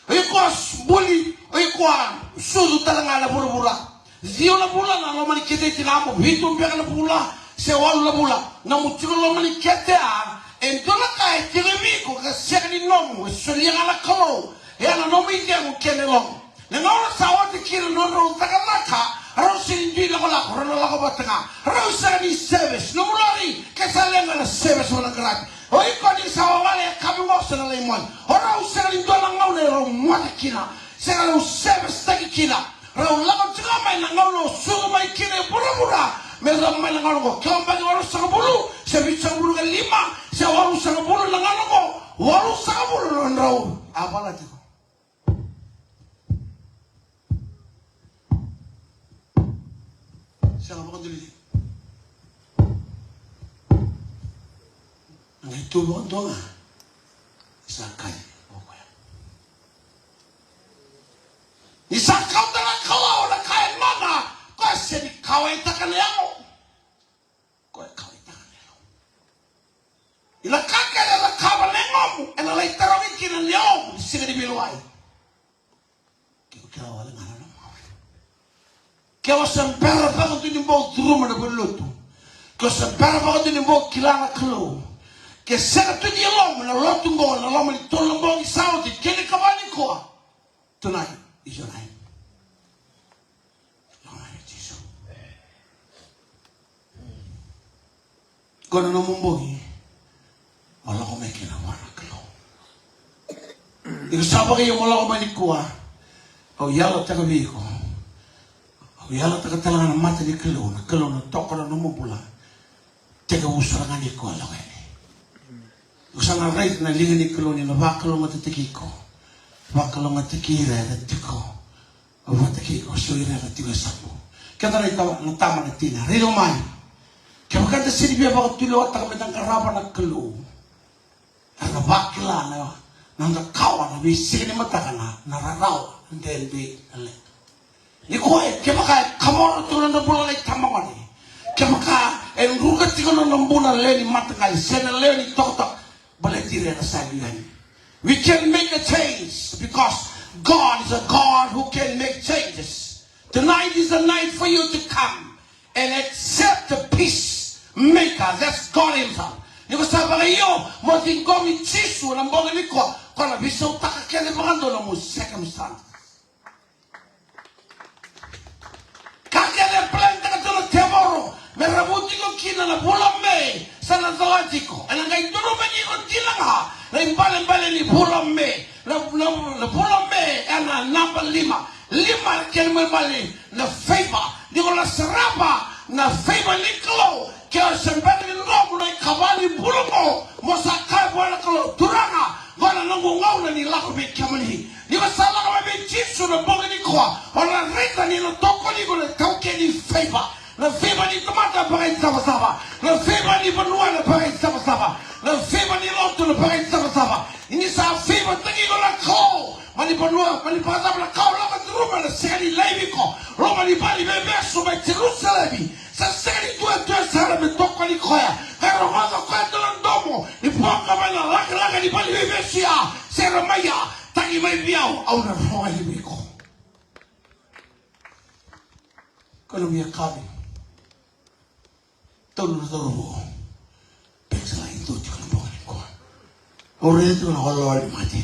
[SPEAKER 6] oyikuwa mbuli oyikuwa sudu talanga la bura zio la bula na lo mani kete tinamo vitu mbeka la bula se walu la bula na mutiko lo mani kete a endola kaya tiremiko ka sega ni nomu solia la kalo ya na nomu ingengu kene long na ngora sawati kira nono takalaka Rosin di la kola korona la ko batanga rosa ni service no mulari kesalenga na service wala grad oi ko ni sawale kami mo sana le mon ora usara ni dola ngau ne ro mata kina sera service taki kina ro la ko tira mai na ngau no su mai kine pura me ro mai na ngau ko kamba ni ro sa bulu se bi sa bulu ke lima se waru sa bulu na ngau ko waru sa bulu ro apa la tiko Siya nga dili. Ang ito mo ito nga. Isakay. Okay. Isakaw na lang kalaw na kaya mga. Kasi ni kaway takalayaw. Kaya kaway takalayaw. Ilakakay na lang kabalengom. E nalay tarawin kinalayaw. Sige ni Biluay. Kaya wala nga na. Kaya sempera pa ko din mo druma na buluto. Kaya sempera pa ko din mo kilala klo. Kaya sera tu di long na lotu ngo na long ni tolong mo isaudi kene kabani ko. Tonight is your night. Tonight is your. Kono no mumbogi. Wala ko may kinawara klo. Ikaw sabi kayo wala ko malikwa. O yalo tagabi ko. Yala takatalangan na mata ni kelo na toko na numubula. Teka usurangan ni ko alaw ini. Usang right na lingan ni kelo ni na bakalo matatiki ko. Bakalo matikira na tiko. O matiki ko suira na tiga sapo. Kaya na ikaw ang tama na tina. Rino man. Kaya maganda sinibya baka tulo at takamit ang karapa na kelo. Ang bakila na nangakawa na bisig ni mata ka na nararaw. Hindi alay. Ikuai kemaka kamor tulan na bulan ay tamawani kemaka en ruga tikono nambuna leni matakali sena leni tok baletire na sabihan. We can make a change because God is a God who can make changes. Tonight is a night for you to come and accept the peace maker. That's God himself. Niko sabi kayo mo tingkomi chisu ng bonga niko kono biso takakene mangando na mo circumstance. Kakele planta katolo temoro, merabuti ko kina na bulambe sa nazawatiko. Anang kay duro ba niyo tilang ha? Na imbale ni bulambe, na bulambe ana namba lima kelma bali na favor. Di ko na sarapa na favor ni klo. Kaya sembali ni romo na kabali bulamo mo sa kaibuan klo turanga. Wala nangungaw na nila ko may kamali. Di ba sala ka may chisu na bonga ni kwa. Wala rita ni no toko ni ko na tauke ni favor. Na favor ni tomata bagay sama-sama. Na favor ni banua na bagay sama-sama. Na favor ni loto na bagay sama-sama. Ini sa favor tangi ko na ko. Mani banua, mani pasap na kau laman rumah na sekali lebi ko. Roma ni bali bebeso may tirusa lebi. Sa sekali tua sara me toko ni koya. Kaya romazo koya tulang domo. Ni puaka mana laka ni bali bebesia. Sera maya. Tangi may biyaw. Au na roa lebi ko. Kalau dia kami. Tolong mo. Peksa lain tu juga boleh ko. Ore itu na Allah wali mati.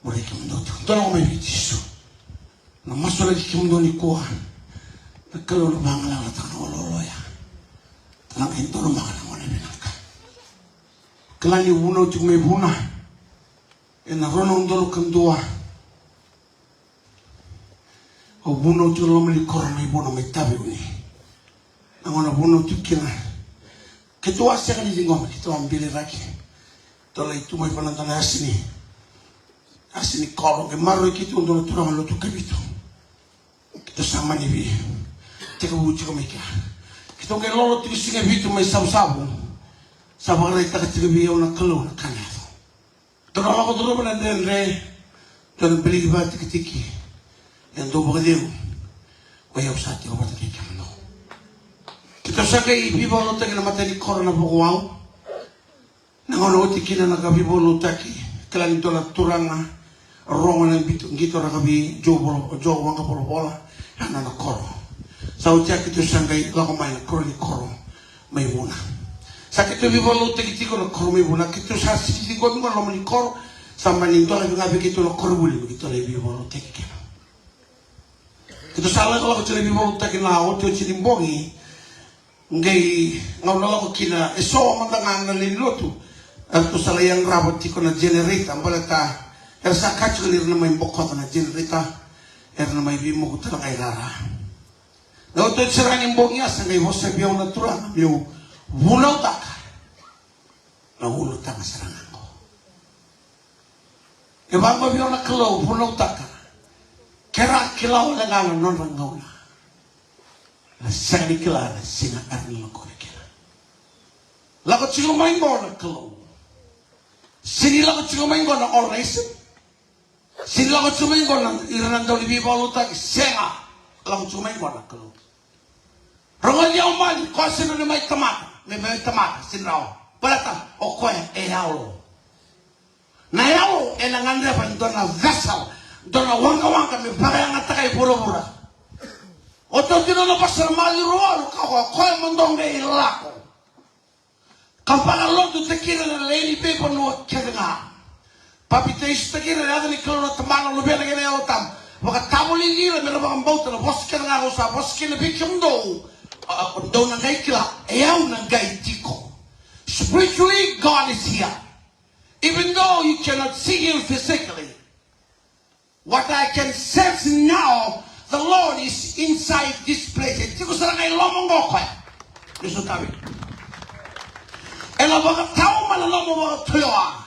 [SPEAKER 6] Ore kimundo tu. Tolong kami bisu. Na masuk lagi kimundo ni kuah. Kalau lu bangla la tak Allah ya. Tanang itu lu makan ngone binaka. Kelani buno tu me buna. Ena rono ndolo kendua. O buno tu lo meli korna ibono me tabi uni. Angona buno tu kina. Ketua sekali dingom kita ambil lagi. Tola itu mai panantana asini. Asini koro ke maru kitu ndolo turang lo tu kabito. Kita sama ni bi. Teka buci komika. Kita ke lolo tu singa bitu mai sabu-sabu. Sabara ita ka tiga biya na kalo na kana. Tola ko duro bana dendre. Tola beli ba tiki. Yang do bagadiu. Waya usati ko pataki kamno. Kita sakai bibo lo teki na matani koro na bukuang. Nangono tiki na nakabibo lo taki. Kelani tola turanga. Rongo na bitu ngito na kabi jobo wanga polo bola. Yana na koro. Sautia kitu sangai lako mai koro ni koro mai buna. Sakito bibo lo teki tiko na koro mai buna. Kitu sa sisi ko ngo lo ni koro sama ni tola binga begitu lo koro buli begitu le bibo lo teki kena. Kitu salah kalau kecil bibo lo teki na o tio chini mbongi ngai ngau na lako kina eso mandangan na lilotu. Ertu salah yang rabot tiko na generate ambalata ersa kacu lir na mai mbokot na generate erna mai bimo kutala kai rara. Lalu tu cerang imbongi asa ngai bose biau natural biau wulau tak. Na wulau tak serangan ko. E bango biau na kelau wulau tak. Kera kilau lengan non ngau na. Na sani kilara singa arni ko kira. Lagu cium main na kelau. Sini lagu cium main na always. Sini lagu cium main na iranan doli biau lu tak senga. Lagu cium main na kelau. Rongal dia umali kau sini mai tamata, mai tamata sinrao. Pelata okoy eyalo. Na yalo elangandre pan dona vessel, dona wanga me parang atakai pura-pura. Oto dino na pasar mali rualo kau koy mondong de ilako. Kampana lotu tekira na lady paper no kedenga. Papi te istekira na ni kalo na tamana lo bela gene otam. Waka tabuli gira me robang bauta na bos kedenga usa bos kene bikim do. Daw na ngay kila, ayaw na ngay tiko. Spiritually, God is here. Even though you cannot see Him physically, what I can sense now, the Lord is inside this place. Tiko sa ngay lomong ko kaya. Yesu tabi. Ela baka tao man lomong baka tuyoa.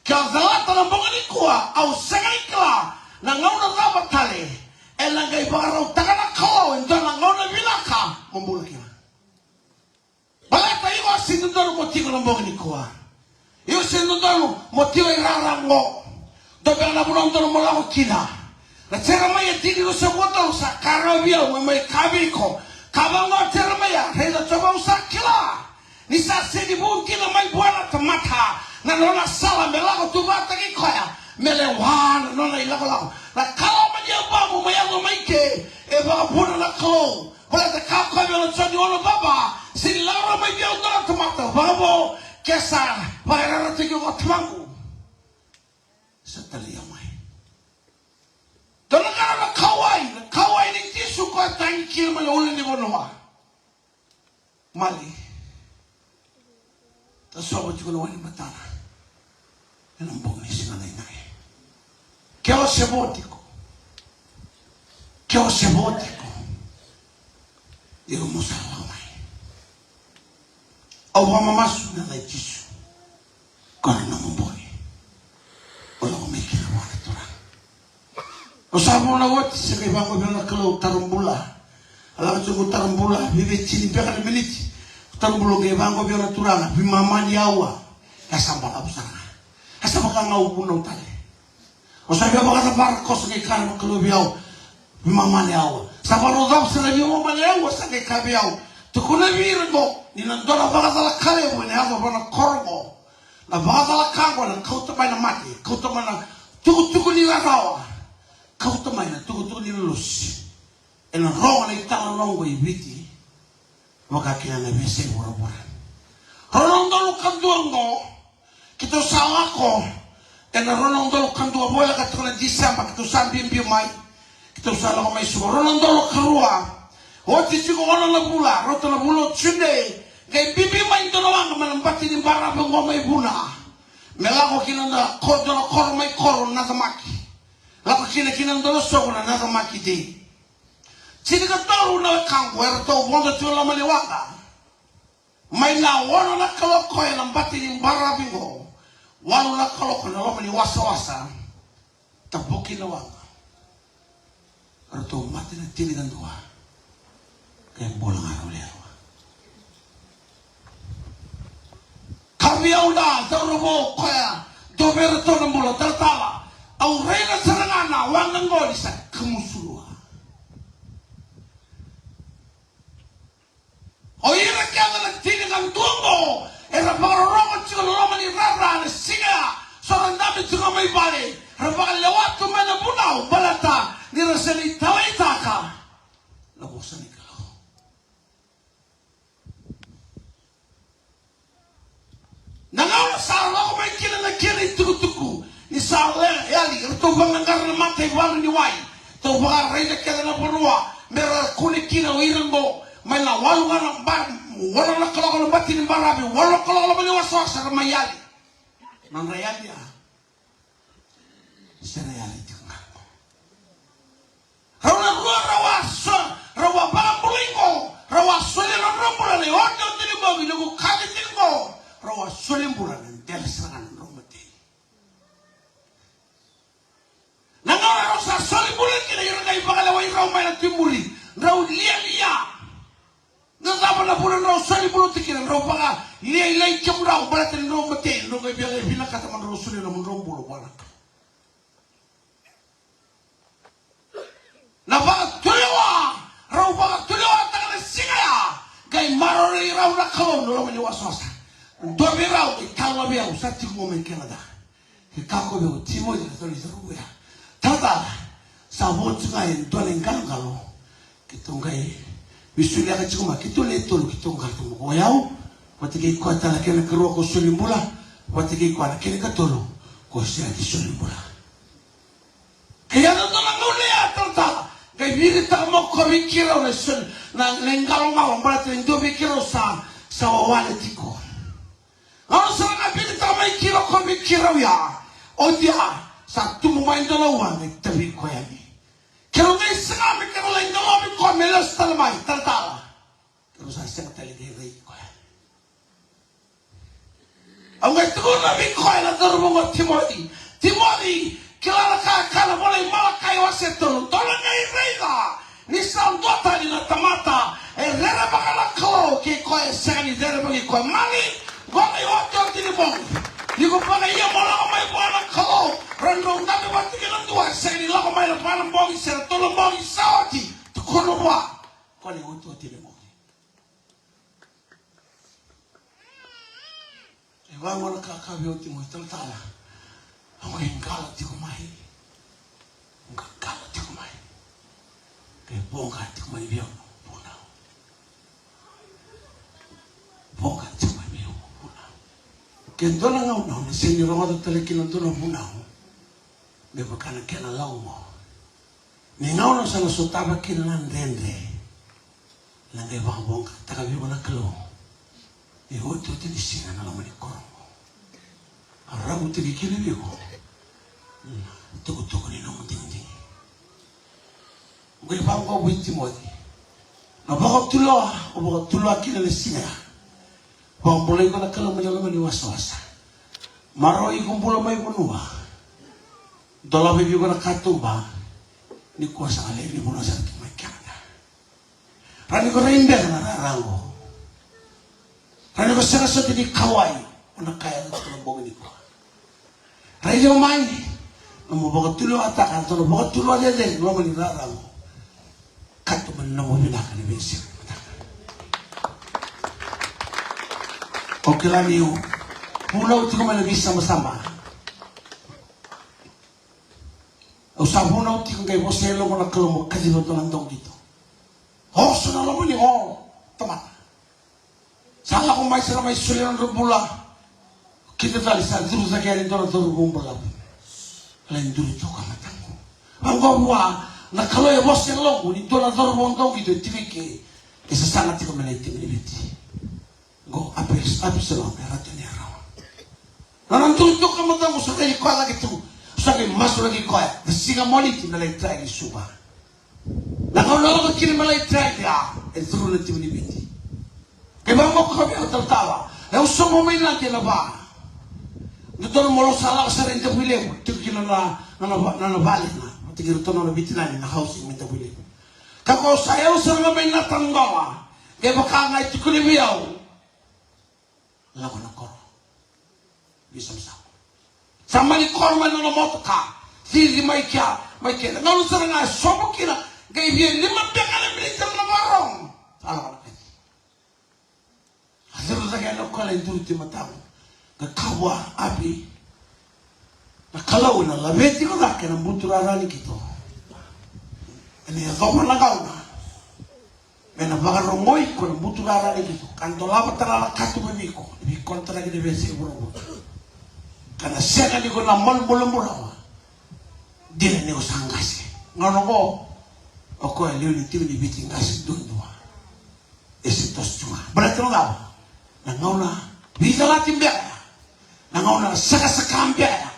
[SPEAKER 6] Kaya zalata ng baka nikuha, au sangay kila, nangaw na rabat tali. Elangay bagarau tagana kau ento langau na bilaka membulaki. Balata iwa sinundoro motigo lambong ni kuah. Iwa sinundoro motigo irarango. Dobe na bunondoro molau kina. Na cera maya tigi lo sebuto sa karabia mai kabiko. Kabango cera maya hela coba usakila. Nisa sedi bungkina mai buana tamata. Na nona sala melako tubata ki koya. Melewan nona ilako. Na kalau dia babu mayalo maike e ba puna na ko wala ta ka ko melo choni ono baba sin laura mai dia undara tomata babo kesa para rati ko tmangu satali amai dona kana kawai ni tisu ko tangi kilma ole ni bonoma mali ta so ko no wani matana ena mbongi sinana nai keo sebotiko Kyo sebotiko. Digo musala mai. Au mamasu na lai tisu. Kona na mboni. Ola ko mekira wana tora. O sabo na wati se ke bango bena kalo tarumbula. Ala ko tarumbula bibi chini peka na miniti. Tarumbula ke bango bena tura bi mama ni awa. Kasamba abusana. Kasamba ka ngau puno tale. O sabe ba ka barkos ke kana kalo biao. Mama leawa. Sabaro dam sila ni mama leawa sa kay kabiyaw. Tukuna virgo ni nandora baka sala kare mo ni ako bana korgo. Na baka sala kango na kautamay na mati. Kautamay na tuku ni rakawa. Kautamay na tuku ni lus. E na ronga na itang nongo ibiti. Waka kina na bese bora. Ronong dalo kanduango. Kita salah ko. Ena ronong dolo kandua bola katukana Disemba kita sambil mai. Kita salah ko mai suko ronong dolo kerua. Oti siko ono la bula, roto la bulo tsunde. Kay bibi mai dolo wang manambati ni bara bengo mai buna. Melako kinanda kodolo kor mai kor nakamaki. Lako kinanda soko na nakamaki de. Sini ka tolu na kangu era to wonda tula mali waka. Mai na wono na kaloko ya nambati ni bara bengo. Walau nak kalau kena orang ni wasa-wasa, tabukin awak. Arto mati na tinigan dua, kaya bolang araw lero. Kami awda, tarubo kaya dober to ng bola tartala. Ang reyna sarangana, wang ng golisa, kamusulua. O ira kaya na nagtinigan dumo. Era pangarorong at sigalorong ni Rara na singa sobrang dami siya may bali rapang lewat tumana bunaw balata ni Raseli taway taka labusan ni kalau nangaw na sarang ako may kinanagkina tuku-tuku ni sarang yali ito bang nangar na matay wang ni Wai ito bang rin na kaya na purwa meron kunikina o irang mo may nawalo nga ng wala na kalau kalau batin barabi, wala kalau kalau meliwas wasa ramayali, nang rayali ah, si rayali tengah. Rawa bang bulingo, rawa sulit orang bulan ni orang tu ni bagi lagu kaget tinggo, rawa sulit bulan ni dia serangan rumah ti. Nang orang rasa sulit bulan kena yang kaya bagalawai rawa main timuri, rawa liya. Nasaba na bulan raw sali bulan tikiran raw baka liyay kiyam raw balatin raw mati no kay biya pinakata man raw suli naman raw bulo wala na baka tuliwa raw baka tuliwa takana sigaya kay marori raw na kalon raw mani waswasa dobi raw ikawa biya usati mo men Canada ikako biya timo de toli zaro ya tata sa bontu ngai dolen galgalo kitungai Bisulia ka cuma kita letol kita ngartu mo yao patiki ko tala kena kero ko sulimbula patiki ko ana kena katolo ko sia di sulimbula kaya na to lang uli atata kay birita mo ko mikiro na sun na lengalong ngawang balatin do mikiro sa wallet ko ano sa nga birita may kiro ko mikiro ya o dia sa tumumain dalawa nagtabi ko yan kalau ngay sanga mi kalau lain kalau mi kau melas talmai tertala terus saya tali diri kau angkat tu na mi kau na terbunga Timothy kalau kalau boleh malakai wasetul tolong ngay rela ni sam dota ni na tamata rela bakala kau ke kau sani rela bagi kau mali gua ngay waktu ni bong ni ko pa iya mo lang may buwan kalo randong dami wati ka ng duwa sa inila ko may lapanang bongi sa tulong bongi sa oti tukulo ba ko ni oti ni mo ewa mo nakakabi oti mo italtala ang galat di kumay ang galat di kumay kaya bonga di kumay biyaw punaw bonga di kumay kendo na ngau na senyo rongo to telekin to no munao be bakana kena laumo ni ngau na sa sotaba kinan dende langai bang bong taka bi bona klo e ho to ti disina na lamani korongo arabu ti kini bi ko to ko ni no mundi ngai bang ko witi modi na ba ko tulo akina le sina bang boleh ko na kalau menyalama ni wasa-wasa maroi kumpul mai punua dola bibi ko na katumba ni kuasa ale ni muna sa mai kana rani ko rimbe na rango rani ko sa di kawai una kaya na tulong ni ko rani mo mai mo ba tulo atakan to ba tulo de no mo ni rango katuman na mo binaka ni besi Oke lah niyo, pulau itu kemana bisa sama-sama. Usah pulau itu kayak bos lo mana kalau mau kasih betul antong gitu. Oh sudah lama nih teman. Salah aku mai suliran rubula. Kita tali sa dulu sa kaya nito na turu bumbala. Lain dulu juga matangu. Anggo wa na kalau ya bos yang lo ni to na turu bumbala gitu tivike. Esa sangat tiko melete melete. Go apes selo ratu ni araw. Nanan dulu juga matangu sa kaya kwa lagi tu. Sa kaya masuk lagi kwa. Siga moliti na lai try suba. Na kalau lo kini malai try ya. Turu na tiko melete. Kaya mo ko kami tawa. Eu sou homem lá que leva. Doutor Molo Sala sarente bile, tukina na vale na. Tigiro tono na bitinani na housing menta bile. Kako saya usah ngamen na tanggawa. Ke baka ngai tukuli biau. Lago na kor. Bisa sa. Sama ni kor man na motka. Sisi mai kia. Ngalu sarang ngai sobo kina. Gai bien lima pekana militar na marong. Salah. Hasil sa kaya lokal yang dulu timatamu, kekawa api, kalau na labeti ko na kena butura rani kito, ini zoma na gauna, mena bagar rongoi ko na butura rani kito, kanto lama terala katu bemiko, di kontra lagi di besi buru, karena siapa ni ko na mal bolong burawa, dia ni ko sanggasi, ngono ko, aku yang liu ni tiba di biti ngasi dua, esitos cuma, berarti lo ngapa? Nangauna bisa latin biaya, nangauna saka biaya,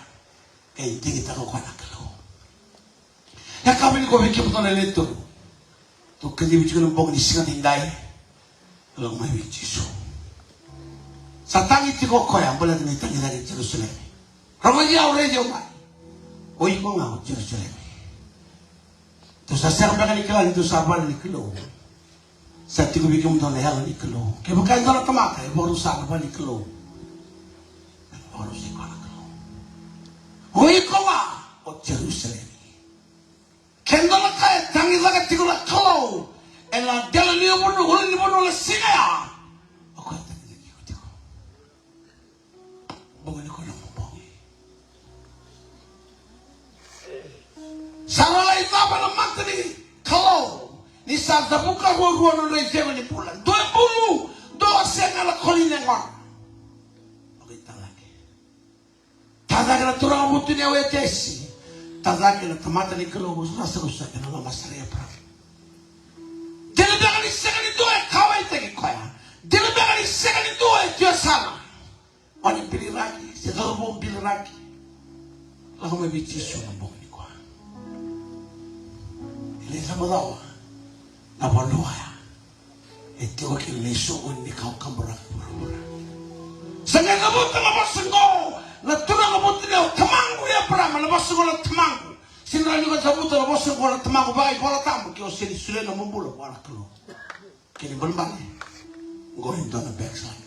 [SPEAKER 6] kayak ini kita lakukan kalau. Ya kami ni kau bikin betul itu, tu kerja bikin lembong di singa tindai, kalau mai bikin so. Satang itu kau yang boleh ni tangi lagi Jerusalem. Ramai jauh rejo mai, oi kau ngau Jerusalem. Tu saya berkali kali itu sabar ni kilo. Sati ko bikin betul hal ni kilo. Kaya bukan kalau temaka, baru sana balik kilo. Baru sih kalau kilo. Oi kau o Jerusalem. Kendala kaya tangi lagi tiga kilo. Ela jalan ni bunuh singa. Aku tangi lagi aku tiga. Bangun ko lang bangun. Sama lain apa nama tadi kilo. Ni sa buka gua no rejewa ni pulang. 20 ngala kolina ngor. Oke talake. Tadakala turang mutu ni awe tesi. Tadakala tamata ni kelo rasa rusa kana la masare pra. Dele bagani sekali doe kawai tegi koya. Dele bagani sekali doe tia sana. Oni piliraki, se dorbo piliraki. La come bici su na boni kwa. Ile sama dawa. Na boloya eti wakil ni suun ni kau kamera sangat ngebut na basengo na turang ngebut ni temangu ya prama na basengo na temangu sinra ni ko sabut na basengo na temangu bagai bola tamu kio sini sule na membulo wala kelo kini belmbang going down the backside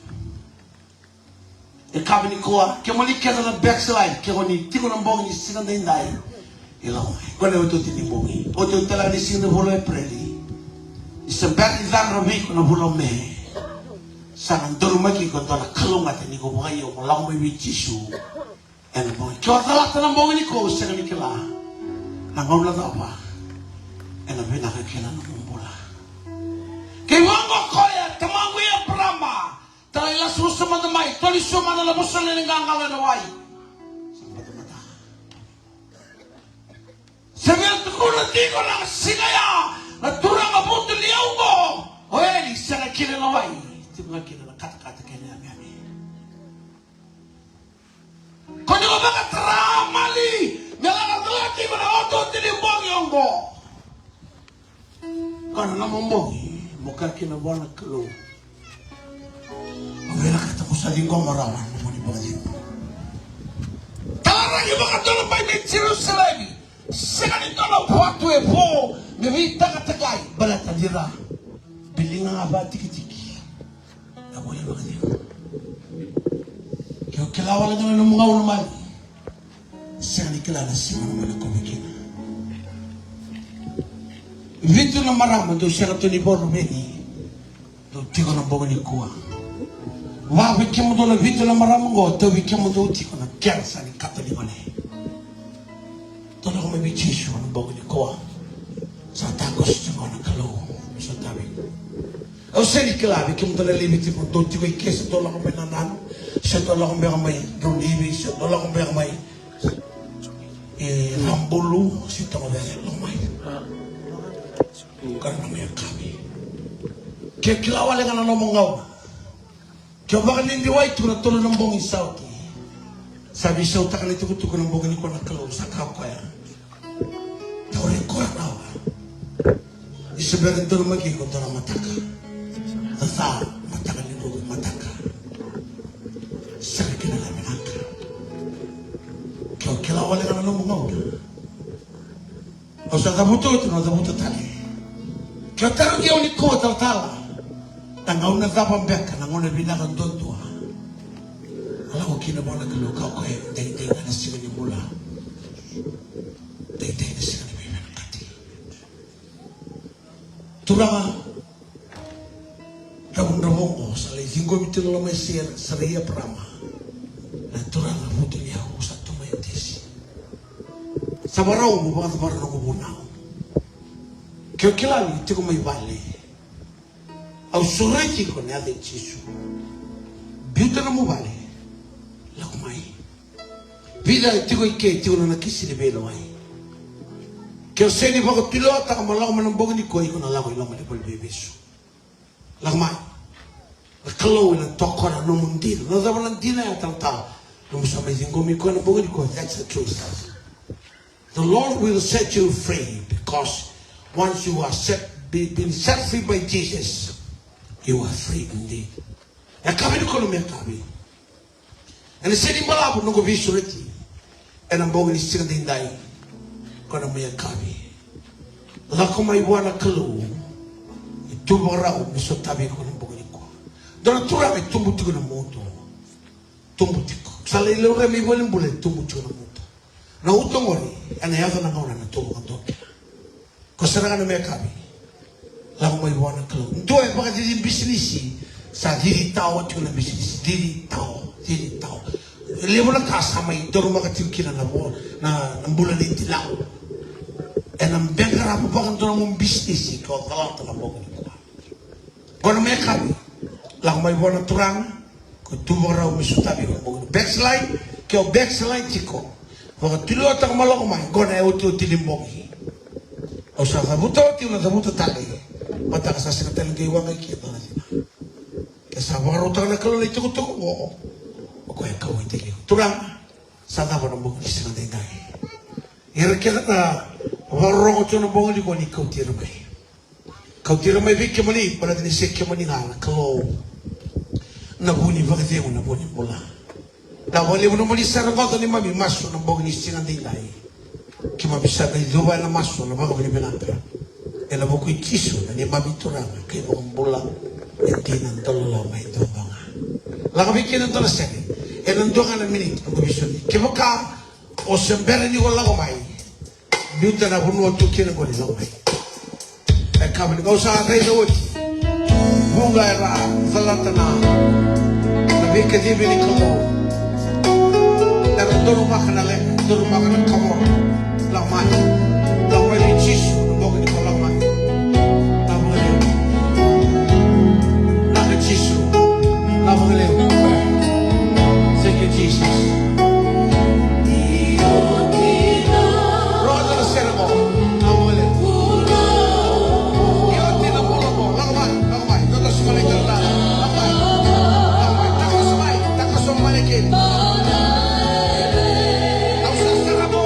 [SPEAKER 6] e kabini koa ke moli ke na backside ke oni tiko na mbong ni singa ndai ilo ko le oto tini mbongi oto tala ni singa bolo e preli Sebab izan rabi ko na bulong me. Sanang durumaki ko dola kalungat ni ko bayo mo lang may bichisu. And boy, kaya talak na mo ni ko sa kanikila. Nangom na ba? And abi nakakila na mong bola. Kaya wango koya tamang ya prama. Tayo susuma na mai, tali suma na labusan ni ngangala na wai. Sampai mata. Sebab ko na tiko na sinaya. Naturang abuto liyaw mo. Oye, di sana kila na wai. Di mga kila na kata-kata kaya niya kami. Kung yung mga tramali, nalakatulati mo na oto tinimbong yung mo. Kano na mong mukha kinabuan na kalo. Mabila kata ko sa lingkong marawan mo ni Pagdip. Talarang yung mga tulapay ng Jerusalem. Sekalito na buhato e po. Ngawita katakai balata dira bilinga aba tiki-tiki na boleh bagay kaya kilawala na ng mga unaman siya nikilala siya naman ako bikin video na maraman doon siya na ito ni Boromeni doon tiko na bawa ni Kuwa wawik mo doon na video na maraman ko doon wik mo doon tiko na kersa ni Katolimane doon ako may bichisyo na bawa ni Kuwa sa takos na ng kalo sa tabi. O seni kelabi, kung talalibitin mo, doon tiko'y kesa doon ako may nanano. Siya tolak ang may Ronibi, siya tolak ang may Rambulu, siya tolak ang may karena may kami. Kaya kilawala ka na namangaw. Kaya baka nindiway ito na tulo ng bong isaw. Sabi siya, utakan ito ko ng bong ko nakalaw sa kapaya. Tawari ko na nawa. Isabihin ito naman kiko ito na mataka. Tasa, mataka ni Nugo, mataka. Sakit na namin angka. Kaya kilawala ka na namangaw. O sa tabuto ito na tabuto tali. Kaya tarong yaw ni ko tala. Tangaw na tapang beka, nangaw na binakang doon to ha. Alam ko kinabang naglukaw ko day nga na siya ni mula. Day na siya ni Bibi Nakati. Turang rabong ko sa laising ko mito na may siya sa Ria Prama. Na turang puto niya ako sa tumayotesi. Sa baraw mo, baka sa baraw ko bunaw. Kaya kilala, ito ko may bali. Au sureti ko ni ate Chisu. Biuta na mo bali. Lakumay. Vida ito ko ike, ito ko na nakisi ni Belo ay. Kaya seni bako tilota ka malaw man ang bogo ni Koy ko na lang ko ilang malipol bebeso. Lakumay. Nakalaw ilang toko na numundin. Nazama lang din na yatang tao. Lumusama yung gumi ko na bogo ni Koy. That's the truth. The Lord will set you free because once you are been set free by Jesus, you are free indeed. Ya kami ni kolomia kami. And said in Malabo no go visureti. And I'm going to sing the day. Kona maya kami. Lako may wana kalu. Itubarao misotabi ko ng bugni ko. Dona tura may tumbuti ko ng moto. Tumbuti ko. Sa lailore may walang bulan tumbuti ko ng moto. Na utong ori. Ano yata na ngayon na tumbo ka doon. Kusarangan na maya kami. Lako may wana kalu. Ito ay baka din bisnisi. Sa diri tao at yung bisnisi. Diri tao. Lewo lang kasama ito rin makatimkin na bulan ng tilaw. E nang bengkara mo baka ito ng business ikaw talata na mo. Kung na may kami, lang may buwan ng turang, kung tumaraw may sutabi ko mo. Backslide, kaya backslide siko. Baka tiluat ang malakumay, kung na ito tilimbong. O sa kabuto, tiyo na kabuto tali. Mata ka sa sinatalang gaywa ngay kita na sila. Kaya sa mga rutang na kalala ito ko mo. O kaya kawin tayo. Turang, sana pa nang bukis na dengay. Irakyan na, warong ko ito ng bukis ko ni Kautirumay. Kautirumay bigyan mo ni, pala dinisikyan mo ni nga, kalaw. Nabuni, bakit yung nabuni mula? Nawali mo naman isa na kota ni Mami, maso ng bukis na dengay. Kimabisa na iluwa na maso, na baka pinipinaka. Ela mo ko'y kiso, na ni Mami Turang, kayo mong bulang, hindi nang talala may ito ba nga. Lakabigyan ng talasyan. E nandun ka ng minute, ang gabisyon. Kimo ka, o sembera ni wala ko may, biuta na punuwa tukin na ko nila ko may. E kami, kau sa atay na uti, bunga era, salata na, nabika di bini kamo, pero duruma ka na lang, duruma ka ng kamo, lamay, lamay ni Chisu, nabogin ko lamay, lamay, naka Chisu, lamay, thank you, Jesus. Roda na sera mo. Awalin. Iyon din ang mula mo. Lakamay. Doon na sumalay ka na. Lakamay. Nakasumalikin. Ang sa sera mo.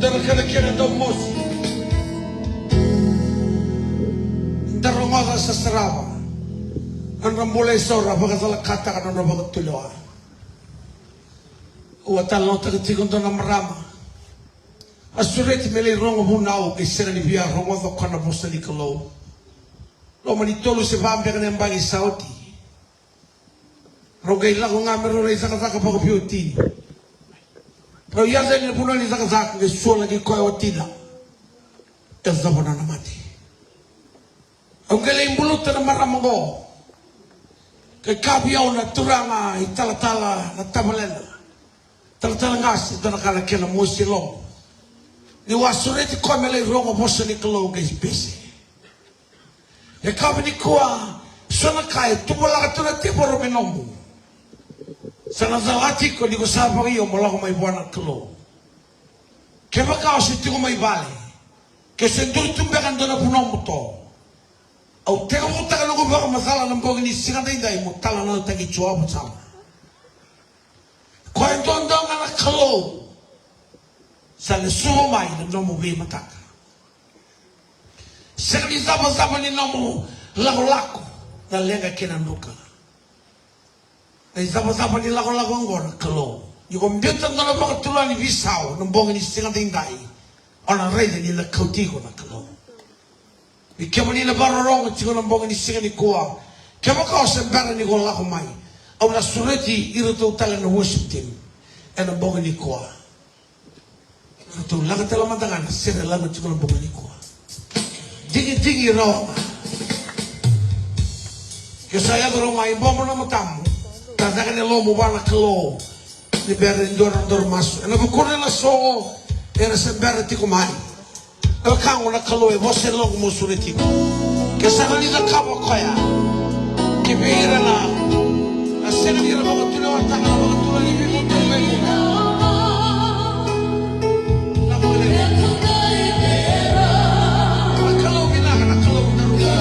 [SPEAKER 6] Sana kana kira do mosi. Taronga sa sarava. Ang rambulay sora baka sala kata kana no baka tuloa. O talo ta tikon do na marama. Asureti mele rongo hunao ke sera ni via rongo do kana bosa ni kalo. Lo mani tolu se va ambia kana mbangi sauti. Rogai la ko ngamero re saka saka baka pioti. Pero ya se ni puno ni saka saka ke suola ki koe watina. Ezabona na mati. Ongele imbuluta na maramango. Ke kabiau na turanga italatala na tabalena. Talatala ngasi dana kala kena musi long. Ni wasureti komele rongo bosa ni kalo ke spese. E kabi ni kua sona kai tubala katuna tiboro menombu. Sana zalati ko ni ko sabari o mola ko mai buana kalo. Ke baka o siti ko mai bale. Ke sendur tumbekan dona punombu to. Au teka mutaka lugu baka masala nambogi ni singanda indai mutala na taki chua mutama. Kwa ndonga na kalo. Sale sumo mai na nomu bi mataka. Sekali zaba ni nomu lako na lenga kena nuka. Ai zaba ni lako ngora kalo. Yuko mbeta ndona baka tulani visao nambogi ni singanda indai. Ona reide ni la kautiko na kalo. Kema ni na baroronga tiko na mbonga ni singa ni koa. Kema kao sembara ni kola lako mai. Au na sureti iro tau tala na worship team. E na mbonga ni koa. Tau laga tala matangana sere laga tiko na mbonga ni koa. Dingi ronga. Kio saya ronga i mbonga na matamu. Tazaka ni lomo wana kalo. Ni bere ndor masu. E na bukune na soo. E na sembara tiko mai. El kango na kaloe você logo musuretiko. Que sanaliza kabo koya. Que beira na cena de rogo tu não ataca na rogo tu ali vivo tu bem. Na bolera. Na kaloe na ruga.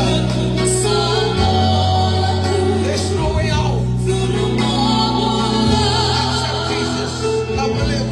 [SPEAKER 6] There's no way out. Na bolera.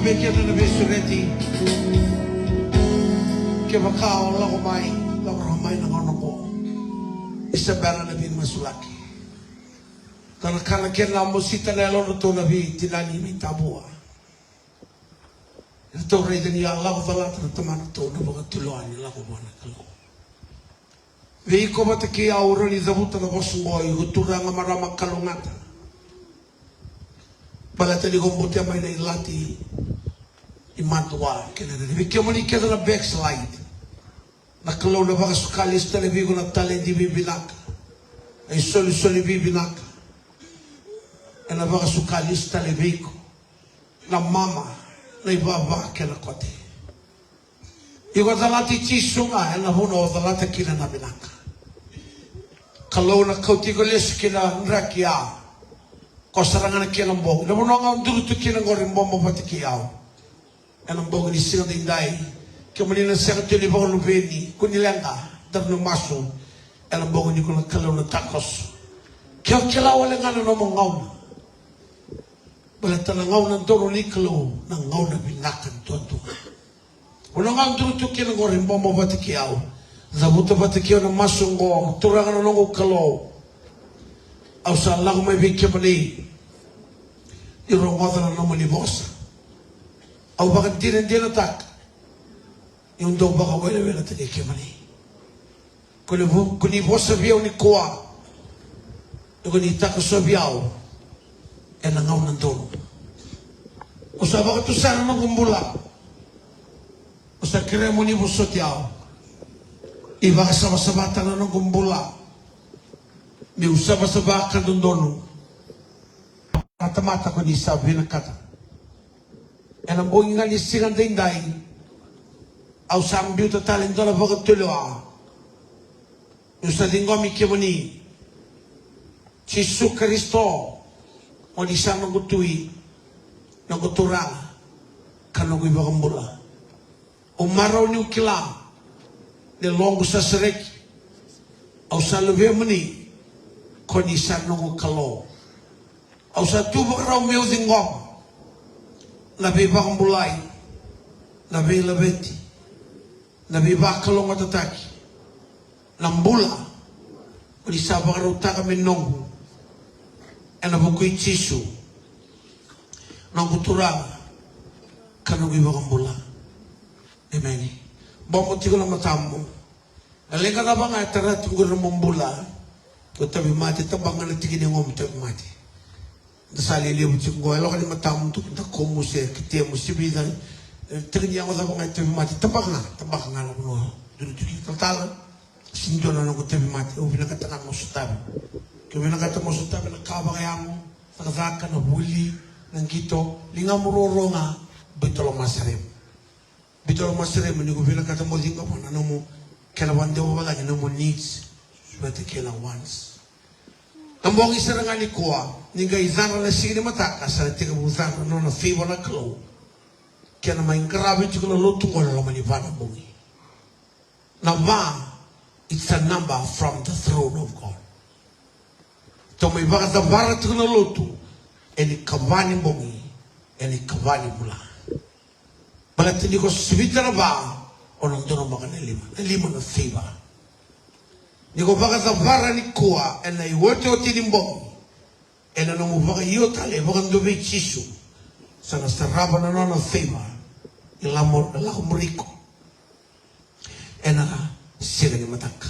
[SPEAKER 6] Bekiana na besureti ke bakao lago mai na ngono ko isabara na bin masulaki tana kana kena musita na lo to na bi tinani mi tabua to rede ni Allah wala tana tamana to na baga tuloani lago bona kalo vei ko bata ki auro ni zabuta na bosungo i utura nga marama kalongata balata di komputer may na ilati imantua kena na bikyo mo ni kena na backslide nakalaw na baka sukalis na nabigo na talen di bibinak ay soli bibinak ay na baka sukalis na nabigo na mama na ibaba kena kote iko dalati chisu nga ay na huno dalata kina na binaka kalau na kauti ko les kina nrakia kosarangan kina mbong na muno nga dulu tu kina ngorin bombo pati kiaw ang mbong ni singa dindai kemudian saya jadi bangun beni kunilanga dar no maso ang mbong ni ko kalau na takos kyo kila wala nga no mo ngaw balata na ngaw na doro ni kalo na ngaw na binakan tonto uno nga dulu tu kina ngorin bombo pati kiaw zabuto pati kiaw na maso ngo turangan no ngo kalo au sa lang may bigyan mo ni ironggotan na naman ni boss au bakit din atak yung daw baka wala tagi kimani kuni boss sabiyaw ni kuwa kuni taka sabiyaw nangaw ng doon o sa bakit to sana magumbula o sa kire mo ni busot yaw iba ka sama-sabatan na ng gumbula may usaba-sabakan doon kata-mata ko ni sabi na kata yan ang buong nga ni sinang dinday au sang biu totalin doon na bakit tulo yung sa linggo mikyo mo ni Jesu Kristo o di siya nagutui naguturang kanogoy bakang bula umaraw niyo kilang nilongo sa sirik au sa lubi mo ni kondisa nungu kalo au sa tubak raw miyo dingom nabi bakang bulay nabi labeti nabi bakalong atataki nambula kondisa bakang raw taka minong enabukoy chisu nangkuturang kanugoy bakang bula amen bamuti ko lang matamu alika na ba nga tara tunggu na mambula tabi mati tabangan na tigin yung tabi mati dasali liyo butik ko alo ka ni matam to kita komo siya kitiya mo siya bilang tigin niya ako tabi tabi mati tabak nga na kuno dulu kita talan sinjo na nung tabi mati o pinakatakan mo sa tabi kung pinakatakan mo sa tabi nakabakaya mo nakazaka na huli ng gito linga muroro nga bitolo masarem ni ko pinakatakan mo dingo mo ano mo kailangan daw wala ano mo needs but kailangan wants ang buong isarangan ni Kuwa ni gaizana na sige mata kasal tiga buzana no na fibo na klo kaya na may grabe chiko na luto ko na laman ibana bungi na ba it's a number from the throne of God to may baka sa barat ko na luto eni kabani bungi eni kabani mula balat hindi ko sibita na ba o nang doon mga naliman na fiba niko baka sa bara ni Kuwa en ay wote o tinimbong en ano mo baka iyo tali baka ndobe chisu sa nasaraba na nono fiba ilamor alakumriko en sila ni mataka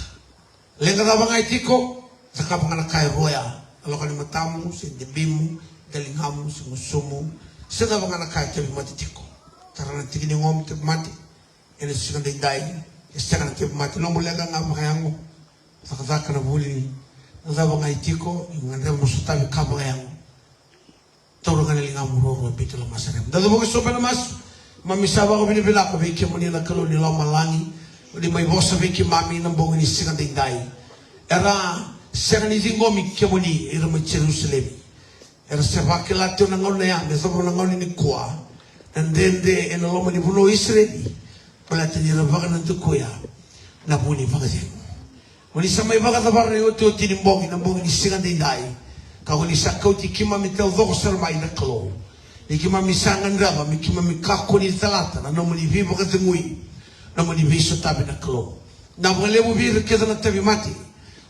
[SPEAKER 6] lenga na baka itiko sa kapang nakay roya alo ka ni matamu si dibimu dalinghamu si musumu sila baka nakay tabi matitiko tara na tigin yung om tabi mati en sila dinday isang na tabi mati no mula ka nga makayango sakazaka na buli nazaba nga itiko yung ngandre musutabi kaba yang toro nga nalinga muroro bito lang masarem dado mo kasopa na mas mamisaba ko binibila ko biki mo nila kalo nila malangi di may bosa biki mami ng buong inisika dinday era siya nga nizingomi kya mo ni ira may Jerusalem era siya bakilatyo ng ngaw na yan mesabro ng ngaw ni Kuwa and then de enaloma ni Puno Israeli pala tinira baka ng tukuya na puni baka siya Wani sa may baka tabar na yoto tinimbong inambong inisingan dinday. Kawani sa kau ti kima mitel doko sarmay na klo. Ni kima misangan raba, mi kima mikako ni talata na naman ibi baka tengui. Naman ibi sa tabi na klo. Na mga lewo biro kita na tabi mati.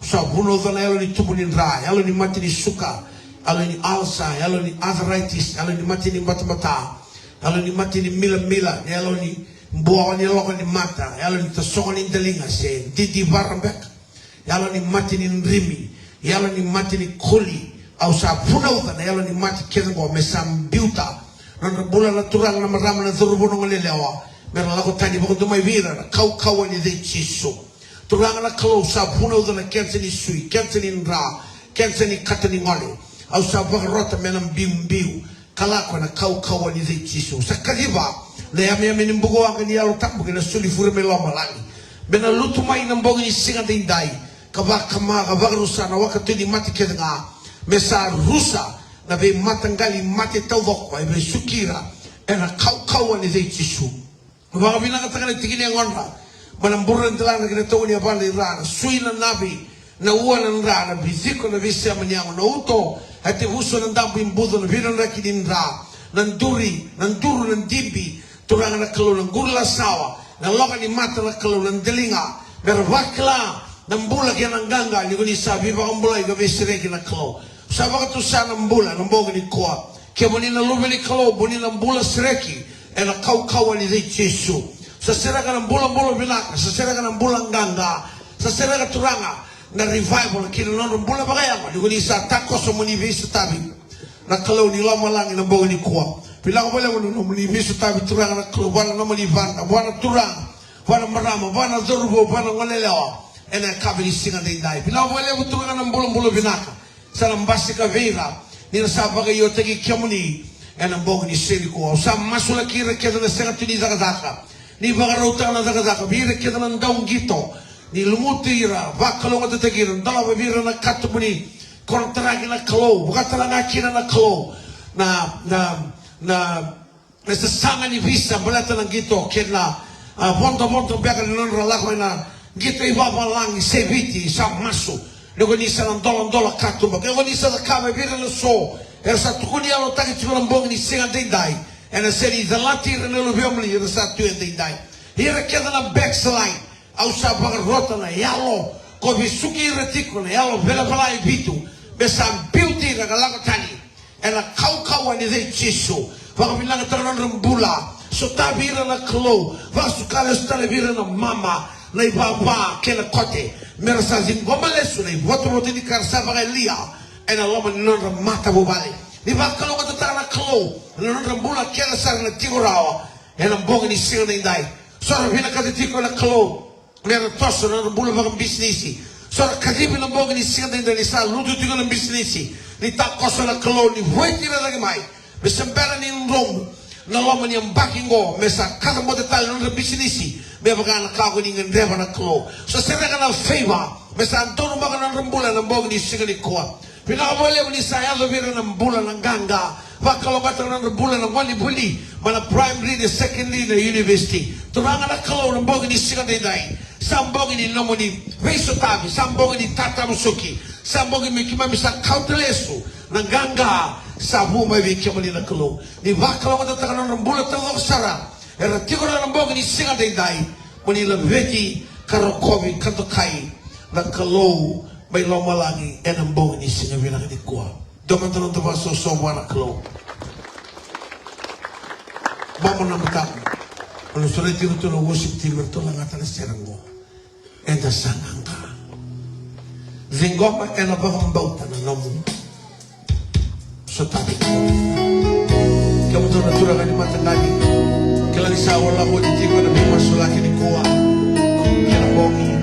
[SPEAKER 6] Sa buno na yalo ni tubunin ra, yalo ni mati ni suka, yalo ni alsa, yalo ni arthritis, yalo ni mati ni mata-mata, yalo ni mati ni mila-mila, yalo ni mbuawan ni loko ni mata, yalo ni tasoko ni dalinga, si didi barambek. Yalo ni mati ni nrimi, yalo ni mati ni kuli, au sa puna uta na yala ni mati kena go mesam biuta na bula na turang na marama na turubo no ngalewa mera lako tani bako dumai vira na kau ni de chiso turang na kalau sa puna uta na kense ni sui kense ni nra kense ni kata ni ngale au sa rota menam biu kalako na kau ni de chiso sa kaliba le ame ni mbugo ang ni yalo tambo kina suli fure me loma lagi bena lutu mai na mbogi ni singa de indai kabaka rusa na wakati ni mati kena mesa rusa na be matangali mate tau doko e be sukira e na kau ni de chisu mga bilang katakana tigini ang onra manamburan tala na kinatawa ni abala irana sui na nabi na uwa na nra na biziko na visi amanyango na uto ati uso na dambu imbudo na vira na kinindra nanduri nanduru nandibi turang na kalo ng gurla sawa na loka ni mata na kalo ng delinga merbakla nambula kaya ng ganga ni kuni sabi ba kang bulay gabi sireki na kalo sabi ka to sana mbula namboga ni kuwa kaya muni na lumi ni kalo muni na mbula sireki e na kau ni de Jesu sa sira ka ng bula binaka sa sira ka ng bulang ganga sa sira ka turanga na revival kina ng bula bagayama ni kuni sa takos sa muni visu tabi na kalo ni lama lang namboga ni kuwa bilang ko pala mo muni visu tabi turanga na kalo wana na muni vanda wana turanga wana marama wana zorbo wana ngalelewa e na kabili singa de indai bilang ko pala mo turanga ng bula binaka sa nambasi ka vera ni nasaba kayo tagi kiamuni en ang bong ni sili ko sa masula kira kita na senga tuni zakazaka ni bagarota na zakazaka bira kita na daung gito ni lumutira bakalo nga tatagira dalawa bira na katubuni kontragi na kalo bukatala na kina na kalo na sasanga ni visa balata ng gito kina bonto beka ni non ralako na gito ibaba lang seviti sa maso Ngonisa ng dola katumba. Ngonisa da kama bira na so. Sa tukuni alo taki tikulang bong ni singa dinday. Na seri the latir na lubiomli sa tuyen dinday. Hira keda na backslide. Au sa rota na yalo. Ko bisuki retiko na yalo vela balai bitu. Besa beauty na kalako tani. Na kau ni de chiso. Baka bilang tanan rembula. So tabira na klo. Baka sukala stale bira na mama. Na ibaba kena kote merasa zingoma lesu na iboto ni karsa baga Elia ena loma ni non mata bubale ni bakalo ko tatana klo non rambula kena sar na tigurawa ena mbongi ni singa na indai sora vina kati tiko na klo mera toso na rambula baga businessi sora kadibi na mbongi ni singa na indai ni sa lutu tiko na businessi ni takoso na klo ni voiti na lagi mai besambera ni nromu na loma ni ambakingo mesa kata mo detalhe non businessi Bebaga na kago ni ngendeba na klo. So sira ka na favor. Basta antono baka ng rambula ng bog ni siga ni kuwa. Pinakabole mo ni sayado bira ng bula ng ganga. Bakalobata ng rambula ng wali buli. Mana primary, the secondary, the university. Turanga na klo ng bog ni siga ni day. Sambog ni nomo ni Beso Tabi. Sambog ni Tata Musuki. Sambog ni Mikimami sa kauntelesu. Ng ganga. Sabu may bikimali na klo. Ni bakalobata ng rambula ng sara. Era tigora ng bog ni singa day muni labeti karokobi katokai na kalo may lomalangi en ang bog ni singa bilang ni kuwa domantan ng tabaso so wana kalo bamo na matang ano sulit yung tulong worship team ito lang ata na serang mo en da sangang ka zingoma en abang bauta na namu so tabi ko kamu to natura ka ni matangani kailan isa wala ko dito ko na may masulaki ni kuwa kaya na bongi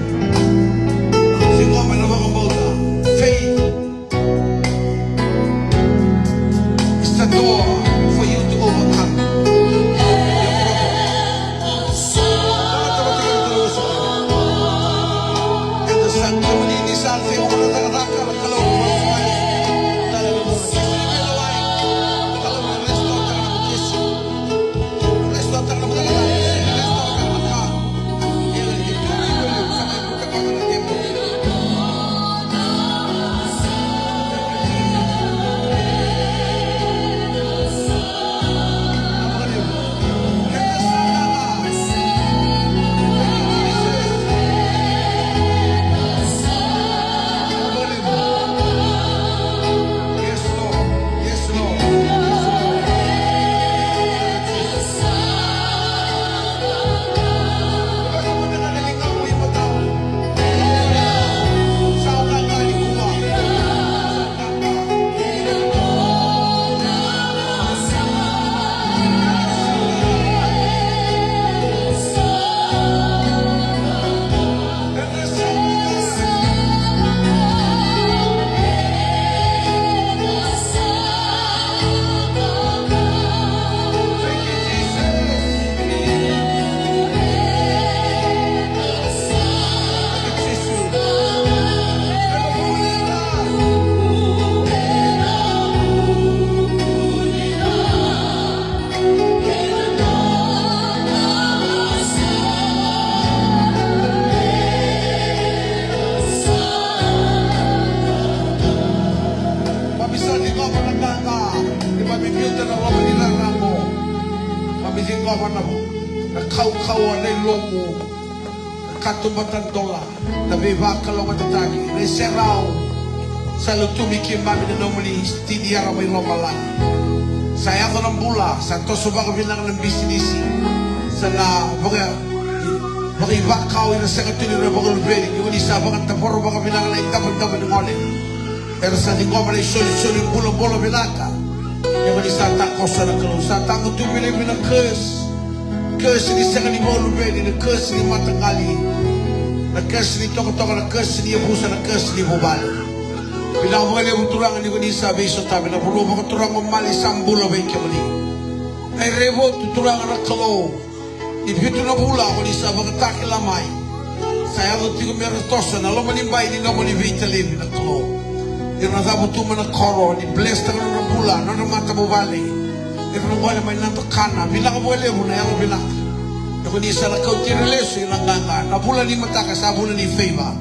[SPEAKER 6] zingoma na mga bauta faith is the door for you to overcome and the sun coming in is all faith ko na takaraka na kalaw Resto ngoma na kau na lomo katumbatan dola na viva kalonga tataki na serao sa lutumi ki mami na nomali tidiara may lomalan saya ko ng bula sa to subaka bilang ng bisnisi sa na baka ibakaw ina sa katulad na bakal beli yung isa baka taporo baka bilang na itapag-tapag ng olin pero sa linggo malay soli bulo binaka yung isa tako sa nakalo sa tako tumili binang curse ni sa kanibolo beli na curse ni matangali na curse ni toko na curse ni abusa na curse ni bubali bilang mga liya turangan ni kunisa beso tabi na puro mga turangan mali sambulo ba ikamali ay rebo tuturangan na kalo ipito na bula kunisa mga takilamay saya lo tigo meron tosa na lo manimbay ni no manibita lebi na kalo irnazabo tuma na koro ni bless na na bula na mata bubali irnangwala may nantakana bilang mga liya na yung bilang kung isa na kautireleso yung nangganga na pula ni mataka sa pula ni favor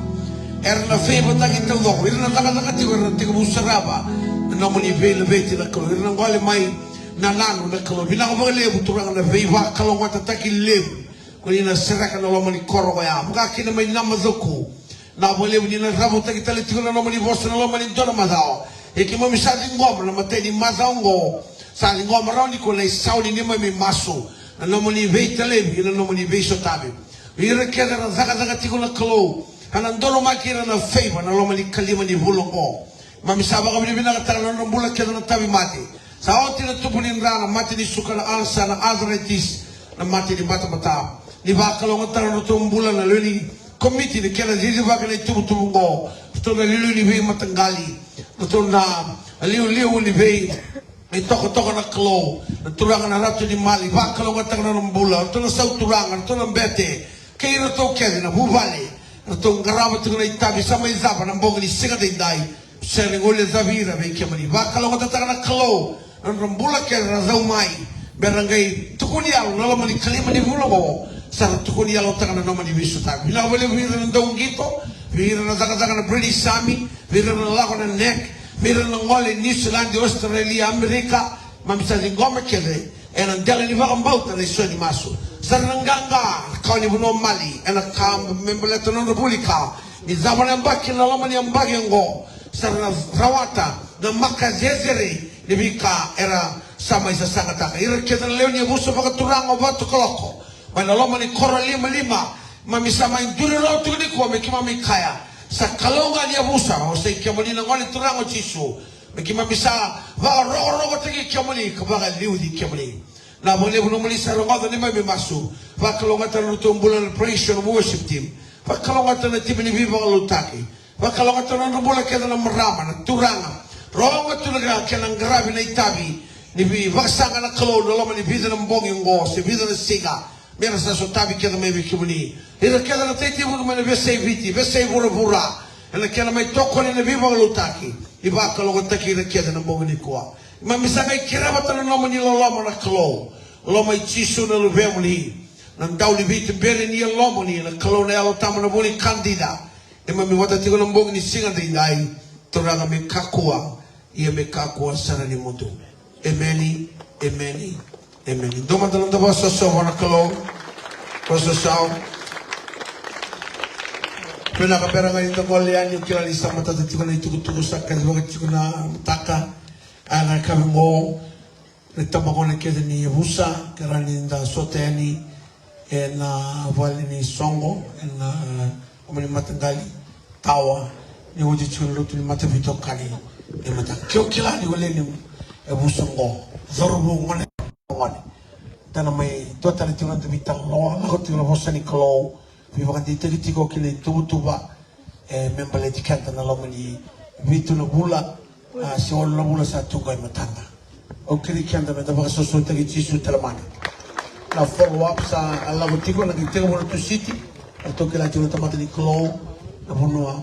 [SPEAKER 6] na favor tagi tawdok na nakakatiwa na tiga busaraba na mo ni vela beti na kalo na ngwale may nanano na kalo bilang mga lebu turang na favor kalong watataki lebu kung ina seraka na lomani koro kaya mukaki na may namazoku na mo lebu ni na rabo tagi talitigo na lomani bosa na lomani dona mazao ikimami sa lingoma na matay ni mazao ngo sa lingoma raw ni ko na isaw ni may maso na nomoni vei telebi na nomoni vei sotabi ira keda na zaga tiko na kalo hanan dolo makira na favor na lomani kalima ni bulongo mamisaba ka binibina ka na bula keda na tabi mati sa oti na tupunin rana mati ni suka na alsa na arthritis na mati ni mata ni bakalo ng tara na tumbula na luni committee ni keda zizi baka na tumutubungo ito na lilu ni vei matanggali ito na liu ni vei toko na klo turangan na rato ni mali bakalo nga tang na bula ito na sa turangan ito na bete kaya na to kaya na bubali ito ang garawa ito na itabi sa may zapa ng bonga ni siga dinday sa ringole zavira may kaya mali bakalo nga tang na klo ang bula kaya na zaumay berangay tukunyalo na laman ni kalima ni bula mo sa tukunyalo tang na naman ni biso tabi binawali vira ng daong gito vira na zaka na British Sami vira na lako na neck meron ng ngole New Zealand, Australia, Amerika, mamisa lingoma kere, en ang dala ni bakang bauta na iso ni maso. Sa nangganga, kau ni buno mali, en ang membeleto ng Republika, ni zaman ang baki na laman yung bagay ngo, sa rawata, na makazezere, ni bika era sama isa sangataka. Ira kita na leo niya buso pagkaturang o bato koloko. May nalaman ni Kora 5-5, mamisa may duriraw tuloy ko, may kimami kaya. Sa kalonga niya busa o sa ikamali ng ngoli turang o chisu may kimamisa baka rogo tagi ikamali kabaka liw di ikamali na muli muli sa rongodo ni may masu baka kalonga tanong tumbulan praise and worship team baka kalonga tanong team ni Viva Kalutaki baka kalonga tanong nabula kaya ng marama ng turanga rongo talaga kaya ng grabe na itabi ni Viva sanga na kalon na laman ni Vida ng bong yung go si Vida ng siga meron sa sotabi kaya may bikimuni ila kaya na tayo mo naman na besay viti besay bura ila kaya na may toko ni Viva Kalutaki iba kalongan taki na kaya na mga ni kuwa mamisa kay kirabatan na naman nila lama na kalo lama ichiso na lubemuli nang daw ni viti beri niya lama niya na kalo na yalo tama na muli kandida mami watati ko ng mga ni singa dinday turanga may kakua iya may kakua sana ni mundo emeni Duman dalam dapat sesuatu nak kalau sesuatu. Pernah keperangan itu kalian yang kira lisa mata tadi kan itu sakit banget itu na taka anak kami mau ditambah konek kita ni busa kerana ni dah soteni na wali ni songo na kami matanggali tawa ni wujud cuma tu ni mata bitok kali ni mata kau kira ni wali ni busa ngo zorbu mana Tana may total ito na tumitang loa ako ito na hosa ni Kalo Viva kandita ko kini tuba membala dikanta na laman ni Vito na bula si wala na bula sa tugay matanda o kini kanta na tabaka susunta kitisu talamana na follow up sa alabotiko na kitego mo na to city ito kila ito na tamata ni Kalo na punua